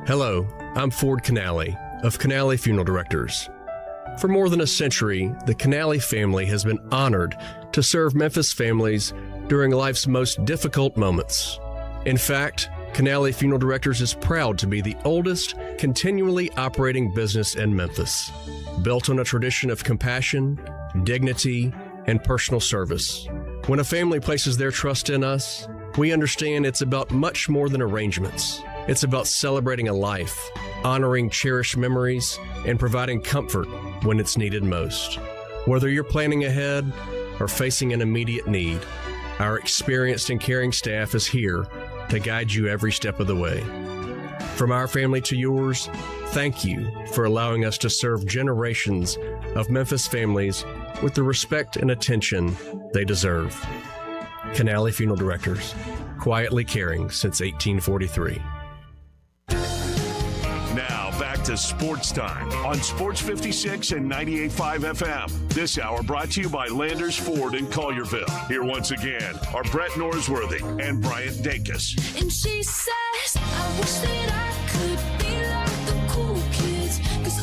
Hello, I'm Ford Canale of Canale Funeral Directors. For more than a century, the Canale family has been honored to serve Memphis families during life's most difficult moments. In fact, Canale Funeral Directors is proud to be the oldest continually operating business in Memphis, built on a tradition of compassion, dignity, and personal service. When a family places their trust in us, we understand it's about much more than arrangements. It's about celebrating a life, honoring cherished memories, and providing comfort when it's needed most. Whether you're planning ahead or facing an immediate need, our experienced and caring staff is here to guide you every step of the way. From our family to yours, thank you for allowing us to serve generations of Memphis families with the respect and attention they deserve. Canale Funeral Directors, quietly caring since 1843. Now back to Sports Time on Sports 56 and 98.5 FM. This hour brought to you by Landers Ford in Collierville. Here once again are Brett Norsworthy and Bryant Dacus. And she says, I wish that I could be like the cool kids, 'cause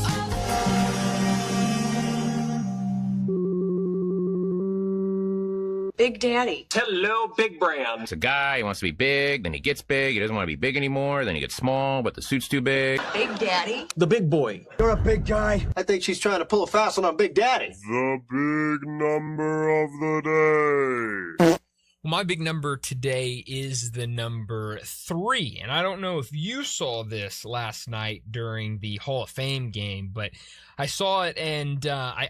Big Daddy. Hello, Big Brown. It's a guy, he wants to be big, then he gets big, he doesn't want to be big anymore, then he gets small, but the suit's too big. Big Daddy. The big boy. You're a big guy. I think she's trying to pull a fast one on Big Daddy. The big number of the day. Well, my big number today is the number 3. And I don't know if you saw this last night during the Hall of Fame game, but I saw it, and I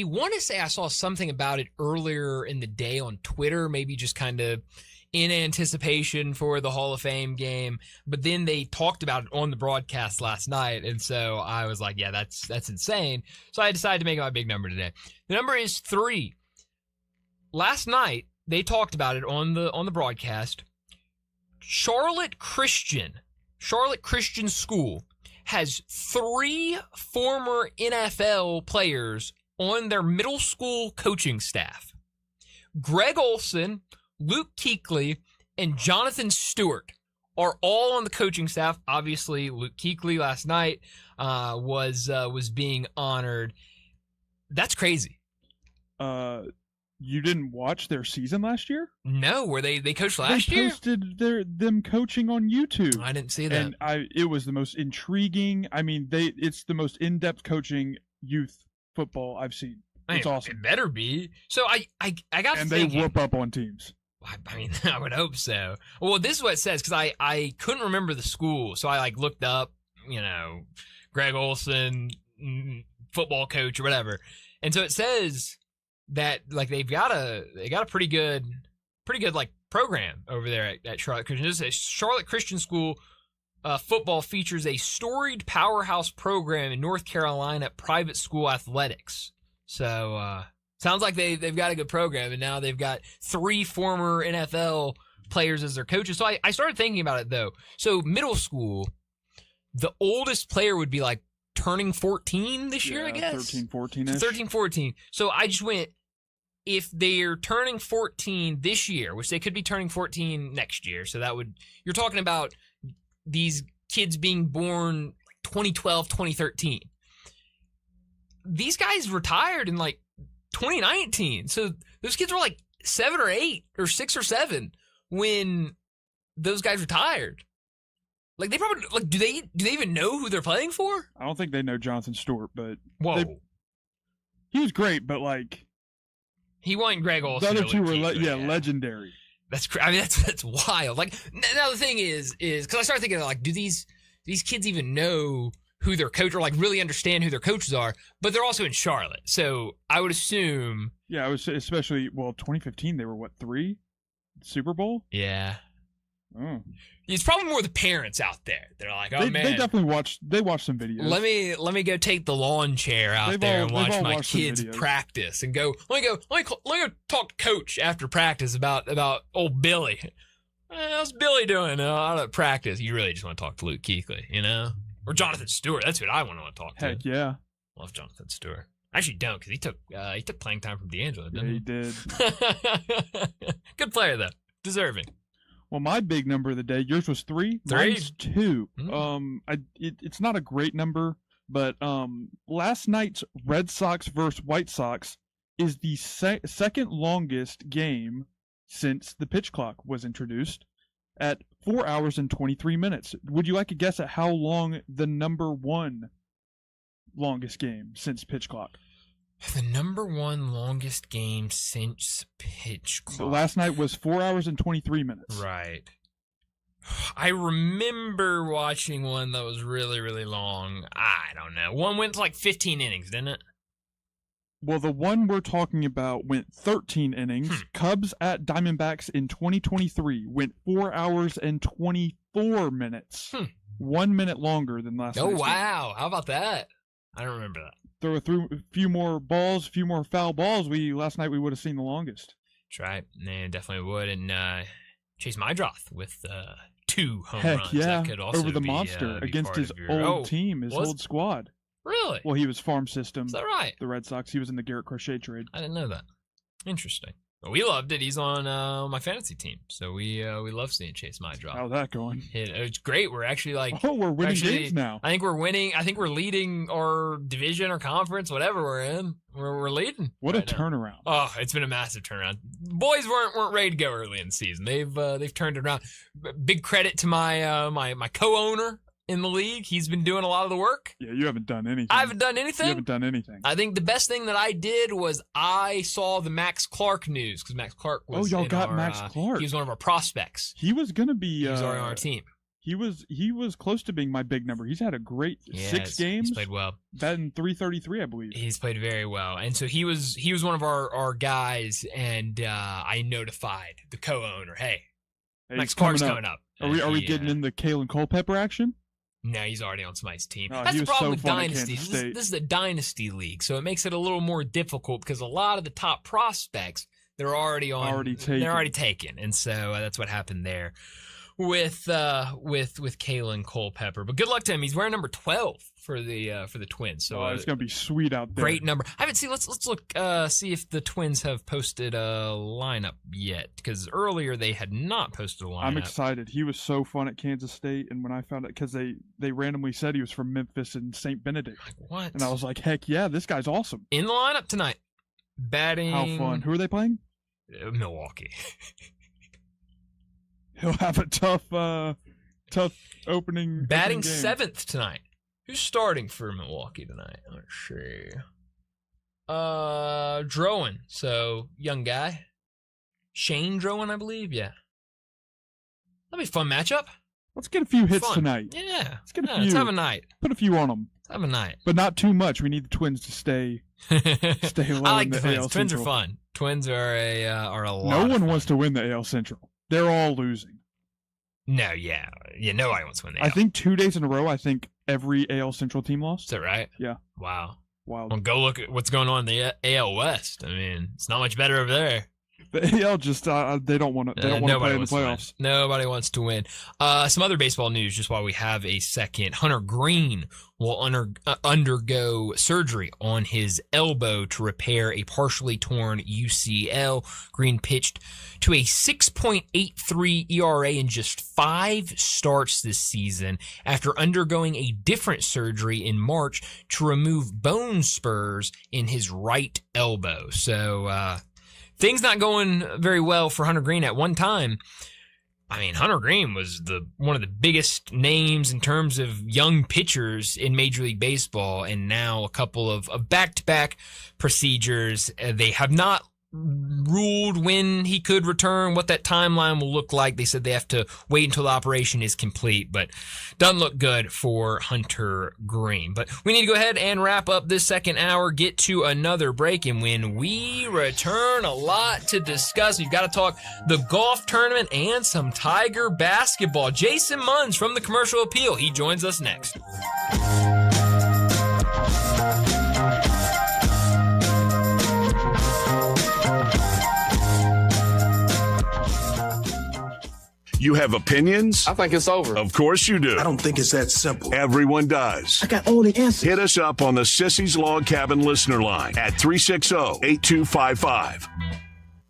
want to say I saw something about it earlier in the day on Twitter, maybe just kind of in anticipation for the Hall of Fame game. But then they talked about it on the broadcast last night, and so I was like, yeah, that's insane. So I decided to make it my big number today. The number is 3. Last night, they talked about it on the broadcast. Charlotte Christian School has 3 former NFL players on their middle school coaching staff. Greg Olson, Luke Kuechly, and Jonathan Stewart are all on the coaching staff. Obviously, Luke Kuechly last night was being honored. That's crazy. You didn't watch their season last year? No, were they coached last year? They posted them coaching on YouTube. I didn't see that. And it was the most intriguing. I mean, it's the most in-depth coaching youth football I've seen. It's awesome. It better be. So I got and thinking. They whoop up on teams. I mean, I would hope so. Well, this is what it says, because I couldn't remember the school, so I looked up, Greg Olson, football coach or whatever, and so it says that they got a pretty good program over there at Charlotte Christian. This is Charlotte Christian School. Football features a storied powerhouse program in North Carolina private school athletics. So sounds like they've got a good program, and now they've got 3 former NFL players as their coaches. So I started thinking about it, though. So middle school, the oldest player would be turning 14 this year, I guess. 13, 14-ish. 13, 14. So I just went, if they're turning 14 this year, which they could be turning 14 next year, so you're talking about these kids being born 2012, 2013. These guys retired in 2019. So those kids were 7 or 8 or 6 or 7 when those guys retired. Like they probably do they even know who they're playing for? I don't think they know Jonathan Stewart, but whoa, he was great. But like he won Greg Olsen. The other two were legendary. That's that's wild. Like now the thing is because I started thinking like, do these kids even know who their coach or like really understand who their coaches are? But they're also in Charlotte, so I would assume. Yeah, I was especially 2015. They were 3 Super Bowl. Yeah. Oh. It's probably more the parents out there. They're like, oh man, they definitely watch some videos. Let me go take the lawn chair out there and watch my kids practice and go. Let me go talk to coach after practice about old Billy. How's Billy doing out at practice? You really just want to talk to Luke Kuechly, or Jonathan Stewart. That's what I want to talk to. Heck yeah, love Jonathan Stewart. I actually don't because he took playing time from D'Angelo. Didn't he did. Good player though, deserving. Well, my big number of the day, yours was 3. Mine's 2. It's not a great number, but last night's Red Sox versus White Sox is the second longest game since the pitch clock was introduced at 4 hours and 23 minutes. Would you like a guess at how long the number 1 longest game since pitch clock? The number 1 longest game since pitch clock. So last night was 4 hours and 23 minutes. Right. I remember watching one that was really, really long. I don't know. One went to like 15 innings, didn't it? Well, the one we're talking about went 13 innings. Cubs at Diamondbacks in 2023 went 4 hours and 24 minutes. 1 minute longer than last night. Oh, wow. How about that? I don't remember that. Throw a few more balls, a few more foul balls. Last night we would have seen the longest. That's right. Yeah, definitely would. And Chase Mydroth with 2 home runs. Heck yeah, that could also over the be, monster be against his old team, his old squad. Really? Well, he was farm system. Is that right? The Red Sox. He was in the Garrett Crochet trade. I didn't know that. Interesting. But we loved it. He's on my fantasy team, so we love seeing Chase Mydroth. How's that going? It's great. We're actually we're winning games now. I think we're winning. I think we're leading our division or conference, whatever we're in. We're leading. What right a turnaround! Oh, it's been a massive turnaround. Boys weren't ready to go early in the season. They've turned it around. Big credit to my my co-owner in the league. He's been doing a lot of the work. Yeah, you haven't done anything. I haven't done anything? You haven't done anything. I think the best thing that I did was I saw the Max Clark news because Max Clark was y'all got Max Clark. He was one of our prospects. He was going to be he was already on our team. He was close to being my big number. He's had a great 6 games. He's played well. Batting .333, I believe. He's played very well. And so he was one of our guys, and I notified the co-owner, hey Max Clark's coming up. Are we getting in the Kalen Culpepper action? No, he's already on somebody's team. Oh, that's the problem with Dynasty. This is a Dynasty league, so it makes it a little more difficult because a lot of the top prospects, they're already taken. And so that's what happened there with Kalen Culpepper. But good luck to him. He's wearing number 12 for the Twins. So it's gonna be sweet out there. Great number. I haven't seen. Let's look see if the Twins have posted a lineup yet, because earlier they had not posted a lineup. I'm excited. He was so fun at Kansas State, and when I found out, because they randomly said he was from Memphis and St. Benedict. What? And I was like, heck yeah, this guy's awesome. In the lineup tonight, batting. How fun. Who are they playing? Milwaukee. He'll have a tough opening. Batting game. 7th tonight. Who's starting for Milwaukee tonight? Let's see. Drowan. So, young guy. Shane Drowan, I believe. Yeah. That'll be a fun matchup. Let's get a few hits tonight. Yeah. Let's get a few. Let's have a night. Put a few on them. Let's have a night. But not too much. We need the Twins to stay low. I like the Twins. AL Twins Central. are fun. Twins are a lot. No one wants to win the AL Central. They're all losing. No, yeah. Nobody wants to win the AL. I think 2 days in a row, every AL Central team lost. Is that right? Yeah. Wow. Wild. Well, go look at what's going on in the AL West. I mean, it's not much better over there. The AL just they don't want to play in the playoffs. Nobody wants to win. Some other baseball news, just while we have a second. Hunter Green will undergo surgery on his elbow to repair a partially torn UCL. Green pitched to a 6.83 ERA in just 5 starts this season after undergoing a different surgery in March to remove bone spurs in his right elbow. So, things not going very well for Hunter Green at one time. I mean, Hunter Green was one of the biggest names in terms of young pitchers in Major League Baseball, and now a couple of back-to-back procedures. They have not ruled when he could return, what that timeline will look like. They said they have to wait until the operation is complete, but doesn't look good for Hunter Green. But we need to go ahead and wrap up this second hour, get to another break, and when we return, a lot to discuss. We've got to talk the golf tournament and some Tiger basketball. Jason Munns from the Commercial Appeal, he joins us next. You have opinions? I think it's over. Of course you do. I don't think it's that simple. Everyone does. I got all the answers. Hit us up on the Sissy's Log Cabin listener line at 360-8255.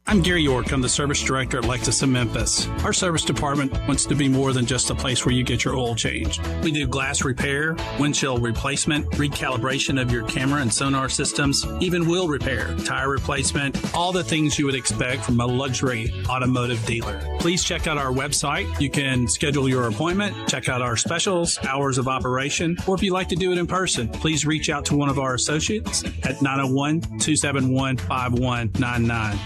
I'm Gary York. I'm the service director at Lexus in Memphis. Our service department wants to be more than just a place where you get your oil changed. We do glass repair, windshield replacement, recalibration of your camera and sonar systems, even wheel repair, tire replacement, all the things you would expect from a luxury automotive dealer. Please check out our website. You can schedule your appointment, check out our specials, hours of operation, or if you'd like to do it in person, please reach out to one of our associates at 901-271-5199.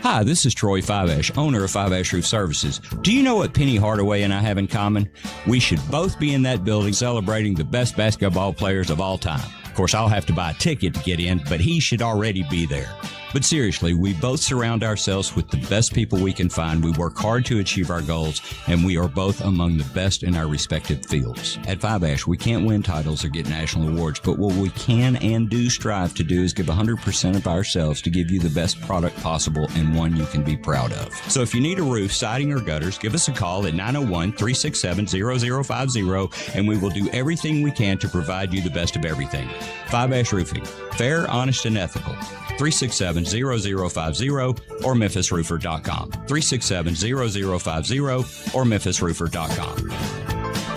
Hi, this is Troy Fiveash, owner of Fiveash Roof Services. Do you know what Penny Hardaway and I have in common? We should both be in that building celebrating the best basketball players of all time. Of course, I'll have to buy a ticket to get in, but he should already be there. But seriously, we both surround ourselves with the best people we can find. We work hard to achieve our goals, and we are both among the best in our respective fields. At Fiveash, we can't win titles or get national awards, but what we can and do strive to do is give 100% of ourselves to give you the best product possible and one you can be proud of. So if you need a roof, siding, or gutters, give us a call at 901-367-0050, and we will do everything we can to provide you the best of everything. Fiveash Roofing. Fair, honest, and ethical. 367-0050 or memphisroofer.com. 367-0050 or memphisroofer.com.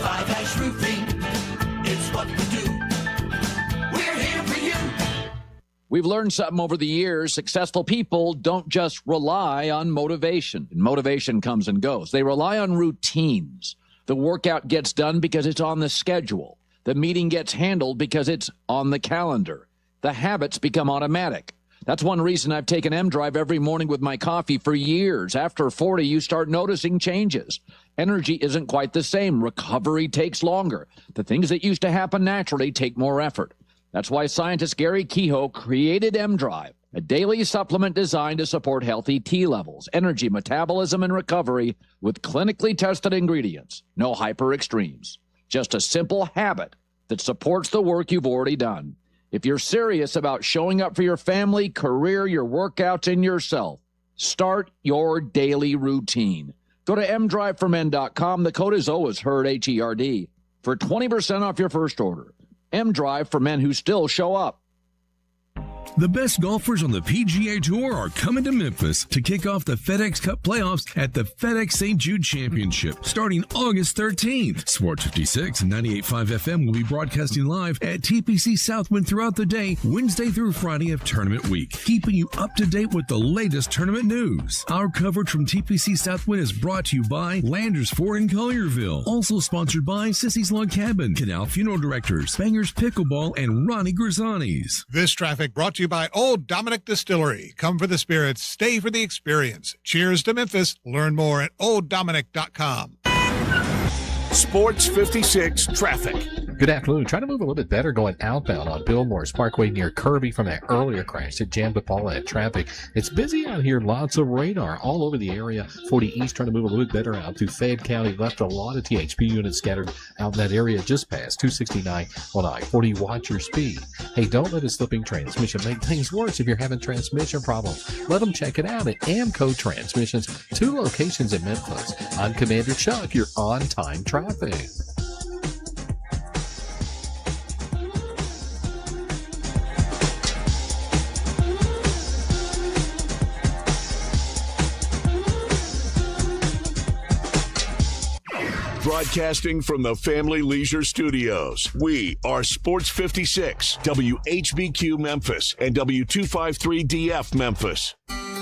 Fiveash Roofing, it's what we do. We're here for you. We've learned something over the years. Successful people don't just rely on motivation. Motivation comes and goes. They rely on routines. The workout gets done because it's on the schedule. The meeting gets handled because it's on the calendar. The habits become automatic. That's one reason I've taken M-Drive every morning with my coffee for years. After 40, you start noticing changes. Energy isn't quite the same. Recovery takes longer. The things that used to happen naturally take more effort. That's why scientist Gary Kehoe created M-Drive, a daily supplement designed to support healthy T levels, energy, metabolism, and recovery with clinically tested ingredients. No hyper extremes. Just a simple habit that supports the work you've already done. If you're serious about showing up for your family, career, your workouts, and yourself, start your daily routine. Go to mdriveformen.com. The code is always HERD, H-E-R-D, for 20% off your first order. M-Drive for men who still show up. The best golfers on the PGA Tour are coming to Memphis to kick off the FedEx Cup playoffs at the FedEx St. Jude Championship starting August 13th. Sports 56 and 98.5 FM will be broadcasting live at TPC Southwind throughout the day, Wednesday through Friday of tournament week, keeping you up to date with the latest tournament news. Our coverage from TPC Southwind is brought to you by Landers Ford in Collierville, also sponsored by Sissy's Log Cabin, Canal Funeral Directors, Bangers Pickleball, and Ronnie Grisani's. This traffic brought to you by Old Dominick Distillery. Come for the spirits, stay for the experience. Cheers to Memphis. Learn more at olddominick.com. Sports 56 traffic. Good afternoon. Trying to move a little bit better going outbound on Bill Morris Parkway near Kirby from that earlier crash that jammed up all that traffic. It's busy out here. Lots of radar all over the area. 40 East trying to move a little bit better out through Fayette County. Left a lot of THP units scattered out in that area just past 269 on I-40. Watch your speed. Hey, don't let a slipping transmission make things worse if you're having transmission problems. Let them check it out at Amco Transmissions. 2 locations in Memphis. I'm Commander Chuck, your on-time traffic. Broadcasting from the Family Leisure Studios, we are Sports 56, WHBQ Memphis, and W253DF Memphis.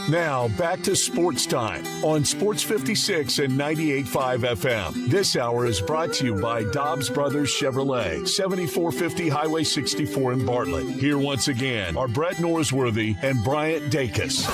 Now, back to Sports Time on Sports 56 and 98.5 FM. This hour is brought to you by Dobbs Brothers Chevrolet, 7450 Highway 64 in Bartlett. Here once again are Brett Norsworthy and Bryant Dacus.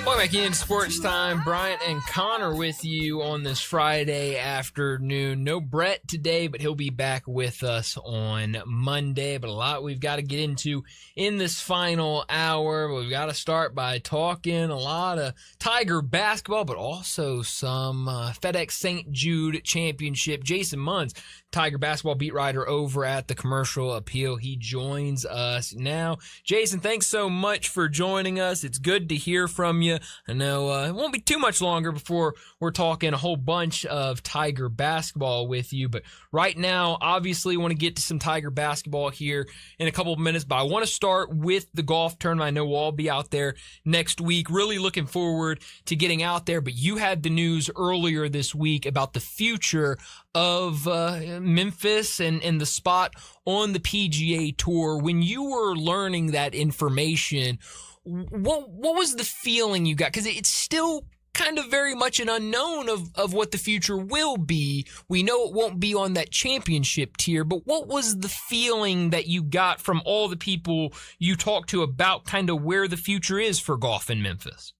Welcome back in Sports Time. Bryant and Connor with you on this Friday afternoon. No Brett today, but he'll be back with us on Monday. But a lot we've got to get into in this final hour. We've got to start by talking a lot of Tiger basketball, but also some FedEx St. Jude Championship. Jason Munns, Tiger basketball beat writer over at the Commercial Appeal. He joins us now. Jason, thanks so much for joining us. It's good to hear from you. I know it won't be too much longer before we're talking a whole bunch of Tiger basketball with you. But right now, obviously, want to get to some Tiger basketball here in a couple of minutes. But I want to start with the golf tournament. I know we'll all be out there next week. Really looking forward to getting out there. But you had the news earlier this week about the future of Memphis and the spot on the PGA Tour. When you were learning that information, what was the feeling you got? Because it's still kind of very much an unknown of what the future will be. We know it won't be on that championship tier, but what was the feeling that you got from all the people you talked to about kind of where the future is for golf in Memphis?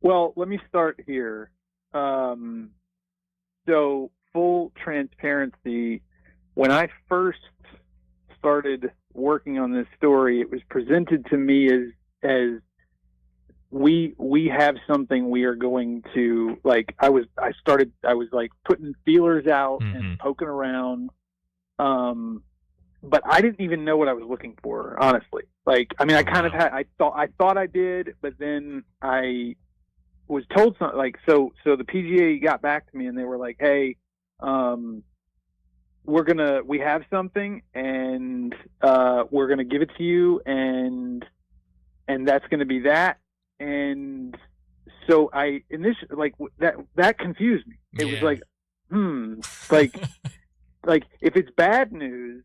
Well, let me start here. So full transparency, when I first started working on this story, it was presented to me as we have something we are going to, like, I was like putting feelers out and poking around, but I didn't even know what I was looking for, honestly. Like, I mean, I thought I did, but then I was told something, like, so the PGA got back to me and they were like, hey, we have something and we're gonna give it to you, and that's gonna be that. And so that confused me. It was like, like if it's bad news,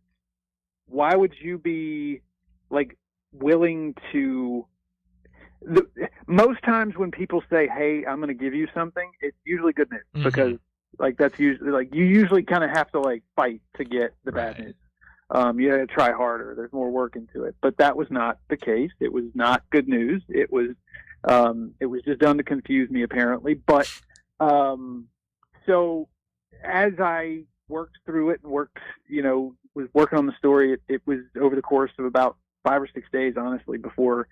why would you be like willing to? Most times when people say, hey, I'm going to give you something, it's usually good news, because like that's usually, like, you usually kind of have to like fight to get the bad news. You got to try harder. There's more work into it, but that was not the case. It was not good news. It was just done to confuse me, apparently. But so as I worked through it and was working on the story, it was over the course of about 5 or 6 days, honestly, before.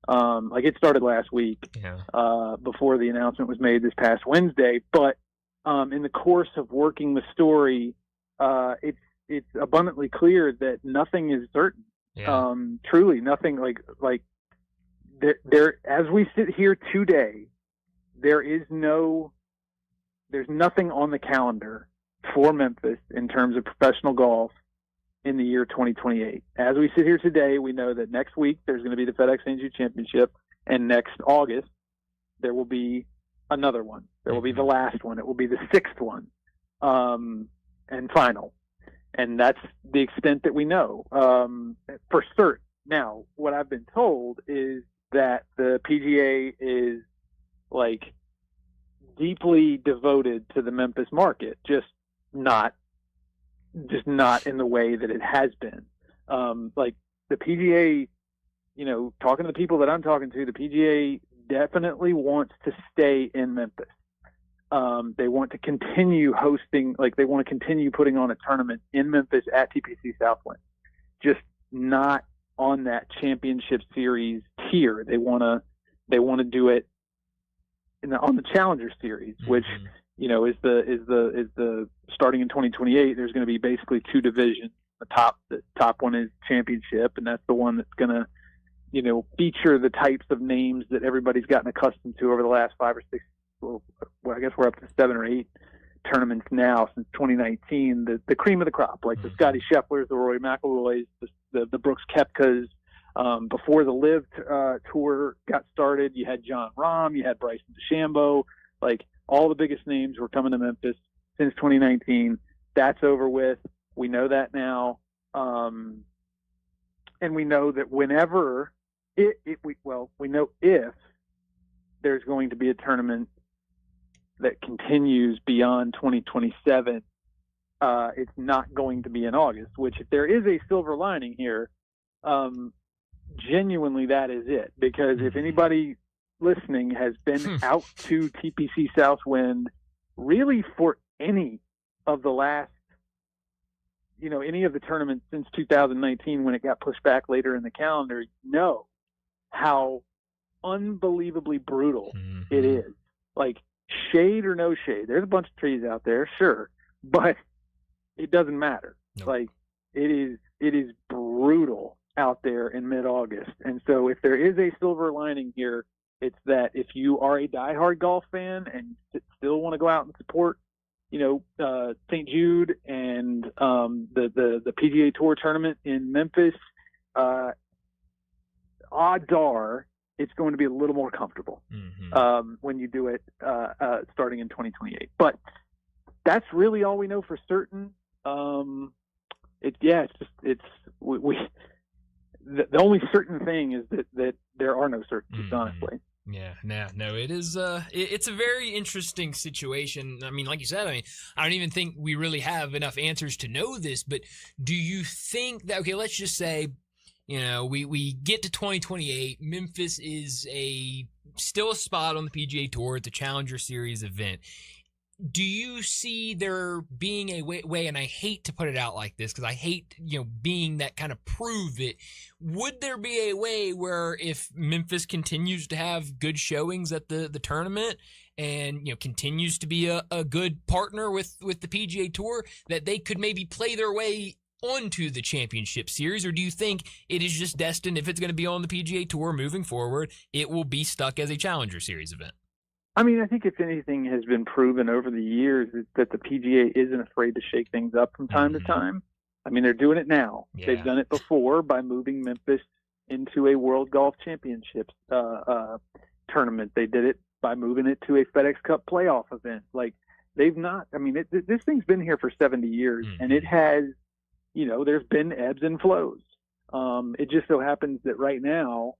Like, it started last week, before the announcement was made this past Wednesday. But in the course of working the story, it's abundantly clear that nothing is certain. Truly, nothing. Like there, as we sit here today, there's nothing on the calendar for Memphis in terms of professional golf in the year 2028. As we sit here today, we know that next week there's going to be the FedEx St. Jude Championship, and next August there will be another one. There will be the last one. It will be the 6th one, and final. And that's the extent that we know for certain. Now, what I've been told is that the PGA is like deeply devoted to the Memphis market, just not in the way that it has been. Like, the PGA, talking to the people that I'm talking to, the PGA definitely wants to stay in Memphis. They want to continue hosting, like, they want to continue putting on a tournament in Memphis at TPC Southwind, just not on that championship series tier. They want to do it on the Challenger Series, which is the starting in 2028. There's going to be basically 2 divisions. The top one is championship, and that's the one that's going to, feature the types of names that everybody's gotten accustomed to over the last 5 or 6. Well, I guess we're up to 7 or 8 tournaments now since 2019. The cream of the crop, like the Scotty Schefflers, the Rory McIlroys, the Brooks Koepkas. Before the Live Tour got started, you had John Rahm, you had Bryson DeChambeau. Like, all the biggest names were coming to Memphis since 2019. That's over with. We know that now. and we know that whenever we know if there's going to be a tournament that continues beyond 2027, it's not going to be in August, which if there is a silver lining here, genuinely that is it. Because if anybody listening has been out to TPC Southwind really for any of the last, any of the tournaments since 2019 when it got pushed back later in the calendar, know how unbelievably brutal it is. Like, shade or no shade, there's a bunch of trees out there, sure, but it doesn't matter. Nope. Like, it is brutal out there in mid-August. And so if there is a silver lining here, it's that if you are a diehard golf fan and still want to go out and support, St. Jude and the PGA Tour tournament in Memphis, odds are it's going to be a little more comfortable when you do it starting in 2028. But that's really all we know for certain. The only certain thing is that there are no certainties, honestly. Yeah, no, it is. It's a very interesting situation. I mean, like you said, I don't even think we really have enough answers to know this. But do you think that? Okay, let's just say, we get to 2028. Memphis is still a spot on the PGA Tour. It's a Challenger Series event. Do you see there being a way, and I hate to put it out like this because I hate, being that kind of prove it. Would there be a way where if Memphis continues to have good showings at the tournament and, continues to be a good partner with the PGA Tour, that they could maybe play their way onto the championship series? Or do you think it is just destined, if it's going to be on the PGA Tour moving forward, it will be stuck as a Challenger Series event? I mean, I think if anything has been proven over the years is that the PGA isn't afraid to shake things up from time to time. I mean, they're doing it now. Yeah. They've done it before by moving Memphis into a World Golf Championships tournament. They did it by moving it to a FedEx Cup playoff event. Like, they've not – I mean, this thing's been here for 70 years, and it has – there's been ebbs and flows. It just so happens that right now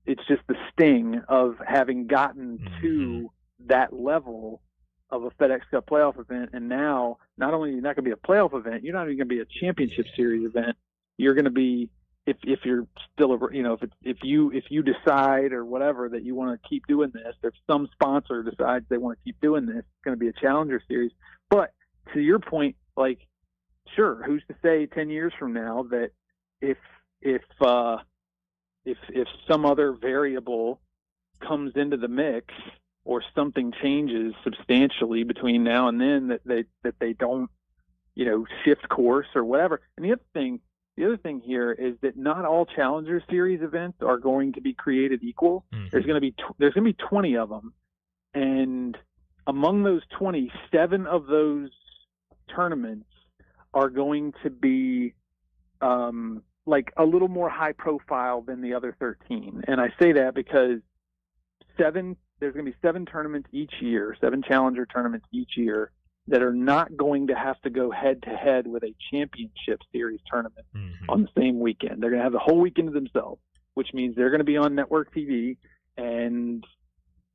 it's just the sting of having gotten to that level of a FedEx Cup playoff event. And now, not only are you not going to be a playoff event, you're not even going to be a championship series event. You're going to be, if you're still, if you decide or whatever that you want to keep doing this, if some sponsor decides they want to keep doing this, it's going to be a Challenger Series. But to your point, like, sure, who's to say 10 years from now that if some other variable comes into the mix or something changes substantially between now and then, that they don't, shift course or whatever. And the other thing here is that not all Challenger Series events are going to be created equal. There's going to be 20 of them, and among those 20, 7 of those tournaments are going to be like a little more high profile than the other 13. And I say that because there's going to be 7 tournaments each year, 7 Challenger tournaments each year that are not going to have to go head to head with a Championship Series tournament on the same weekend. They're going to have the whole weekend to themselves, which means they're going to be on network TV, and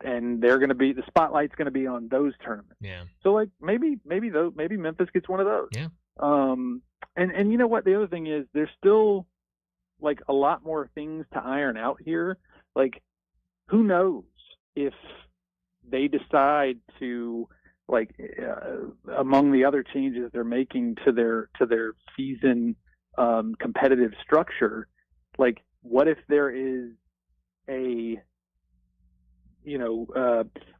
they're going to be, the spotlight's going to be on those tournaments. Yeah. So like maybe Memphis gets one of those. Yeah. And you know what? The other thing is there's still like a lot more things to iron out here. Like, who knows if they decide to, like, among the other changes they're making to their season competitive structure, like, what if there is a,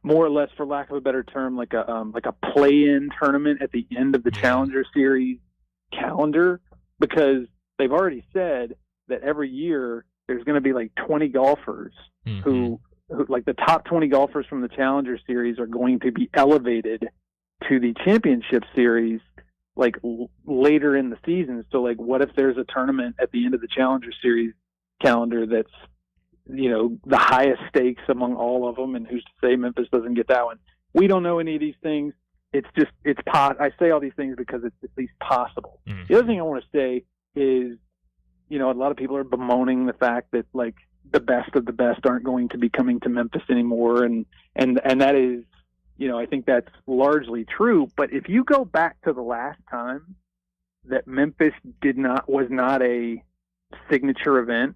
more or less, for lack of a better term, like a play-in tournament at the end of the Challenger Series calendar? Because they've already said that every year there's going to be like 20 golfers who like the top 20 golfers from the Challenger Series are going to be elevated to the Championship Series like later in the season. So like, what if there's a tournament at the end of the Challenger Series calendar that's, the highest stakes among all of them, and who's to say Memphis doesn't get that one? We don't know any of these things. I say all these things because it's at least possible. The other thing I want to say is, a lot of people are bemoaning the fact that like the best of the best aren't going to be coming to Memphis anymore, and that is, I think that's largely true. But if you go back to the last time that Memphis was not a signature event,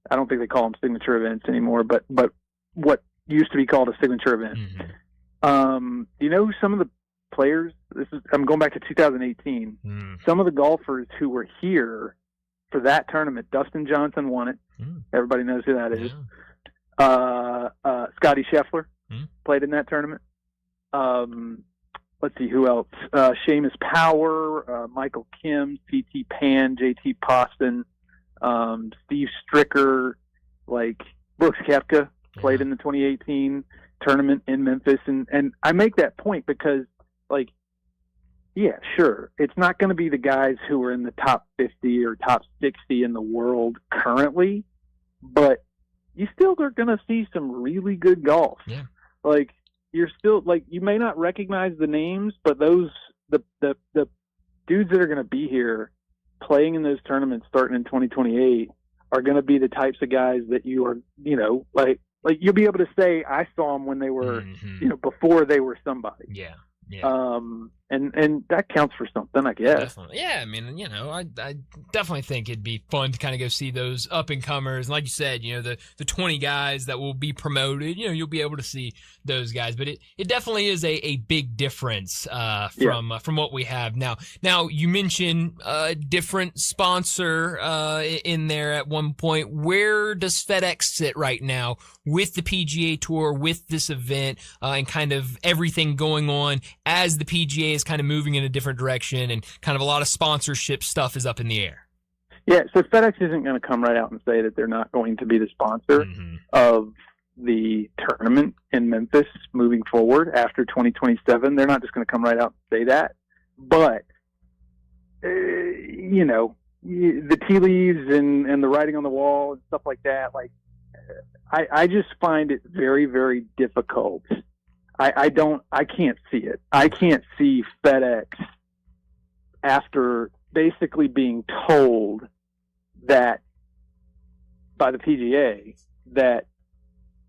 I don't think they call them signature events anymore, but what used to be called a signature event. Some of the players, I'm going back to 2018, some of the golfers who were here for that tournament, Dustin Johnson won it. Everybody knows who that is. Scotty Scheffler played in that tournament. Let's see who else. Seamus Power, Michael Kim, C.T. Pan, J.T. Poston, Steve Stricker, like Brooks Koepka played in the 2018 tournament in Memphis. And I make that point because, like, yeah, sure, it's not going to be the guys who are in the top 50 or top 60 in the world currently, but you still are going to see some really good golf. Yeah. Like, you're still, like, you may not recognize the names, but the dudes that are going to be here playing in those tournaments starting in 2028 are going to be the types of guys that you are, like you'll be able to say, I saw them when they were, before they were somebody. Yeah. And that counts for something, I guess. Definitely. Yeah, I mean, I definitely think it'd be fun to kind of go see those up and comers. And like you said, the 20 guys that will be promoted, you'll be able to see those guys. But it definitely is a big difference from what we have now. Now, you mentioned a different sponsor in there at one point. Where does FedEx sit right now with the PGA Tour, with this event, and kind of everything going on as the PGA is kind of moving in a different direction and kind of a lot of sponsorship stuff is up in the air? Yeah, so FedEx isn't going to come right out and say that they're not going to be the sponsor of the tournament in Memphis moving forward after 2027. They're not just going to come right out and say that. But, the tea leaves and the writing on the wall and stuff like that, like, I just find it very, very difficult. I can't see it. I can't see FedEx, after basically being told that by the PGA that,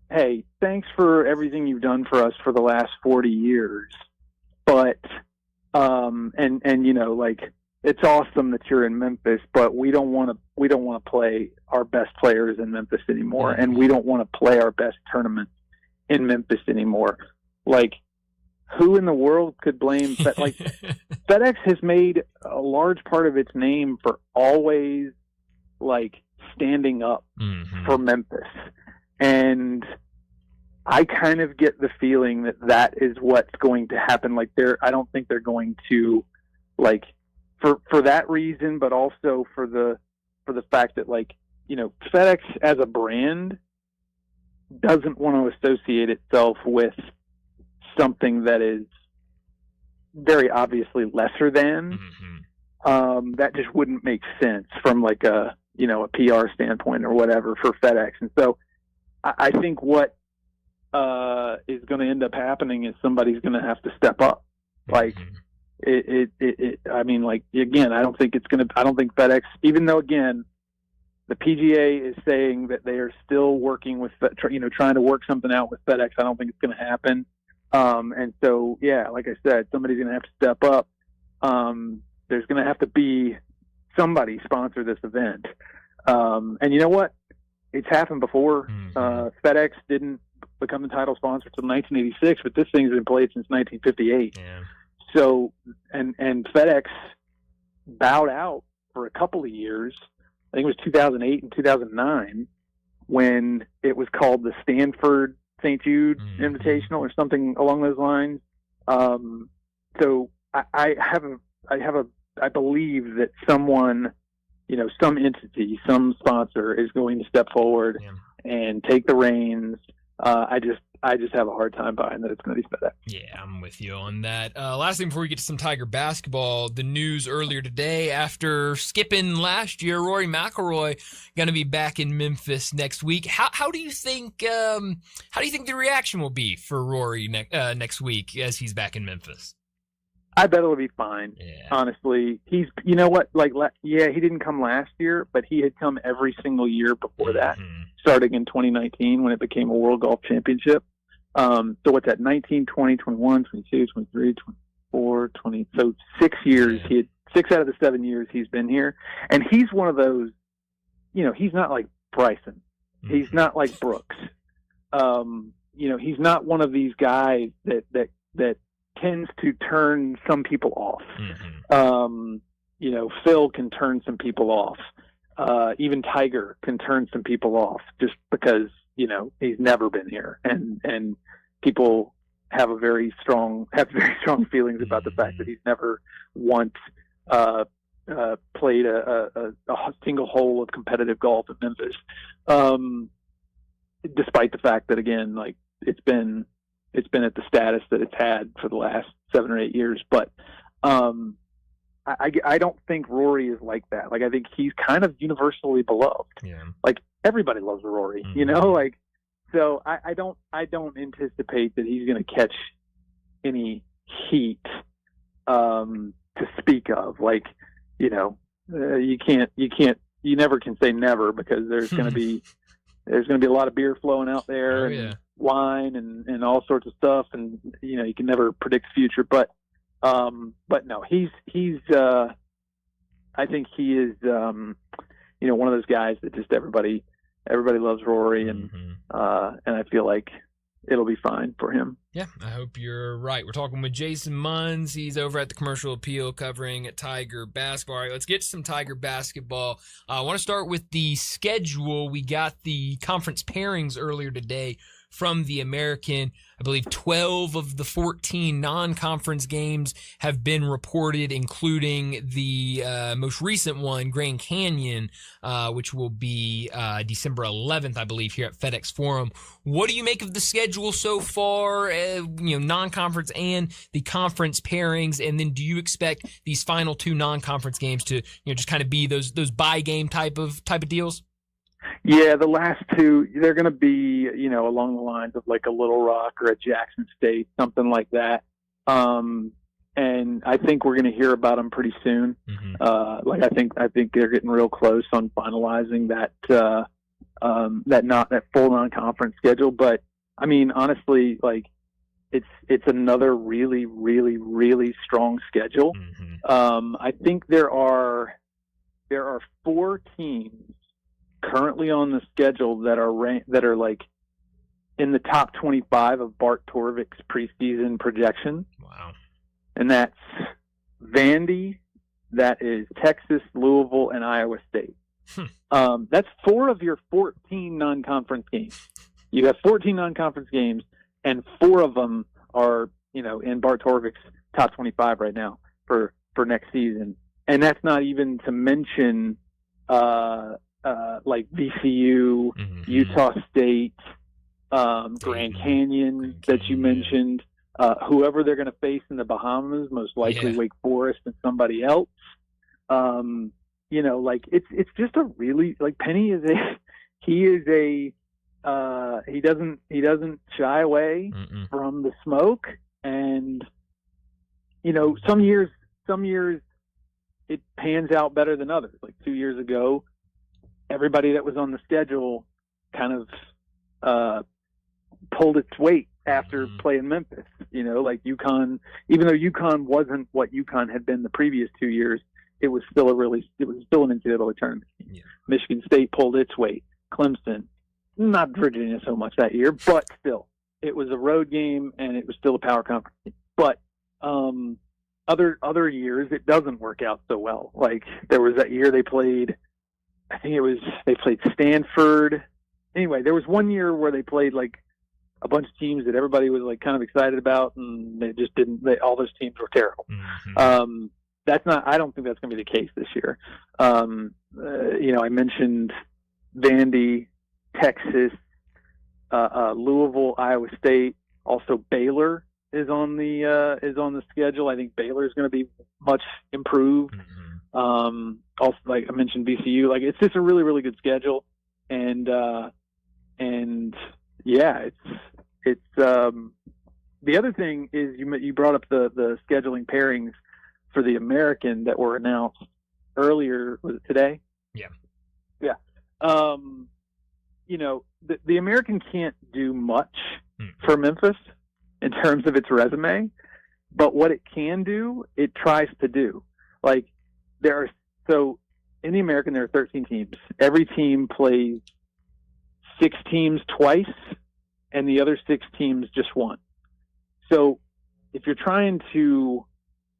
hey, thanks for everything you've done for us for the last 40 years, but like, it's awesome that you're in Memphis, but we don't want to play our best players in Memphis anymore, and we don't want to play our best tournaments in Memphis anymore. Like, who in the world could blame like FedEx has made a large part of its name for always like standing up for Memphis, and I kind of get the feeling that is what's going to happen. Like, I don't think they're going to, like, for that reason, but also for the fact that, like, FedEx as a brand doesn't want to associate itself with something that is very obviously lesser than. That just wouldn't make sense from like a PR standpoint or whatever for FedEx. And so I think what is going to end up happening is somebody's going to have to step up. Like I mean, like, again, I don't think FedEx, even though, again, the PGA is saying that they are still working with, trying to work something out with FedEx, I don't think it's going to happen. And so, yeah, like I said, somebody's going to have to step up. There's going to have to be somebody sponsor this event. And you know what? It's happened before. FedEx didn't become the title sponsor until 1986, but this thing's been played since 1958. Yeah. So, and FedEx bowed out for a couple of years. I think it was 2008 and 2009 when it was called the Stanford St. Jude Invitational or something along those lines. So I believe that someone, some entity, some sponsor is going to step forward and take the reins. I just have a hard time buying that it's going to be FedEx. Yeah, I'm with you on that. Last thing before we get to some Tiger basketball, the news earlier today, after skipping last year, Rory McIlroy going to be back in Memphis next week. How do you think the reaction will be for Rory next week as he's back in Memphis? I bet it'll be fine. Yeah. Honestly, he's, you know what, like, he didn't come last year, but he had come every single year before that, starting in 2019 when it became a World Golf Championship. So what's that, 19, 20, 21, 22, 23, 24, 20, so 6 years. He had 6 out of the 7 years he's been here. And he's one of those, you know, he's not like Bryson. He's not like Brooks. You know, he's not one of these guys that tends to turn some people off. You know, Phil can turn some people off. Even Tiger can turn some people off just because, you know, he's never been here, and people have very strong feelings about the fact that he's never once played a single hole of competitive golf at Memphis. Despite the fact that, again, like, it's been at the status that it's had for the last 7 or 8 years. But I don't think Rory is like that. Like, I think he's kind of universally beloved. Yeah. Like, everybody loves Rory, you know, like, so I don't anticipate that he's going to catch any heat to speak of. Like, you know, you never can say never, because there's going to be a lot of beer flowing out there, and wine and all sorts of stuff, and, you know, you can never predict the future. But no, he's I think he is, you know, one of those guys that just everybody loves Rory, and I feel like it'll be fine for him. Yeah, I hope you're right. We're talking with Jason Munns. He's over at the Commercial Appeal covering Tiger basketball. All right, let's get to some Tiger basketball. I want to start with the schedule. We got the conference pairings earlier today from the American. I believe 12 of the 14 non-conference games have been reported, including the most recent one, Grand Canyon, which will be December 11th, I believe, here at FedEx Forum. What do you make of the schedule so far, you know, non-conference and the conference pairings? And then do you expect these final 2 non-conference games to, you know, just kind of be those bye game type of deals? Yeah, the last 2, they're going to be, you know, along the lines of like a Little Rock or a Jackson State, something like that. And I think we're going to hear about them pretty soon. Like, I think they're getting real close on finalizing that full non-conference schedule. But I mean, honestly, like, it's another really, really, really strong schedule. I think there are 4 teams currently on the schedule that are like in the top 25 of Bart Torvik's preseason projection. Wow. And that's Vandy, that is Texas, Louisville, and Iowa State. That's 4 of your 14 non-conference games. You have 14 non-conference games, and 4 of them are, you know, in Bart Torvik's top 25 right now for next season. And that's not even to mention like VCU, Utah State, Grand Canyon that you mentioned, whoever they're going to face in the Bahamas, most likely Wake Forest and somebody else. You know, like, it's just a really, like, Penny he doesn't shy away from the smoke. And, you know, some years it pans out better than others. Like 2 years ago, everybody that was on the schedule kind of pulled its weight after playing Memphis. You know, like UConn, even though UConn wasn't what UConn had been the previous 2 years, it was still an NCAA tournament. Yeah. Michigan State pulled its weight. Clemson, not Virginia so much that year, but still, it was a road game and it was still a power conference. But other years it doesn't work out so well. Like, there was that year they played Stanford. Anyway, there was one year where they played like a bunch of teams that everybody was like kind of excited about, and they just didn't. All those teams were terrible. I don't think that's going to be the case this year. You know, I mentioned Vandy, Texas, Louisville, Iowa State. Also, Baylor is on the schedule. I think Baylor is going to be much improved. Also, like I mentioned, VCU. Like, it's just a really, really good schedule, and yeah, it's the other thing is you brought up the scheduling pairings for the American that were announced earlier. Was it today? Yeah. Yeah. The American can't do much for Memphis in terms of its resume, but what it can do, it tries to do. Like in the American, there are 13 teams. Every team plays 6 teams twice, and the other 6 teams just one. So if you're trying to,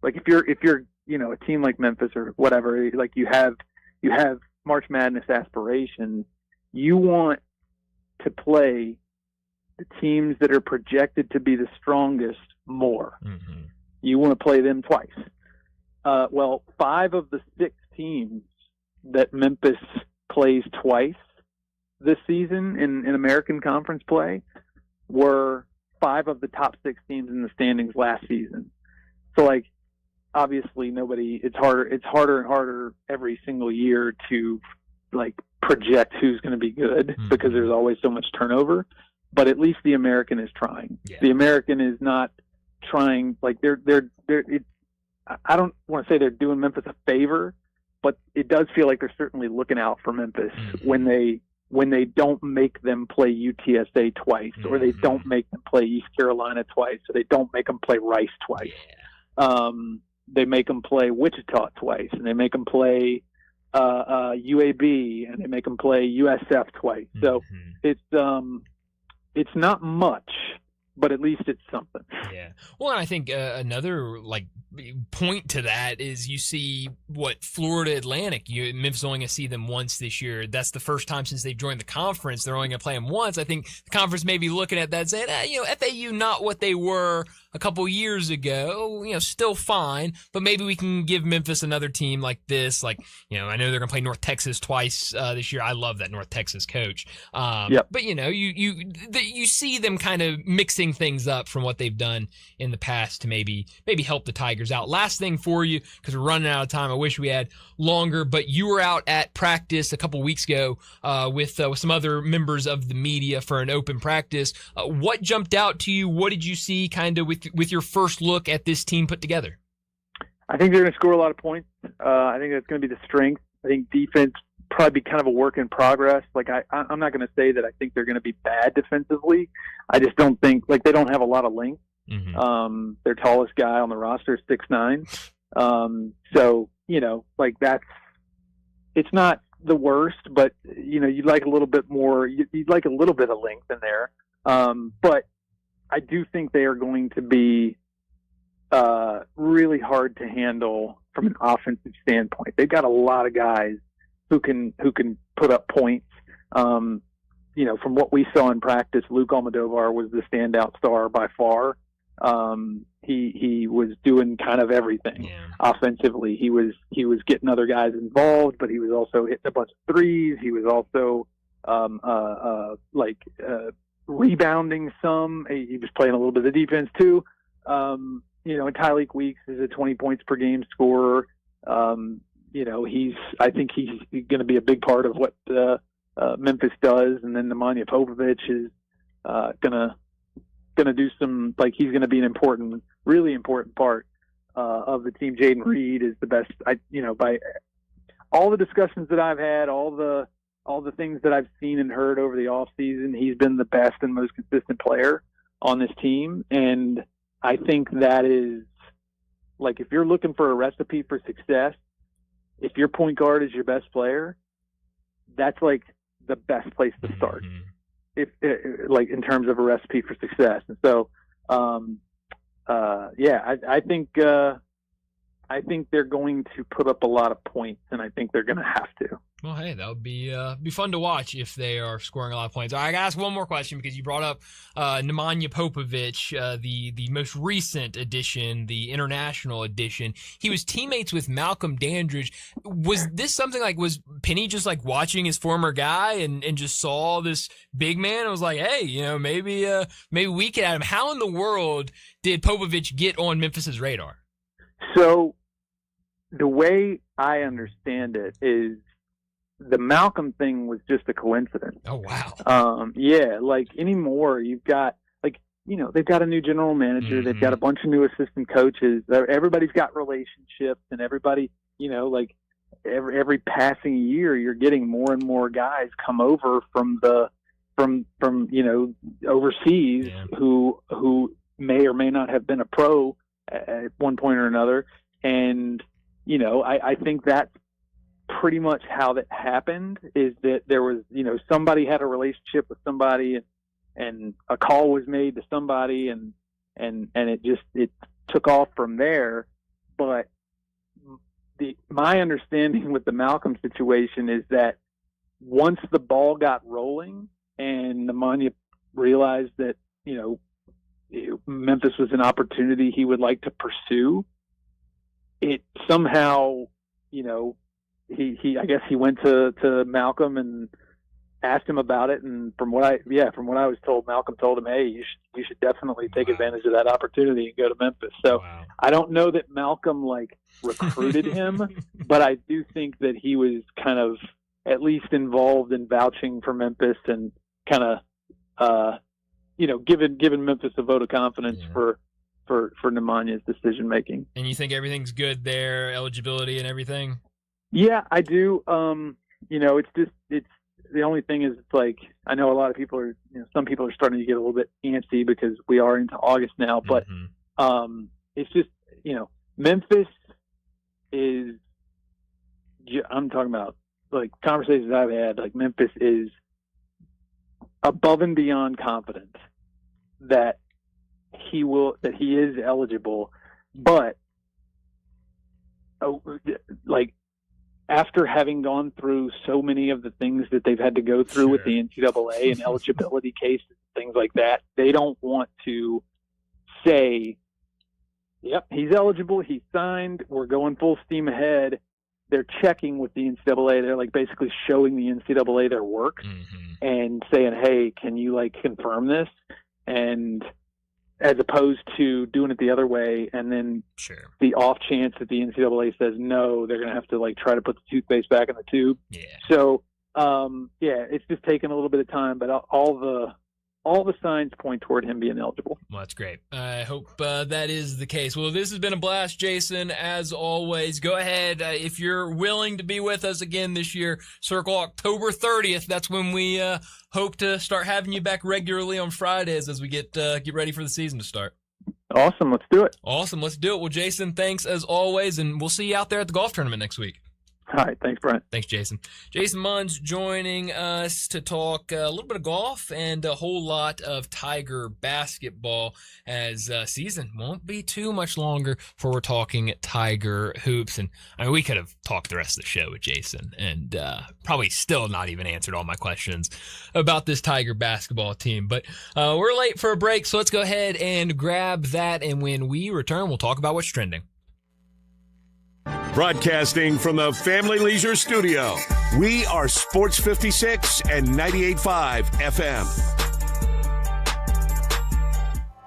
like, if you're a team like Memphis or whatever, like you have March Madness aspirations, you want to play the teams that are projected to be the strongest more. Mm-hmm. You want to play them twice. 5 of the 6 teams that Memphis plays twice this season in American Conference play were 5 of the top 6 teams in the standings last season. So, like, obviously it's harder and harder every single year to, like, project who's going to be good because there's always so much turnover. But at least the American is trying. Yeah. The American is not trying, like, I don't want to say they're doing Memphis a favor, but it does feel like they're certainly looking out for Memphis when they don't make them play UTSA twice, or they don't make them play East Carolina twice, or they don't make them play Rice twice. Yeah. They make them play Wichita twice, and they make them play UAB, and they make them play USF twice. So it's not much, but at least it's something. Yeah. Well, and I think another point to that is you see what Florida Atlantic, Memphis only going to see them once this year. That's the first time since they've joined the conference. They're only going to play them once. I think the conference may be looking at that and saying, FAU not what they were a couple years ago, still fine, but maybe we can give Memphis another team like this. Like, I know they're going to play North Texas twice this year. I love that North Texas coach. Yep. But you see them kind of mixing things up from what they've done in the past to maybe help the Tigers out. Last thing for you, because we're running out of time. I wish we had longer, but you were out at practice a couple weeks ago with some other members of the media for an open practice. What jumped out to you? What did you see kind of with your first look at this team put together? I think they're going to score a lot of points. I think that's going to be the strength. I think defense probably be kind of a work in progress. Like I'm not going to say that I think they're going to be bad defensively. I just don't think, like, they don't have a lot of length. Mm-hmm. Their tallest guy on the roster is 6'9". So, it's not the worst, but you'd like a little bit more, you'd like a little bit of length in there. But I do think they are going to be really hard to handle from an offensive standpoint. They've got a lot of guys who can put up points. From what we saw in practice, Luke Almodovar was the standout star by far. He was doing kind of everything offensively. He was getting other guys involved, but he was also hitting a bunch of threes. He was also rebounding some. He was playing a little bit of defense too. And Tyleik Weeks is a 20 points per game scorer. I think he's going to be a big part of what Memphis does. And then Nemanja Popovic is going to do some, he's going to be an really important part of the team. Jaden Reed is the best. By all the discussions that I've had, all the things that I've seen and heard over the off season, he's been the best and most consistent player on this team. And I think that is, if you're looking for a recipe for success, if your point guard is your best player, that's the best place to start. Mm-hmm. If in terms of a recipe for success. And so, I think they're going to put up a lot of points, and I think they're going to have to. Well, hey, that would be fun to watch if they are scoring a lot of points. All right, I got to ask one more question because you brought up Nemanja Popovic, the most recent edition, the international edition. He was teammates with Malcolm Dandridge. Was this something was Penny just watching his former guy and just saw this big man and was like, hey, maybe we could add him? How in the world did Popovic get on Memphis's radar? So the way I understand it is the Malcolm thing was just a coincidence. Oh, wow. Anymore you've got, they've got a new general manager. They've got a bunch of new assistant coaches. Everybody's got relationships, and everybody, like every passing year, you're getting more and more guys come over from overseas who may or may not have been a pro at one point or another. And, I think that's pretty much how that happened, is that there was, somebody had a relationship with somebody and a call was made to somebody and it took off from there. But my understanding with the Malcolm situation is that once the ball got rolling and Nemanja realized that, Memphis was an opportunity he would like to pursue, it somehow, I guess he went to Malcolm and asked him about it. And from what I was told, Malcolm told him, hey, you should definitely take advantage of that opportunity and go to Memphis. So I don't know that Malcolm recruited him, but I do think that he was kind of at least involved in vouching for Memphis and kind of, given Memphis a vote of confidence for Nemanja's decision making. And you think everything's good there, eligibility and everything? Yeah, I do. It's the only thing is, I know a lot of people are, some people are starting to get a little bit antsy because we are into August now, but it's just, Memphis is, I'm talking about conversations I've had, Memphis is above and beyond confident that he is eligible, but after having gone through so many of the things that they've had to go through with the NCAA and eligibility cases, things like that, they don't want to say, yep, he's eligible, he's signed, we're going full steam ahead. They're checking with the NCAA. They're basically showing the NCAA their work and saying, hey, can you confirm this? And as opposed to doing it the other way, and then the off chance that the NCAA says no, they're going to have to try to put the toothpaste back in the tube. Yeah. So, it's just taken a little bit of time, but all the signs point toward him being eligible. Well, that's great. I hope that is the case. Well, this has been a blast, Jason. As always, go ahead. If you're willing to be with us again this year, circle October 30th. That's when we hope to start having you back regularly on Fridays as we get ready for the season to start. Awesome. Let's do it. Awesome. Let's do it. Well, Jason, thanks as always, and we'll see you out there at the golf tournament next week. All right. Thanks, Brian. Thanks, Jason. Jason Munn's joining us to talk a little bit of golf and a whole lot of Tiger basketball, as season won't be too much longer before we're talking Tiger hoops. And we could have talked the rest of the show with Jason and probably still not even answered all my questions about this Tiger basketball team. But we're late for a break, so let's go ahead and grab that. And when we return, we'll talk about what's trending. Broadcasting from the Family Leisure Studio, we are Sports 56 and 98.5 FM.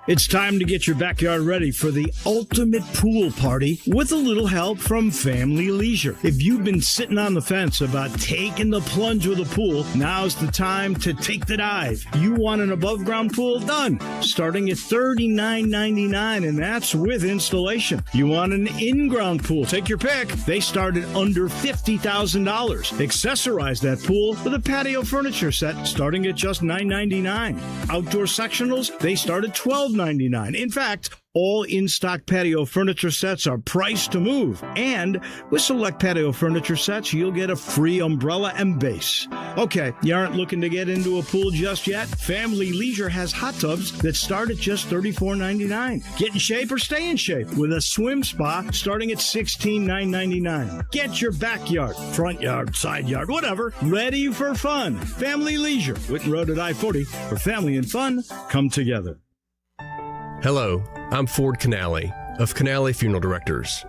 It's time to get your backyard ready for the ultimate pool party with a little help from Family Leisure. If you've been sitting on the fence about taking the plunge with a pool, now's the time to take the dive. You want an above-ground pool? Done. Starting at $39.99, and that's with installation. You want an in-ground pool? Take your pick. They start at under $50,000. Accessorize that pool with a patio furniture set starting at just $9.99. Outdoor sectionals, they start at $12.99. In fact, all in-stock patio furniture sets are priced to move. And with select patio furniture sets, you'll get a free umbrella and base. Okay, you aren't looking to get into a pool just yet? Family Leisure has hot tubs that start at just $34.99. Get in shape or stay in shape with a swim spa starting at $16,999. Get your backyard, front yard, side yard, whatever, ready for fun. Family Leisure, Whitten Road at I-40, where family and fun come together. Hello, I'm Ford Canale of Canale Funeral Directors.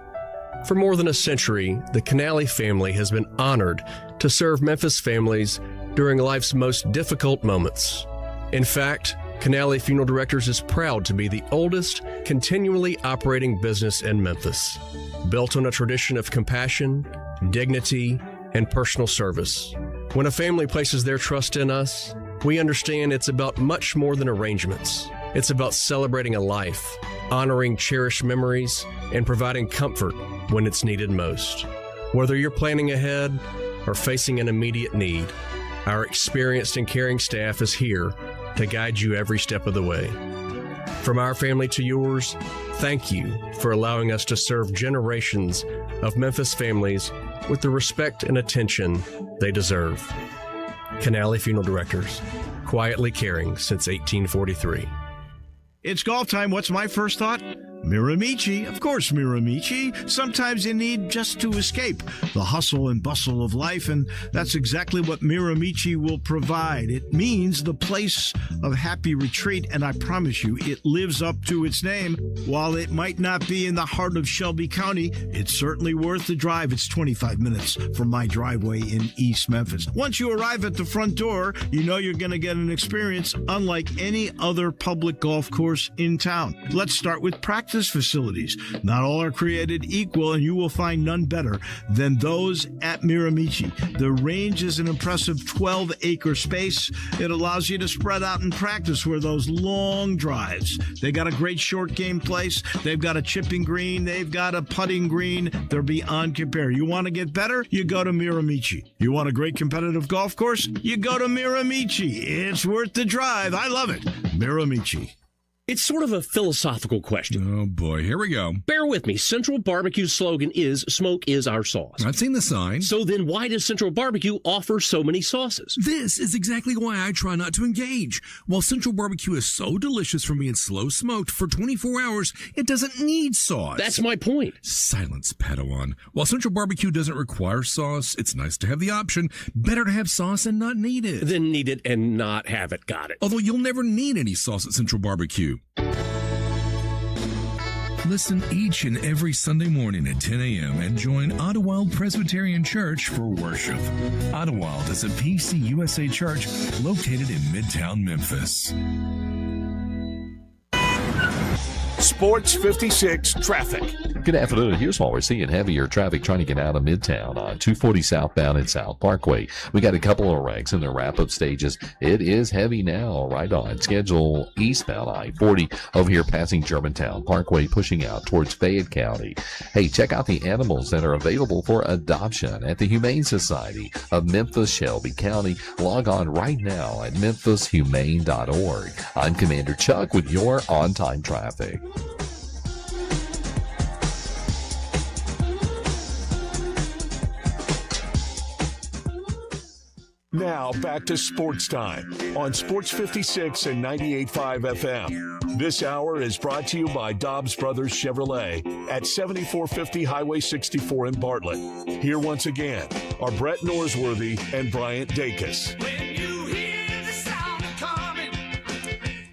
For more than a century, the Canale family has been honored to serve Memphis families during life's most difficult moments. In fact, Canale Funeral Directors is proud to be the oldest continually operating business in Memphis, built on a tradition of compassion, dignity, and personal service. When a family places their trust in us, we understand it's about much more than arrangements. It's about celebrating a life, honoring cherished memories, and providing comfort when it's needed most. Whether you're planning ahead or facing an immediate need, our experienced and caring staff is here to guide you every step of the way. From our family to yours, thank you for allowing us to serve generations of Memphis families with the respect and attention they deserve. Canale Funeral Directors, quietly caring since 1843. It's golf time. What's my first thought? Miramichi. Of course, Miramichi. Sometimes you need just to escape the hustle and bustle of life, and that's exactly what Miramichi will provide. It means the place of happy retreat, and I promise you, it lives up to its name. While it might not be in the heart of Shelby County, it's certainly worth the drive. It's 25 minutes from my driveway in East Memphis. Once you arrive at the front door, you know you're going to get an experience unlike any other public golf course in town. Let's start with practice facilities. Not all are created equal, and you will find none better than those at Miramichi. The range is an impressive 12-acre space. It allows you to spread out and practice where those long drives. They got a great short game place. They've got a chipping green. They've got a putting green. They're beyond compare. You want to get better? You go to Miramichi. You want a great competitive golf course? You go to Miramichi. It's worth the drive. I love it. Miramichi. It's sort of a philosophical question. Oh, boy. Here we go. Bear with me. Central Barbecue's slogan is, smoke is our sauce. I've seen the sign. So then why does Central Barbecue offer so many sauces? This is exactly why I try not to engage. While Central Barbecue is so delicious from being slow smoked for 24 hours, it doesn't need sauce. That's my point. Silence, Padawan. While Central Barbecue doesn't require sauce, it's nice to have the option. Better to have sauce and not need it. Then need it and not have it. Got it. Although you'll never need any sauce at Central Barbecue. Listen each and every Sunday morning at 10 a.m. and join Ottawild Presbyterian Church for worship. Ottawild is a PCUSA church located in Midtown Memphis. Sports 56 traffic. Good afternoon. Here's what we're seeing. Heavier traffic trying to get out of Midtown on 240 southbound and South Parkway. We got a couple of wrecks in the wrap-up stages. It is heavy now, right on schedule eastbound I-40 over here passing Germantown Parkway, pushing out towards Fayette County. Hey, check out the animals that are available for adoption at the Humane Society of Memphis, Shelby County. Log on right now at memphishumane.org. I'm Commander Chuck with your on-time traffic. Now back to Sports Time on Sports 56 and 98.5 FM. This hour is brought to you by Dobbs Brothers Chevrolet at 7450 Highway 64 in Bartlett. Here once again are Brett Norsworthy and Bryant Dacus.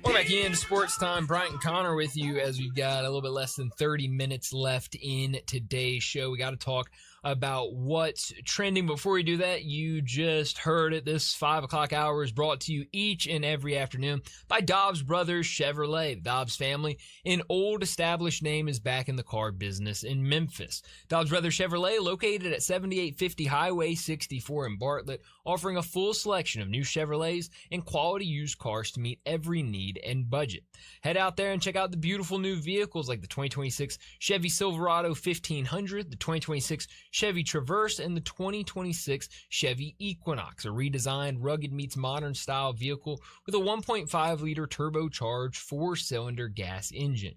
Welcome back into Sports Time. Bryant and Connor with you as we've got a little bit less than 30 minutes left in today's show. We got to talk about what's trending. Before we do that, you just heard it. This 5 o'clock hour is brought to you each and every afternoon by Dobbs Brothers Chevrolet. The Dobbs family, an old established name, is back in the car business in Memphis. Dobbs Brothers Chevrolet, located at 7850 Highway 64 in Bartlett, offering a full selection of new Chevrolets and quality used cars to meet every need and budget. Head out there and check out the beautiful new vehicles like the 2026 Chevy Silverado 1500, the 2026 Chevy Traverse, and the 2026 Chevy Equinox, a redesigned, rugged meets modern style vehicle with a 1.5-liter turbocharged 4-cylinder gas engine.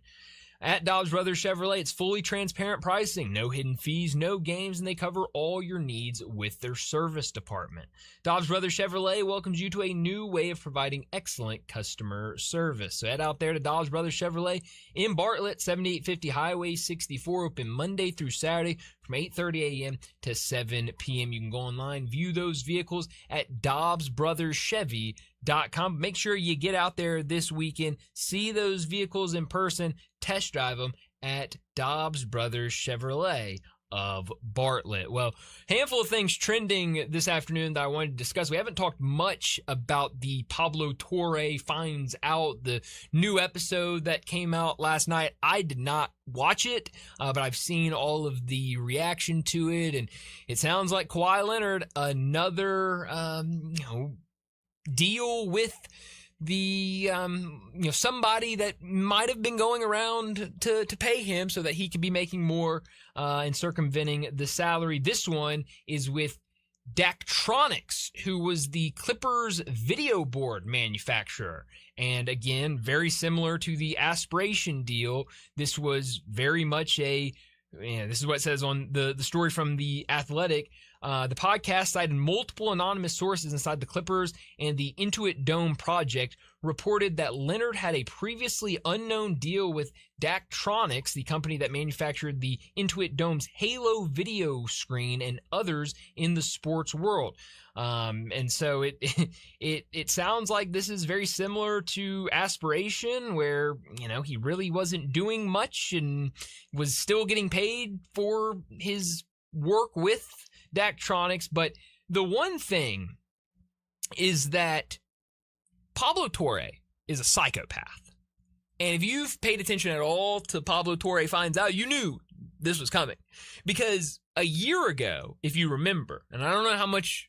At Dobbs Brothers Chevrolet, it's fully transparent pricing, no hidden fees, no games, and they cover all your needs with their service department. Dobbs Brothers Chevrolet welcomes you to a new way of providing excellent customer service. So head out there to Dobbs Brothers Chevrolet in Bartlett, 7850 Highway 64, open Monday through Saturday from 8:30 a.m. to 7 p.m. You can go online, view those vehicles at DobbsBrothersChevy.com. Make sure you get out there this weekend, see those vehicles in person, test drive them at Dobbs Brothers Chevrolet of Bartlett. Well, handful of things trending this afternoon that I wanted to discuss. We haven't talked much about the Pablo Torre Finds Out, the new episode that came out last night. I did not watch it, but I've seen all of the reaction to it, and it sounds like Kawhi Leonard, another deal with the somebody that might have been going around to pay him so that he could be making more and circumventing the salary. This one is with Daktronics, who was the Clippers video board manufacturer. And again, very similar to the Aspiration deal, this was very much this is what it says on the story from The Athletic. The podcast cited multiple anonymous sources inside the Clippers, and the Intuit Dome project reported that Leonard had a previously unknown deal with Daktronics, the company that manufactured the Intuit Dome's Halo video screen and others in the sports world. And so it sounds like this is very similar to Aspiration, where, he really wasn't doing much and was still getting paid for his work with Daktronics. But the one thing is that Pablo Torre is a psychopath. And if you've paid attention at all to Pablo Torre Finds Out, you knew this was coming. Because a year ago, if you remember, and I don't know how much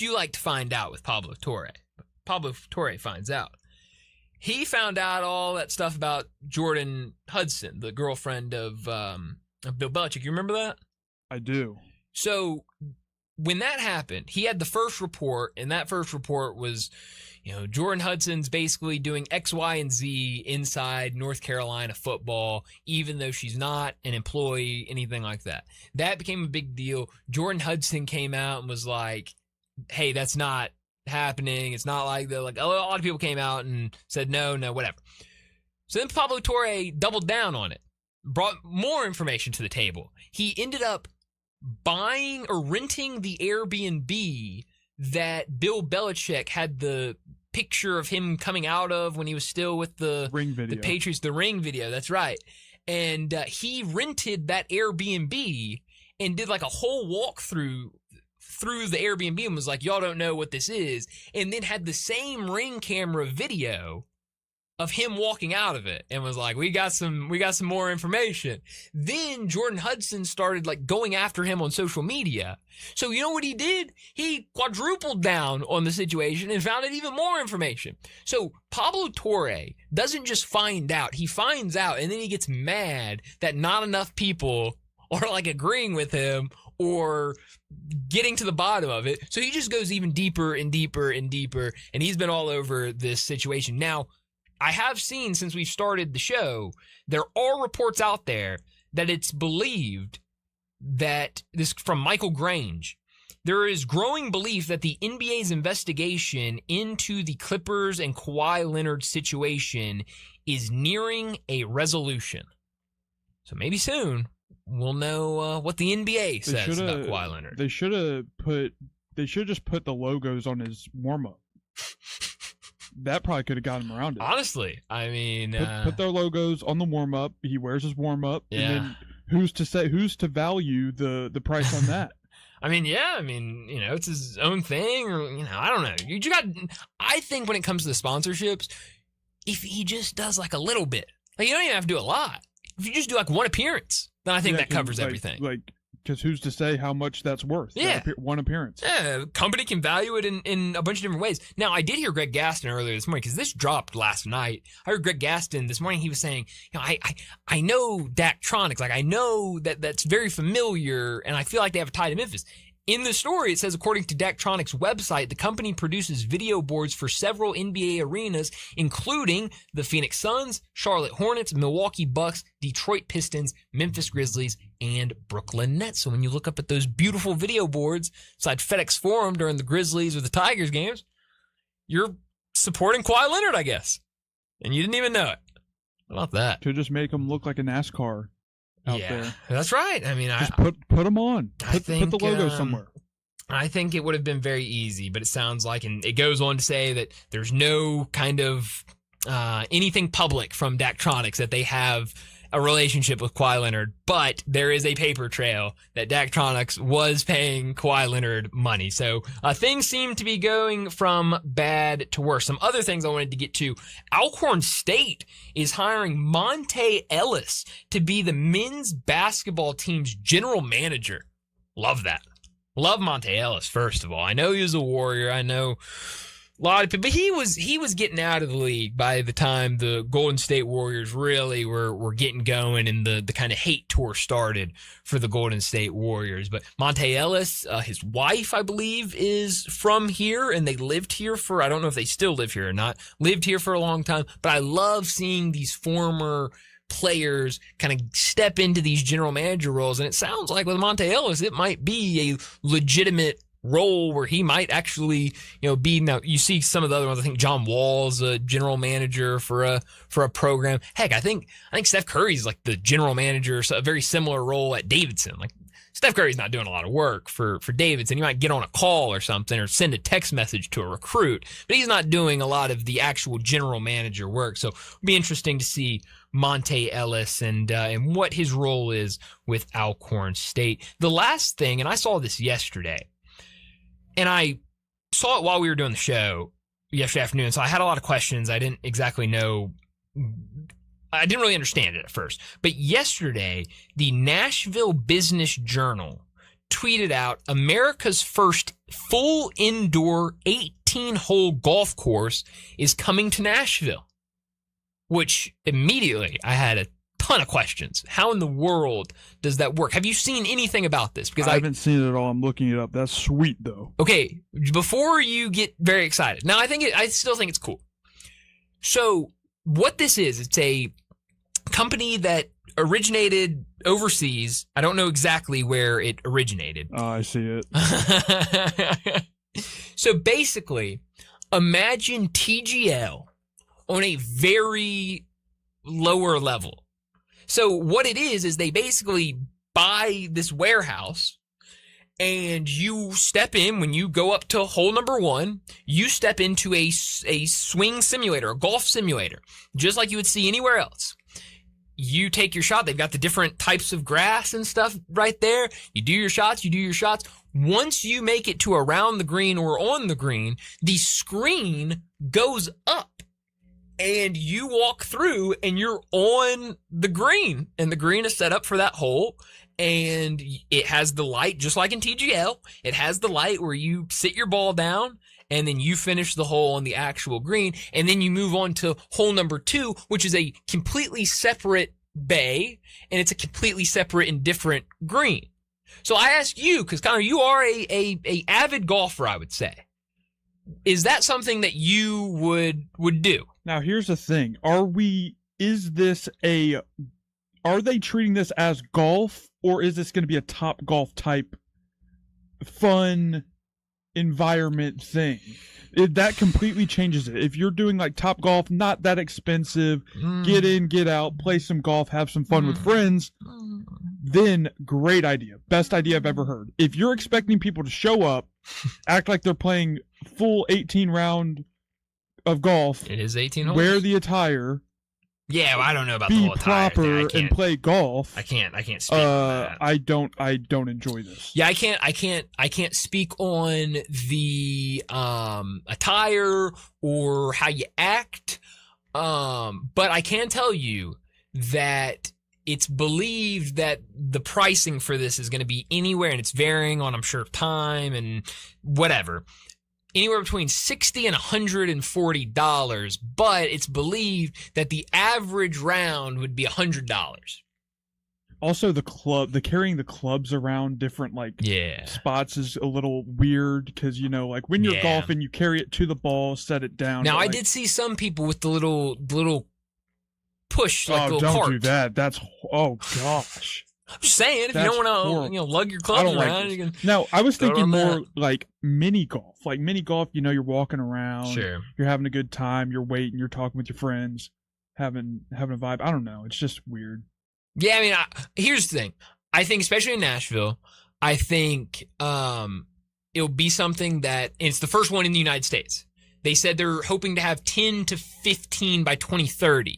you like to find out with Pablo Torre, but Pablo Torre Finds Out. He found out all that stuff about Jordan Hudson, the girlfriend of Bill Belichick. You remember that? I do. So when that happened, he had the first report, and that first report was, Jordan Hudson's basically doing X, Y, and Z inside North Carolina football, even though she's not an employee, anything like that. That became a big deal. Jordan Hudson came out and was like, hey, that's not happening. It's not like that. Like, a lot of people came out and said, no, whatever. So then Pablo Torre doubled down on it, brought more information to the table. He ended up buying or renting the Airbnb that Bill Belichick had the picture of him coming out of when he was still with the Ring video. The Patriots, the Ring video. That's right. And he rented that Airbnb and did like a whole walkthrough through the Airbnb and was like, y'all don't know what this is. And then had the same Ring camera video of him walking out of it and was like, we got some more information. Then Jordan Hudson started like going after him on social media. So you know what he did? He quadrupled down on the situation and found out even more information. So Pablo Torre doesn't just find out, he finds out and then he gets mad that not enough people are like agreeing with him or getting to the bottom of it. So he just goes even deeper and deeper and deeper, and he's been all over this situation. Now, I have seen since we started the show, there are reports out there that it's believed that this from Michael Grange. There is growing belief that the NBA's investigation into the Clippers and Kawhi Leonard situation is nearing a resolution. So maybe soon we'll know what the NBA says about Kawhi Leonard. They should just put the logos on his warm up. That probably could have got him around it. Honestly, I mean, put their logos on the warm up. He wears his warm up. Yeah. And then who's to value the price on that? I mean, yeah. I mean, it's his own thing, or I don't know. I think when it comes to the sponsorships, if he just does like a little bit, like you don't even have to do a lot. If you just do like one appearance, then I think that covers everything. Because who's to say how much that's worth? Yeah. One appearance. Yeah, the company can value it in a bunch of different ways. Now, I did hear Greg Gaston earlier this morning, because this dropped last night. I heard Greg Gaston this morning. He was saying, I know Daktronics. Like, I know that's very familiar, and I feel like they have a tie to Memphis. In the story, it says, according to Daktronics' website, the company produces video boards for several NBA arenas, including the Phoenix Suns, Charlotte Hornets, Milwaukee Bucks, Detroit Pistons, Memphis Grizzlies, and Brooklyn Nets. So when you look up at those beautiful video boards inside FedEx Forum during the Grizzlies or the Tigers games, you're supporting Kawhi Leonard, I guess. And you didn't even know it. How about that? To just make him look like a NASCAR out there. That's right. I mean, just put them on. Put the logo somewhere. I think it would have been very easy, but it sounds like, and it goes on to say that there's no kind of anything public from Daktronics that they have a relationship with Kawhi Leonard, but there is a paper trail that Daktronics was paying Kawhi Leonard money. So things seem to be going from bad to worse. Some other things I wanted to get to. Alcorn State is hiring Monte Ellis to be the men's basketball team's general manager. Love that. Love Monte Ellis, first of all. I know he was a Warrior. I know A lot of people, but he was getting out of the league by the time the Golden State Warriors really were getting going and the kind of hate tour started for the Golden State Warriors. But Monte Ellis, his wife, I believe, is from here, and they lived here for, I don't know if they still live here or not, lived here for a long time. But I love seeing these former players kind of step into these general manager roles, and it sounds like with Monte Ellis, it might be a legitimate role where he might actually, be. Now you see some of the other ones. I think John Wall's a general manager for a program. Heck, I think Steph Curry's like the general manager, so a very similar role at Davidson. Like Steph Curry's not doing a lot of work for Davidson. He might get on a call or something or send a text message to a recruit, but he's not doing a lot of the actual general manager work. So it'll be interesting to see Monte Ellis and what his role is with Alcorn State. The last thing, and I saw this yesterday, and I saw it while we were doing the show yesterday afternoon, so I had a lot of questions. I didn't exactly know. I didn't really understand it at first. But yesterday, the Nashville Business Journal tweeted out America's first full indoor 18-hole golf course is coming to Nashville, which immediately I had a ton of questions. How in the world does that work? Have you seen anything about this? Because I haven't seen it at all. I'm looking it up. That's sweet, though. Okay, before you get very excited. Now, I still think it's cool. So, what this is, it's a company that originated overseas. I don't know exactly where it originated. Oh, I see it. So, basically, imagine TGL on a very lower level. So what it is they basically buy this warehouse, and you step in when you go up to hole number 1. You step into a swing simulator, a golf simulator, just like you would see anywhere else. You take your shot. They've got the different types of grass and stuff right there. You do your shots. Once you make it to around the green or on the green, the screen goes up. And you walk through and you're on the green, and the green is set up for that hole, and it has the light just like in TGL. It has the light where you sit your ball down and then you finish the hole on the actual green, and then you move on to hole number 2, which is a completely separate bay, and it's a completely separate and different green. So I ask you, because Connor, you are a avid golfer, I would say. Is that something that you would do? Now, here's the thing. Are they treating this as golf, or is this going to be a Top Golf type fun environment thing? That completely changes it. If you're doing like Top Golf, not that expensive, get in, get out, play some golf, have some fun with friends, then great idea. Best idea I've ever heard. If you're expecting people to show up, act like they're playing full 18 round of golf. It is 18 holes. Wear the attire. Yeah, well, I don't know about the whole attire thing. Be proper and play golf. I can't speak on that. I don't enjoy this. Yeah, I can't speak on the attire or how you act. But I can tell you that it's believed that the pricing for this is going to be anywhere, and it's varying on, I'm sure, time and whatever, anywhere between $60 and $140. But it's believed that the average round would be $100. Also, the carrying the clubs around different spots is a little weird because like when you're golfing, you carry it to the ball, set it down. Now I did see some people with the little push, like little don't cart. do that. That's gosh. I'm just saying, if you don't want to, lug your clubs around, you can. No, I was thinking more like mini golf. Like mini golf, you're walking around, sure, you're having a good time, you're waiting, you're talking with your friends, having a vibe. I don't know, it's just weird. Yeah, I mean, here's the thing. I think, especially in Nashville, I think it'll be something that it's the first one in the United States. They said they're hoping to have 10 to 15 by 2030.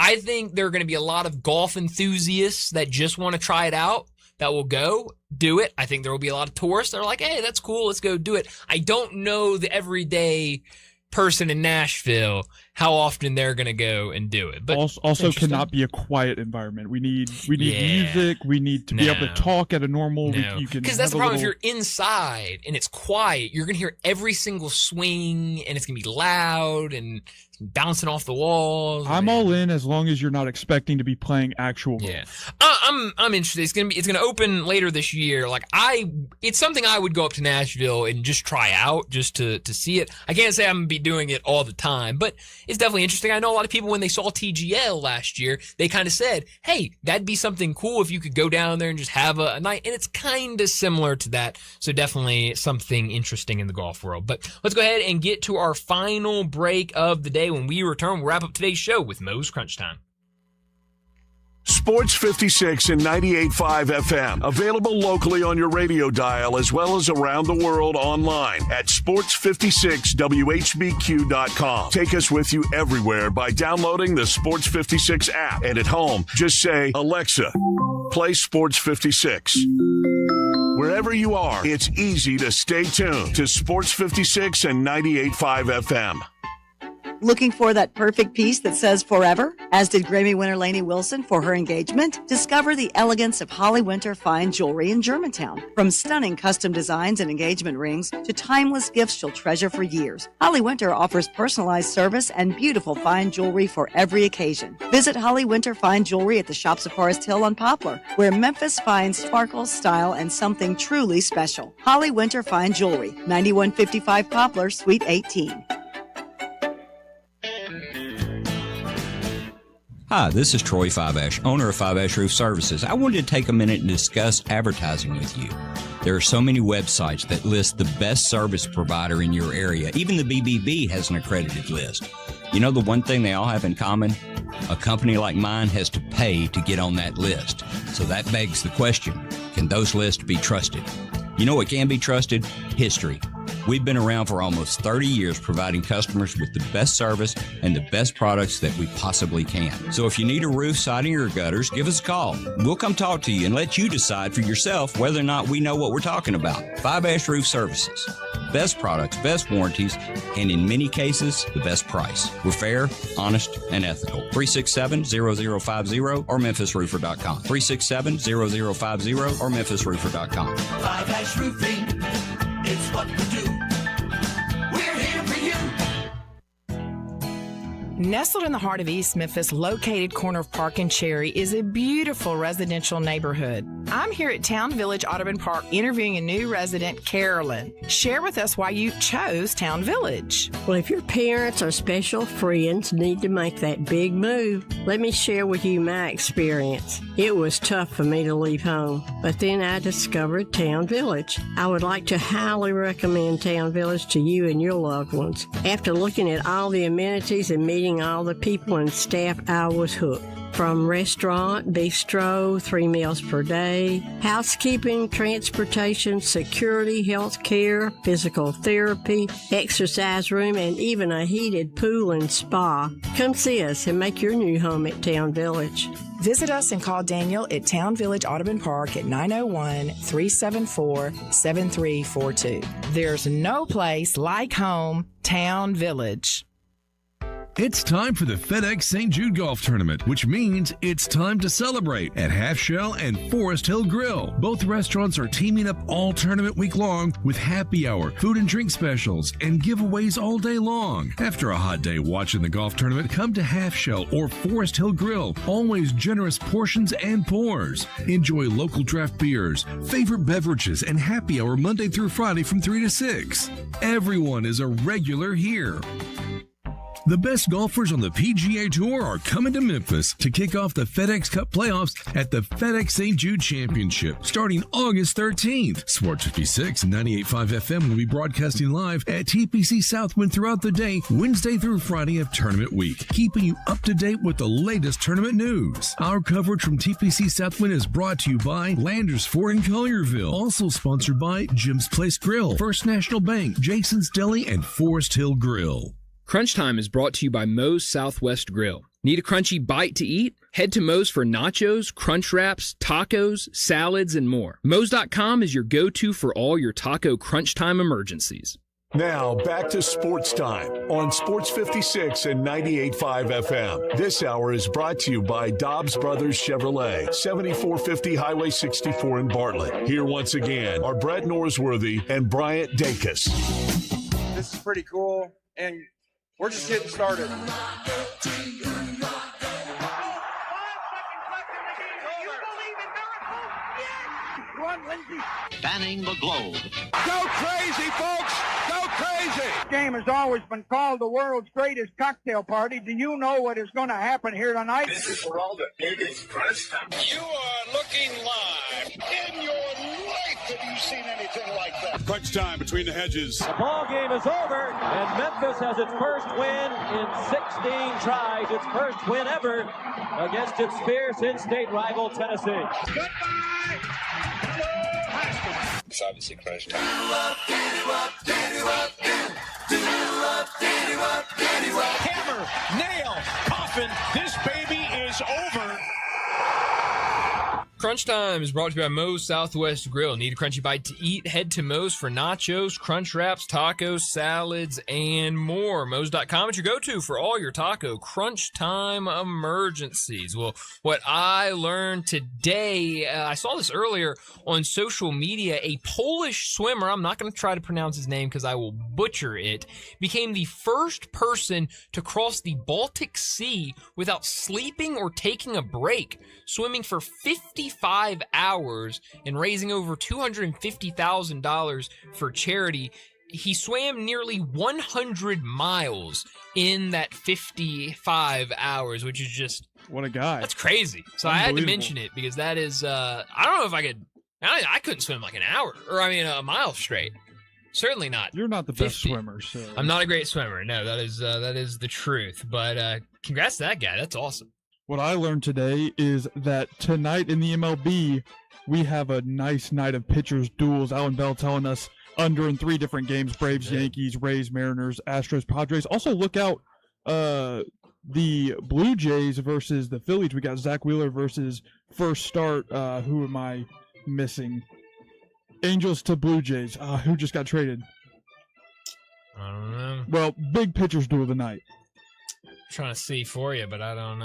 I think there are going to be a lot of golf enthusiasts that just want to try it out that will go do it. I think there will be a lot of tourists that are like, hey, that's cool, let's go do it. I don't know the everyday person in Nashville how often they're going to go and do it. But also cannot be a quiet environment. We need music. We need to be able to talk at a normal. Because that's the problem. If you're inside and it's quiet, you're going to hear every single swing, and it's going to be loud and bouncing off the walls. I'm all in as long as you're not expecting to be playing actual golf. Yeah, I'm interested. It's gonna open later this year. It's something I would go up to Nashville and just try out just to see it. I can't say I'm gonna be doing it all the time, but it's definitely interesting. I know a lot of people when they saw TGL last year, they kind of said, "Hey, that'd be something cool if you could go down there and just have a night." And it's kind of similar to that. So definitely something interesting in the golf world. But let's go ahead and get to our final break of the day. When we return, we'll wrap up today's show with Mo's Crunch Time. Sports 56 and 98.5 FM. Available locally on your radio dial as well as around the world online at sports56whbq.com. Take us with you everywhere by downloading the Sports 56 app. And at home, just say, Alexa, play Sports 56. Wherever you are, it's easy to stay tuned to Sports 56 and 98.5 FM. Looking for that perfect piece that says forever? As did Grammy winner Lainey Wilson for her engagement. Discover the elegance of Holly Winter fine jewelry in Germantown. From stunning custom designs and engagement rings to timeless gifts she'll treasure for years. Holly Winter offers personalized service and beautiful fine jewelry for every occasion. Visit Holly Winter Fine Jewelry at the Shops of Forest Hill on Poplar, where Memphis finds sparkle, style, and something truly special. Holly Winter Fine Jewelry, 9155 Poplar, Suite 18. Hi, this is Troy Fiveash, owner of Fiveash Roof Services. I wanted to take a minute and discuss advertising with you. There are so many websites that list the best service provider in your area. Even the BBB has an accredited list. You know the one thing they all have in common? A company like mine has to pay to get on that list. So that begs the question, can those lists be trusted? You know what can be trusted? History. We've been around for almost 30 years providing customers with the best service and the best products that we possibly can. So if you need a roof, siding, or gutters, give us a call. We'll come talk to you and let you decide for yourself whether or not we know what we're talking about. Fiveash Roof Services. Best products, best warranties, and in many cases, the best price. We're fair, honest, and ethical. 367-0050 or memphisroofer.com. 367-0050 or memphisroofer.com. Fiveash Roofing, it's what we do. We're here for you. Nestled in the heart of East Memphis, located corner of Park and Cherry, is a beautiful residential neighborhood. I'm here at Town Village Audubon Park interviewing a new resident, Carolyn. Share with us why you chose Town Village. Well, if your parents or special friends need to make that big move, let me share with you my experience. It was tough for me to leave home, but then I discovered Town Village. I would like to highly recommend Town Village to you and your loved ones. After looking at all the amenities and meeting all the people and staff, I was hooked. From restaurant, bistro, 3 meals per day, housekeeping, transportation, security, health care, physical therapy, exercise room, and even a heated pool and spa. Come see us and make your new home at Town Village. Visit us and call Daniel at Town Village Audubon Park at 901-374-7342. There's no place like home, Town Village. It's time for the FedEx St. Jude Golf Tournament, which means it's time to celebrate at Half Shell and Forest Hill Grill. Both restaurants are teaming up all tournament week long with happy hour, food and drink specials, and giveaways all day long. After a hot day watching the golf tournament, come to Half Shell or Forest Hill Grill. Always generous portions and pours. Enjoy local draft beers, favorite beverages, and happy hour Monday through Friday from 3 to 6. Everyone is a regular here. The best golfers on the PGA Tour are coming to Memphis to kick off the FedEx Cup playoffs at the FedEx St. Jude Championship starting August 13th. Sports 56 and 98.5 FM will be broadcasting live at TPC Southwind throughout the day, Wednesday through Friday of tournament week, keeping you up to date with the latest tournament news. Our coverage from TPC Southwind is brought to you by Landers Ford in Collierville, also sponsored by Jim's Place Grill, First National Bank, Jason's Deli, and Forest Hill Grill. Crunch Time is brought to you by Moe's Southwest Grill. Need a crunchy bite to eat? Head to Moe's for nachos, crunch wraps, tacos, salads, and more. Moe's.com is your go-to for all your taco crunch time emergencies. Now, back to Sports Time on Sports 56 and 98.5 FM. This hour is brought to you by Dobbs Brothers Chevrolet, 7450 Highway 64 in Bartlett. Here once again are Brett Norsworthy and Bryant Dacus. This is pretty cool, and we're just getting started. Spanning the globe. Go crazy, folks! Go crazy! This game has always been called the world's greatest cocktail party. Do you know what is going to happen here tonight? This is for all the biggest crunch time. You are looking live. In your life have you seen anything like that? Crunch time between the hedges. The ball game is over, and Memphis has its first win in 16 tries. Its first win ever against its fierce in-state rival, Tennessee. Goodbye! It's obviously crunch time. Hammer, nail, coffin, this baby is over. Crunch Time is brought to you by Moe's Southwest Grill. Need a crunchy bite to eat? Head to Moe's for nachos, crunch wraps, tacos, salads, and more. Moe's.com is your go-to for all your taco crunch time emergencies. Well, what I learned today, I saw this earlier on social media, a Polish swimmer, I'm not going to try to pronounce his name because I will butcher it, became the first person to cross the Baltic Sea without sleeping or taking a break, swimming for 55 hours and raising over $250,000 for charity. He swam nearly 100 miles in that 55 hours, which is just... What a guy. That's crazy. So I had to mention it because that is... I don't know if I could... I couldn't swim like an hour, or a mile straight. Certainly not. You're not the 50. best swimmer, so... I'm not a great swimmer. No, that is the truth. But congrats to that guy. That's awesome. What I learned today is that tonight in the MLB, we have a nice night of pitchers duels. Alan Bell telling us under in 3 different games: Braves, Yankees, Rays, Mariners, Astros, Padres. Also look out the Blue Jays versus the Phillies. We got Zach Wheeler versus first start. Who am I missing? Angels to Blue Jays. Who just got traded? I don't know. Well, big pitchers duel tonight. Trying to see for you, but I don't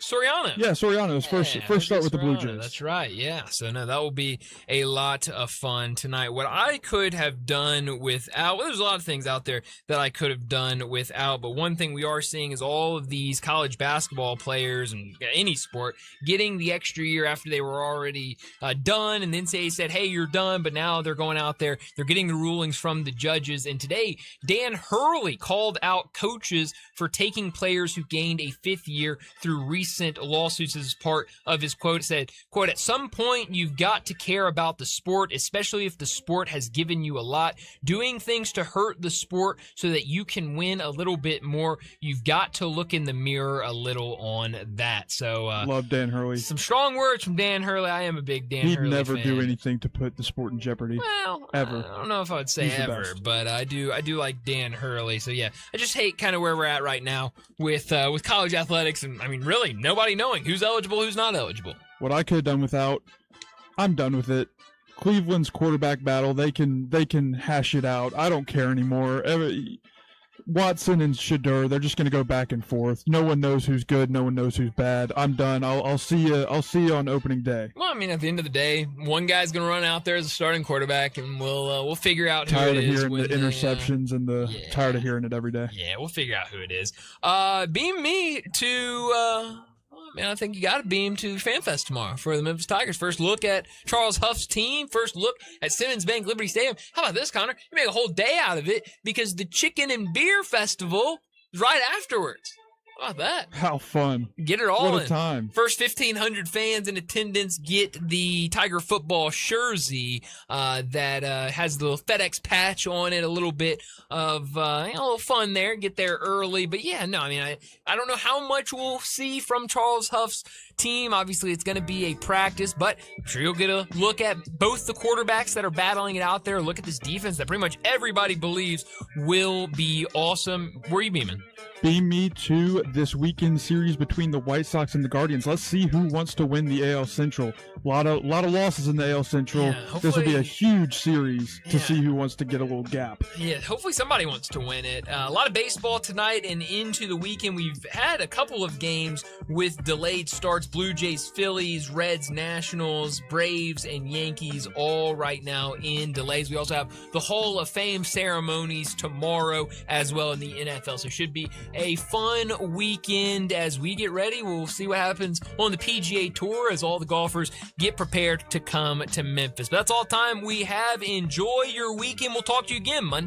Soriano. Yeah, Soriano's first start with the Blue Jays. That's right, yeah. So, no, that will be a lot of fun tonight. What I could have done without, there's a lot of things out there that I could have done without, but one thing we are seeing is all of these college basketball players and any sport getting the extra year after they were already done, and then NCAA said, hey, you're done, but now they're going out there, they're getting the rulings from the judges, and today, Dan Hurley called out coaches for taking players who gained a 5th year through recent lawsuits as part of his quote. It said, quote, at some point you've got to care about the sport, especially if the sport has given you a lot. Doing things to hurt the sport so that you can win a little bit more, you've got to look in the mirror a little on that. So love Dan Hurley. Some strong words from Dan Hurley. I am a big Dan Hurley He'd never fan. do anything to put the sport in jeopardy. Well, ever. I don't know if I would say He's the ever, best. but I do like Dan Hurley. So yeah, I just hate kind of where we're at right now with college athletics, and I mean really nobody knowing who's eligible, who's not eligible. What I could have done without, I'm done with it. Cleveland's quarterback battle, they can hash it out. I don't care anymore. Watson and Shedeur, they're just going to go back and forth. No one knows who's good. No one knows who's bad. I'm done. I'll see you on opening day. Well, I mean, at the end of the day, one guy's going to run out there as a starting quarterback, and we'll figure out who it is. Tired of hearing the interceptions and tired of hearing it every day. Yeah, we'll figure out who it is. Beam me to. Man, I think you got to beam to FanFest tomorrow for the Memphis Tigers. First look at Charles Huff's team. First look at Simmons Bank Liberty Stadium. How about this, Connor? You make a whole day out of it because the Chicken and Beer Festival is right afterwards. How about that? How fun. Get it all What a in. time. First 1,500 fans in attendance get the Tiger football jersey that has the FedEx patch on it, a little bit of a little fun there. Get there early. But yeah, no, I mean, I don't know how much we'll see from Charles Huff's team. Obviously, it's going to be a practice, but I'm sure you'll get a look at both the quarterbacks that are battling it out there. Look at this defense that pretty much everybody believes will be awesome. Where are you beaming? beam me to this weekend series between the White Sox and the Guardians. Let's see who wants to win the AL Central. A lot of losses in the AL Central. This will be a huge series to see who wants to get a little gap. Yeah, hopefully somebody wants to win it. A lot of baseball tonight and into the weekend. We've had a couple of games with delayed starts. Blue Jays, Phillies, Reds, Nationals, Braves, and Yankees all right now in delays. We also have the Hall of Fame ceremonies tomorrow as well in the NFL. So it should be a fun weekend as we get ready. We'll see what happens on the PGA Tour as all the golfers get prepared to come to Memphis. But that's all the time we have. Enjoy your weekend. We'll talk to you again Monday.